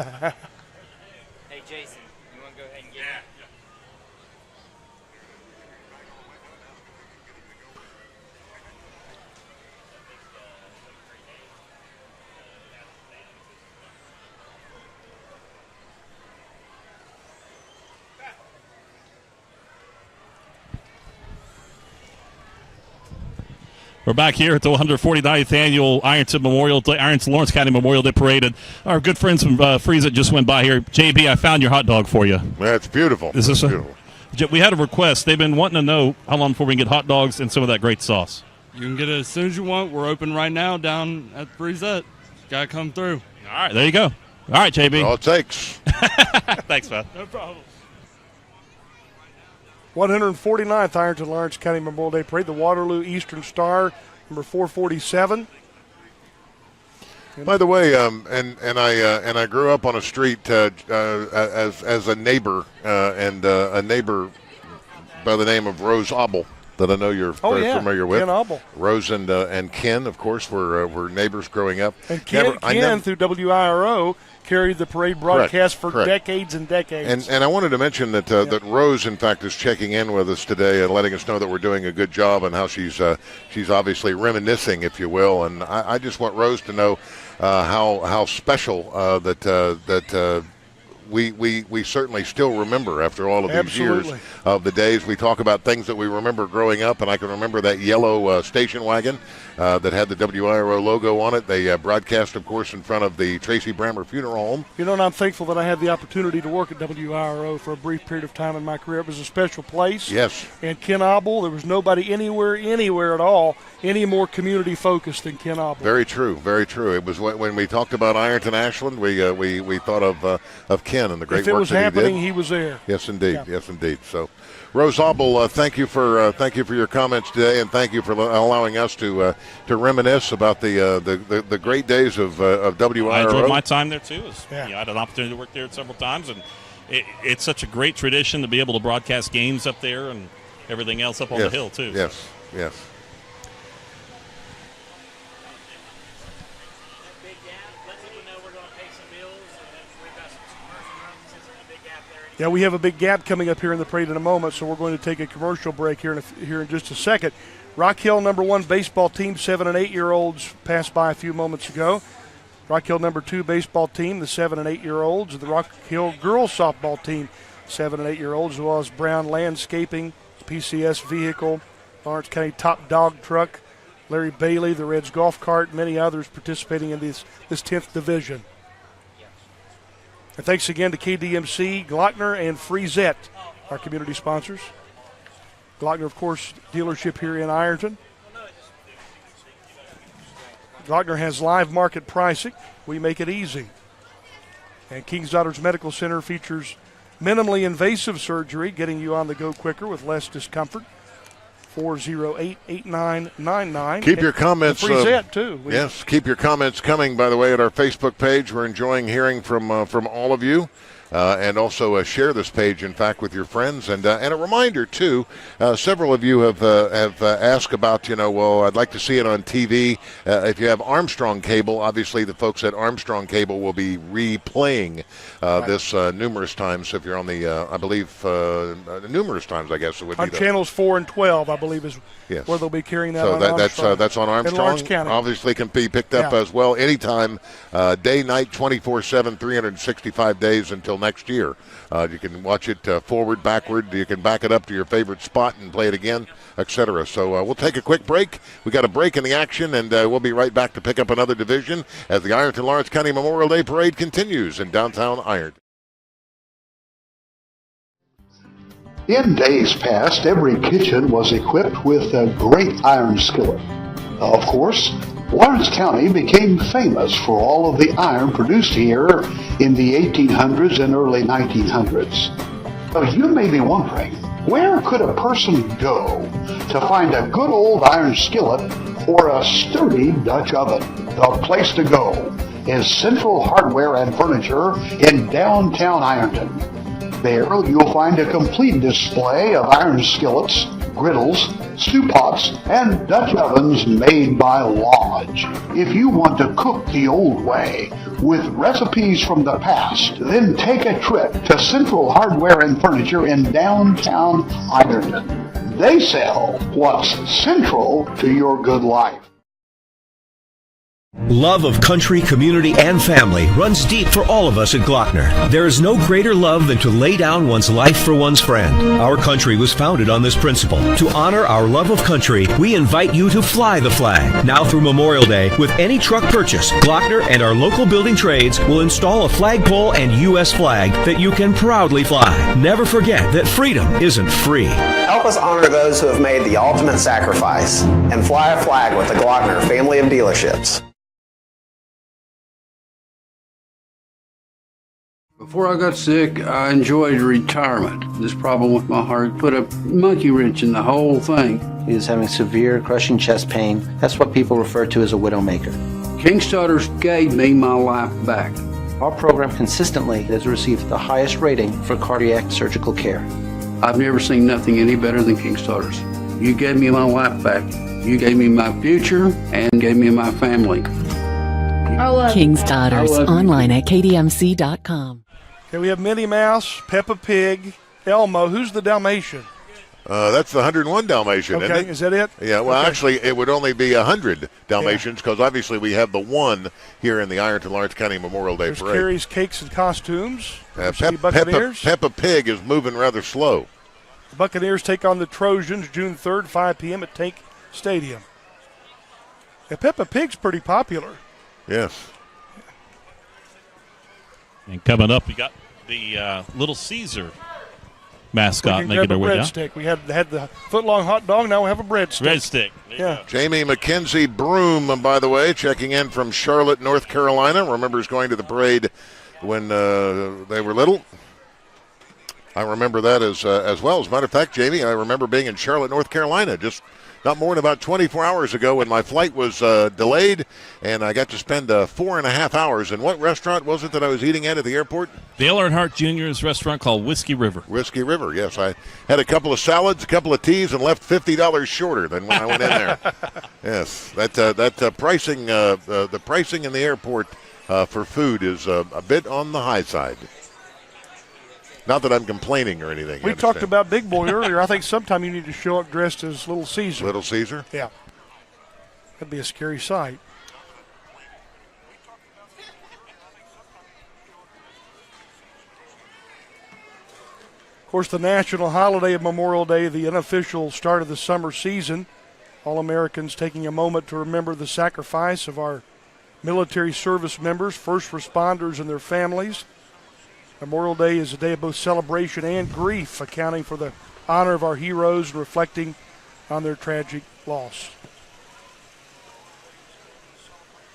Jason, you want to go ahead and get it? We're back here at the 149th annual Ironton Lawrence County Memorial Day Parade, and our good friends from Frieza just went by here. JB, I found your hot dog for you. That's beautiful. Is this beautiful? We had a request. They've been wanting to know how long before we can get hot dogs and some of that great sauce. You can get it as soon as you want. We're open right now down at Frieza. Got to come through. All right, there you go. All right, JB. All it takes. Thanks, man. No problem. 149th Ironton Lawrence County Memorial Day Parade, the Waterloo Eastern Star, number 447. By the way, and I grew up on a street as a neighbor, and a neighbor by the name of Rose Obel that I know you're very familiar with. Ken Obel. Rose and Ken, of course, were neighbors growing up. And Ken through WIRO carried the parade broadcast for decades and decades. And I wanted to mention that that Rose, in fact, is checking in with us today and letting us know that we're doing a good job and how she's obviously reminiscing, if you will. And I just want Rose to know how special that we certainly still remember after all of these years of the days. We talk about things that we remember growing up, and I can remember that yellow station wagon that had the WIRO logo on it. They broadcast, of course, in front of the Tracy Brammer Funeral Home. You know, and I'm thankful that I had the opportunity to work at WIRO for a brief period of time in my career. It was a special place. Yes. And Ken Obel, there was nobody anywhere at all, any more community focused than Ken Obel. Very true, very true. It was when we talked about Ironton Ashland, we thought of Ken and the great work that he did. If it was happening, he was there. Yes, indeed. Yeah. Yes, indeed. So, Rose Obel, thank you for your comments today, and thank you for allowing us to reminisce about the great days of WIRO. I enjoyed my time there too. I had an opportunity to work there several times, and it's such a great tradition to be able to broadcast games up there and everything else up on the hill too. Yes, yes. Yeah, we have a big gap coming up here in the parade in a moment, so we're going to take a commercial break here in just a second. Rock Hill number 1 baseball team, 7 and 8-year-olds passed by a few moments ago. Rock Hill number 2 baseball team, the 7 and 8-year-olds. The Rock Hill girls softball team, 7 and 8-year-olds, as well as Brown Landscaping, PCS vehicle, Lawrence County top dog truck, Larry Bailey, the Reds golf cart, many others participating in this 10th division. And thanks again to KDMC, Glockner, and Frisette, our community sponsors. Glockner, of course, dealership here in Ironton. Glockner has live market pricing. We make it easy. And King's Daughters Medical Center features minimally invasive surgery, getting you on the go quicker with less discomfort. 408-8999. Keep your comments. Present too. Yes, keep your comments coming, by the way, at our Facebook page. We're enjoying hearing from all of you. And also share this page, in fact, with your friends. And a reminder, too, several of you have asked about, well, I'd like to see it on TV. If you have Armstrong Cable, obviously the folks at Armstrong Cable will be replaying this numerous times. If you're on the, I believe, numerous times, I guess it would be. On channels 4 and 12, I believe, is where they'll be carrying that on Armstrong. That's on Armstrong. Lawrence County. Obviously can be picked up as well anytime, day, night, 24/7, 365 days until next year. You can watch it forward, backward. You can back it up to your favorite spot and play it again, etc. So we'll take a quick break. We got a break in the action, and we'll be right back to pick up another division as the Ironton Lawrence County Memorial Day Parade continues in downtown Ironton. In days past, every kitchen was equipped with a great iron skillet. Of course, Lawrence County became famous for all of the iron produced here in the 1800s and early 1900s. But you may be wondering, where could a person go to find a good old iron skillet or a sturdy Dutch oven? The place to go is Central Hardware and Furniture in downtown Ironton. There you'll find a complete display of iron skillets, griddles, stew pots, and Dutch ovens made by Lodge. If you want to cook the old way with recipes from the past, then take a trip to Central Hardware and Furniture in downtown Ironton. They sell what's central to your good life. Love of country, community, and family runs deep for all of us at Glockner. There is no greater love than to lay down one's life for one's friend. Our country was founded on this principle. To honor our love of country, we invite you to fly the flag. Now through Memorial Day, with any truck purchase, Glockner and our local building trades will install a flagpole and U.S. flag that you can proudly fly. Never forget that freedom isn't free. Help us honor those who have made the ultimate sacrifice and fly a flag with the Glockner family of dealerships. Before I got sick, I enjoyed retirement. This problem with my heart put a monkey wrench in the whole thing. He was having severe crushing chest pain. That's what people refer to as a widowmaker. King's Daughters gave me my life back. Our program consistently has received the highest rating for cardiac surgical care. I've never seen nothing any better than King's Daughters. You gave me my life back. You gave me my future and gave me my family. King's Daughters, online at kdmc.com. Okay, we have Minnie Mouse, Peppa Pig, Elmo. Who's the Dalmatian? That's the 101 Dalmatian, okay, isn't it? Is that it? Yeah, well, okay. Actually, it would only be 100 Dalmatians because obviously we have the one here in the Ironton Lawrence County Memorial Day There's Parade. Carrie's Cakes and Costumes. Buccaneers. Peppa Pig is moving rather slow. The Buccaneers take on the Trojans June 3rd, 5 p.m. at Tank Stadium. Yeah, Peppa Pig's pretty popular. Yes. And coming up, we got the Little Caesar mascot making their way down. Breadstick. We had the foot-long hot dog. Now we have a breadstick. Breadstick. Yeah. Jamie McKenzie Broom, by the way, checking in from Charlotte, North Carolina. Remembers going to the parade when they were little. I remember that as well. As a matter of fact, Jamie, I remember being in Charlotte, North Carolina, just not more than about 24 hours ago when my flight was delayed, and I got to spend 4.5 hours. And what restaurant was it that I was eating at the airport? Dale Earnhardt Jr.'s restaurant called Whiskey River. Whiskey River, yes. I had a couple of salads, a couple of teas, and left $50 shorter than when I went in there. Yes, that pricing, the pricing in the airport for food is a bit on the high side. Not that I'm complaining or anything. We talked about Big Boy earlier. I think sometime you need to show up dressed as Little Caesar. Little Caesar? Yeah. That'd be a scary sight. Of course, the national holiday of Memorial Day, the unofficial start of the summer season. All Americans taking a moment to remember the sacrifice of our military service members, first responders, and their families. Memorial Day is a day of both celebration and grief, accounting for the honor of our heroes and reflecting on their tragic loss.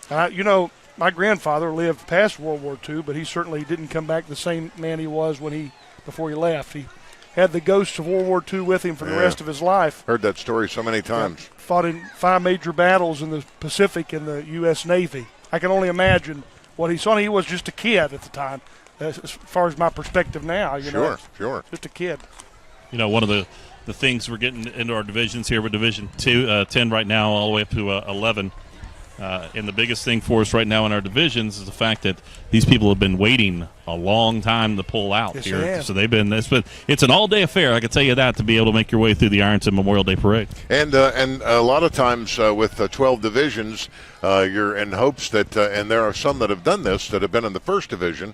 My grandfather lived past World War II, but he certainly didn't come back the same man he was before he left. He had the ghosts of World War II with him for the rest of his life. Heard that story so many times. Fought in 5 major battles in the Pacific in the U.S. Navy. I can only imagine what he saw. He was just a kid at the time, as far as my perspective now. Sure. Just a kid. One of the things we're getting into our divisions here with Division 10 right now, all the way up to 11. And the biggest thing for us right now in our divisions is the fact that these people have been waiting a long time to pull out Yes, here. they have. So it's an all-day affair, I can tell you that, to be able to make your way through the Ironton Memorial Day Parade. And a lot of times with 12 divisions, you're in hopes that, and there are some that have done this, that have been in the first division,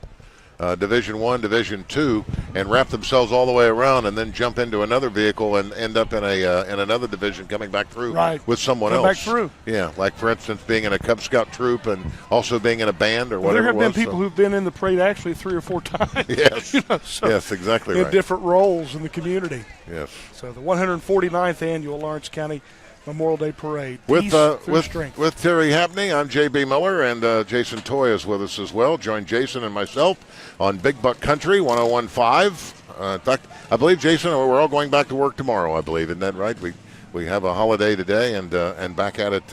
Division 1, Division 2, and wrap themselves all the way around and then jump into another vehicle and end up in another division coming back through with someone else. Back through. Yeah, like for instance being in a Cub Scout troop and also being in a band or whatever. There have been people who've been in the parade actually 3 or 4 times. Yes, yes, exactly right. In different roles in the community. Yes. So the 149th annual Lawrence County Memorial Day Parade. With strength. With Terry Hapney, I'm J.B. Miller, and Jason Toy is with us as well. Join Jason and myself on Big Buck Country 101.5. In fact, I believe, Jason, we're all going back to work tomorrow. I believe, isn't that right? We have a holiday today and back at it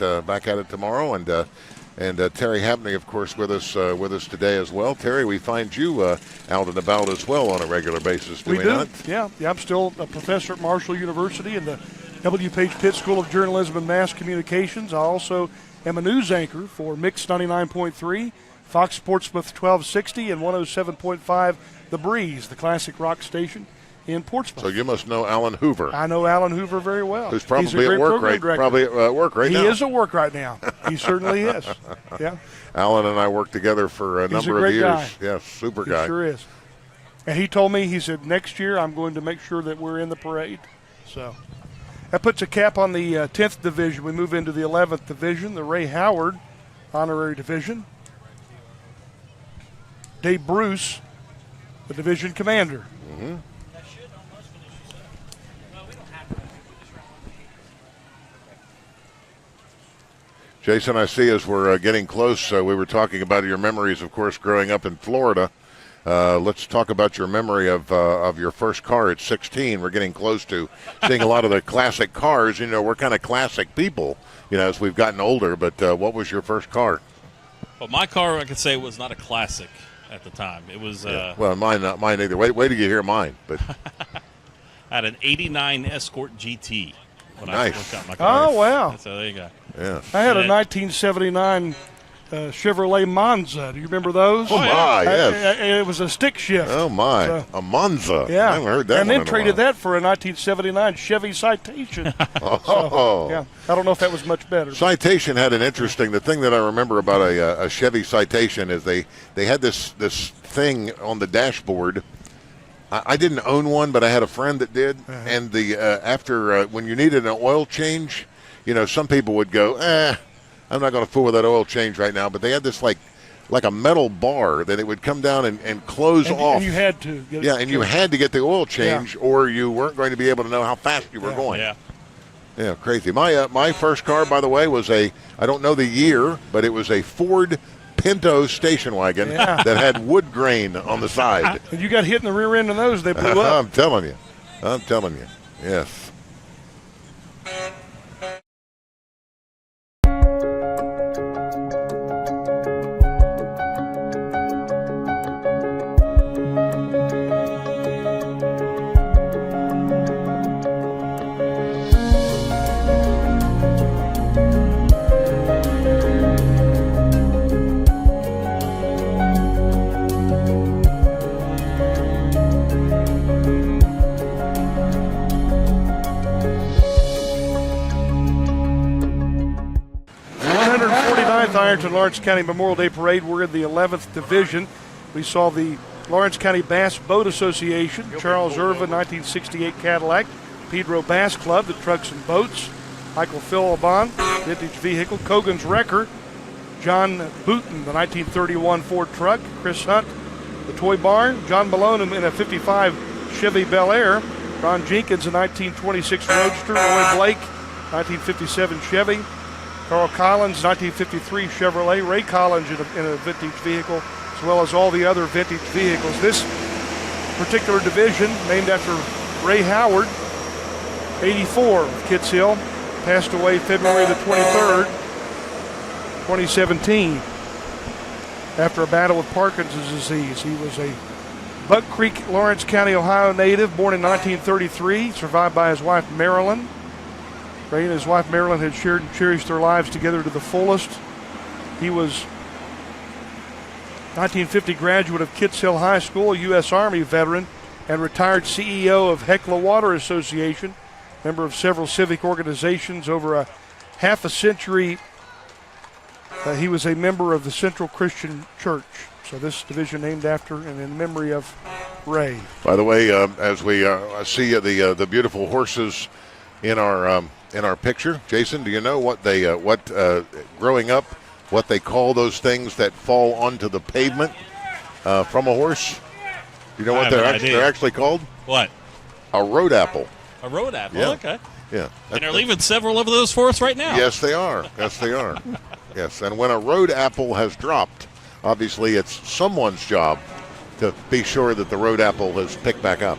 tomorrow. And Terry Hapney, of course, with us today as well. Terry, we find you out and about as well on a regular basis. Do we do. Not? Yeah. I'm still a professor at Marshall University in the W. Page Pitt School of Journalism and Mass Communications. I also am a news anchor for Mix 99.3, Fox Sports Portsmouth 1260, and 107.5 The Breeze, the classic rock station in Portsmouth. So you must know Alan Hoover. I know Alan Hoover very well. Who's probably He's a great at work program director. probably at work right now. He is at work right now. He certainly is. Yeah. Alan and I worked together for a number of years. Guy. Yes, super He guy. Sure is. And he told me, he said, next year I'm going to make sure that we're in the parade. So that puts a cap on the 10th division. We move into the 11th division, the Ray Howard honorary division. Dave Bruce, the division commander. Mm-hmm. Jason, I see as we're getting close, we were talking about your memories, of course, growing up in Florida. Let's talk about your memory of your first car at 16. We're getting close to seeing a lot of the classic cars. We're kind of classic people, as we've gotten older. But what was your first car? Well, my car, I could say, was not a classic at the time. It was. Well, mine not mine either. Wait till you hear mine. But I had an '89 Escort GT when I first got my car. Oh wow! So there you go. Yeah. I had a 1979 Chevrolet Monza. Do you remember those? Oh my, yes. It was a stick shift. Oh my, So, a Monza. yeah. I haven't heard that. And one then in a traded while. that for a 1979 Chevy Citation. Oh. So, yeah. I don't know if that was much better. Citation had an interesting. The thing that I remember about a Chevy Citation is they had this thing on the dashboard. I didn't own one, but I had a friend that did. Uh-huh. And the after when you needed an oil change, some people would go, I'm not going to fool with that oil change right now. But they had this like a metal bar that it would come down and close off. And you had to. Get Yeah, and you had to get the oil change, or you weren't going to be able to know how fast you were going. Yeah. Yeah, crazy. My first car, by the way, was I don't know the year, but it was a Ford Pinto station wagon that had wood grain on the side. And you got hit in the rear end of those, they blew up. I'm telling you. Yes. Ironton Lawrence County Memorial Day Parade. We're in the 11th Division. We saw the Lawrence County Bass Boat Association, Charles Irvin 1968 Cadillac, Pedro Bass Club, the Trucks and Boats, Michael Philibon, Vintage Vehicle, Cogan's Wrecker, John Booton, the 1931 Ford Truck, Chris Hunt, the Toy Barn, John Malone in a 55 Chevy Bel Air, Ron Jenkins, a 1926 Roadster, Roy Blake, 1957 Chevy, Carl Collins, 1953 Chevrolet. Ray Collins in a vintage vehicle, as well as all the other vintage vehicles. This particular division, named after Ray Howard, 84 of Kitts Hill, passed away February the 23rd, 2017, after a battle with Parkinson's disease. He was a Buck Creek, Lawrence County, Ohio native, born in 1933, survived by his wife Marilyn. Ray and his wife Marilyn had shared and cherished their lives together to the fullest. He was 1950 graduate of Kitts Hill High School, a U.S. Army veteran, and retired CEO of Hecla Water Association, member of several civic organizations. Over a half a century, he was a member of the Central Christian Church. So this division named after and in memory of Ray. By the way, as we see the beautiful horses in our picture, Jason, do you know what they growing up, what they call those things that fall onto the pavement from a horse? You know what they're actually called? What? A road apple. A road apple. Yeah. Okay. Yeah. And they're leaving several of those for us right now. Yes, they are. Yes, they are. Yes, and when a road apple has dropped, obviously it's someone's job to be sure that the road apple has picked back up.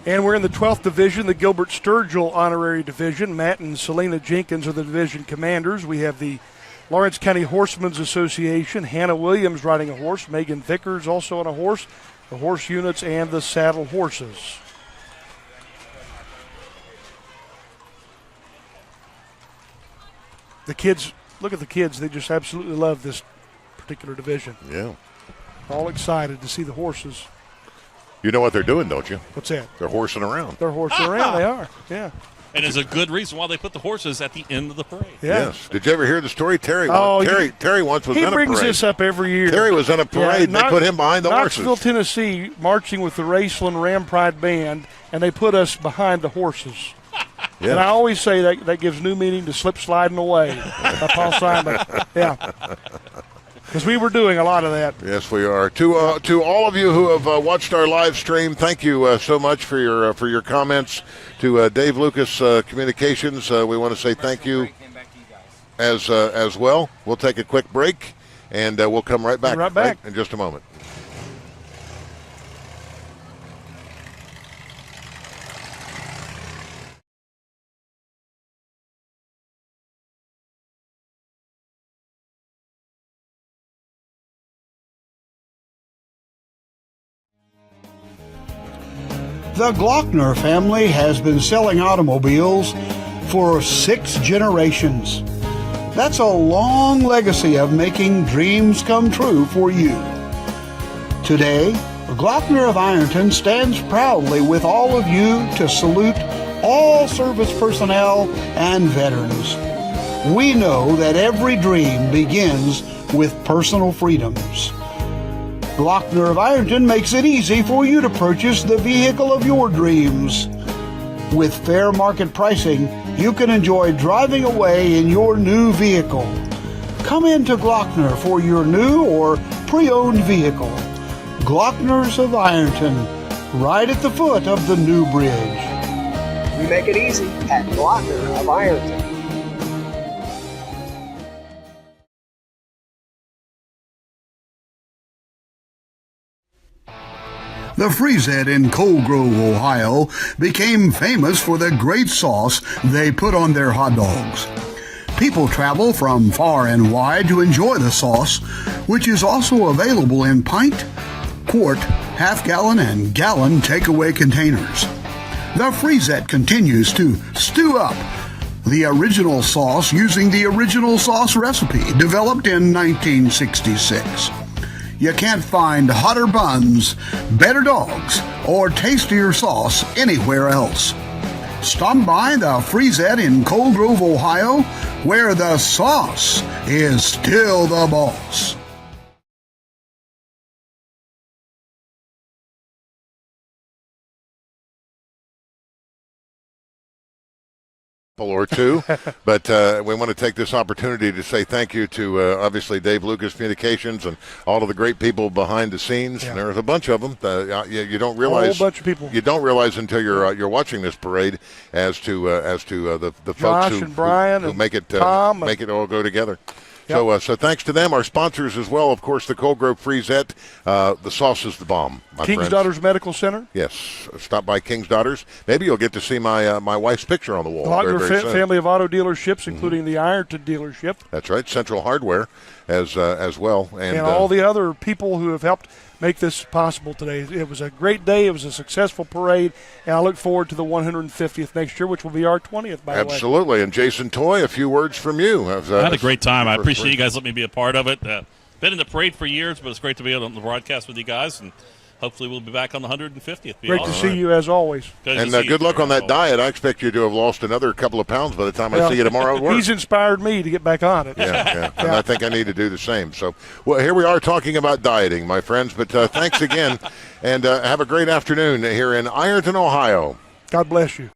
And we're in the 12th division, the Gilbert Sturgill honorary division. Matt and Selena Jenkins are the division commanders. We have the Lawrence County Horsemen's Association, Hannah Williams riding a horse, Megan Vickers also on a horse, the horse units, and the saddle horses. The kids, look at the kids, they just absolutely love this particular division. Yeah. All excited to see the horses. You know what they're doing, don't you? What's that? They're horsing around. They're horsing around, they are, yeah. And there's a good reason why they put the horses at the end of the parade. Yeah. Yes. Did you ever hear the story? Terry once was in a parade. He brings this up every year. Terry was in a parade, and they put him behind the horses. Knoxville, Tennessee, marching with the Raceland Ram Pride Band, and they put us behind the horses. Yeah. And I always say that gives new meaning to slip sliding away by Paul Simon. Yeah. Because we were doing a lot of that. Yes, we are. To all of you who have watched our live stream, thank you so much for your comments. To Dave Lucas Communications, we want to say thank you as well. We'll take a quick break, and we'll come right back in just a moment. The Glockner family has been selling automobiles for 6 generations. That's a long legacy of making dreams come true for you. Today, Glockner of Ironton stands proudly with all of you to salute all service personnel and veterans. We know that every dream begins with personal freedoms. Glockner of Ironton makes it easy for you to purchase the vehicle of your dreams. With fair market pricing, you can enjoy driving away in your new vehicle. Come into Glockner for your new or pre-owned vehicle. Glockners of Ironton, right at the foot of the new bridge. We make it easy at Glockner of Ironton. The Freezette in Cold Grove, Ohio, became famous for the great sauce they put on their hot dogs. People travel from far and wide to enjoy the sauce, which is also available in pint, quart, half-gallon, and gallon takeaway containers. The Freezette continues to stew up the original sauce using the original sauce recipe developed in 1966. You can't find hotter buns, better dogs, or tastier sauce anywhere else. Stop by the Freezette in Cold Grove, Ohio, where the sauce is still the boss. or two. But we want to take this opportunity to say thank you to obviously Dave Lucas Communications and all of the great people behind the scenes. Yeah. There's a bunch of them. You don't realize. A whole bunch of people. You don't realize until you're watching this parade as to the Josh folks and Brian who and make it Tom. make it all go together. Yep. So thanks to them, our sponsors as well. Of course, the Cold Grove Frisette. The sauce is the bomb, my King's friends. Daughters Medical Center. Yes, stop by King's Daughters. Maybe you'll get to see my wife's picture on the wall. Glockner very soon. family of auto dealerships, including the Ironton dealership. That's right, Central Hardware as well, and all the other people who have helped make this possible today. It was a great day. It was a successful parade, and I look forward to the 150th next year, which will be our 20th, by the way. Absolutely. And Jason Toy, a few words from you. I had a great time. I appreciate you guys letting me be a part of it. Been in the parade for years, but it's great to be on the broadcast with you guys, and hopefully we'll be back on the 150th. Great to see you, as always. And good luck on that diet. I expect you to have lost another couple of pounds by the time I see you tomorrow at work. He's inspired me to get back on it. Yeah. And I think I need to do the same. So, well, here we are talking about dieting, my friends. But thanks again, and have a great afternoon here in Ironton, Ohio. God bless you.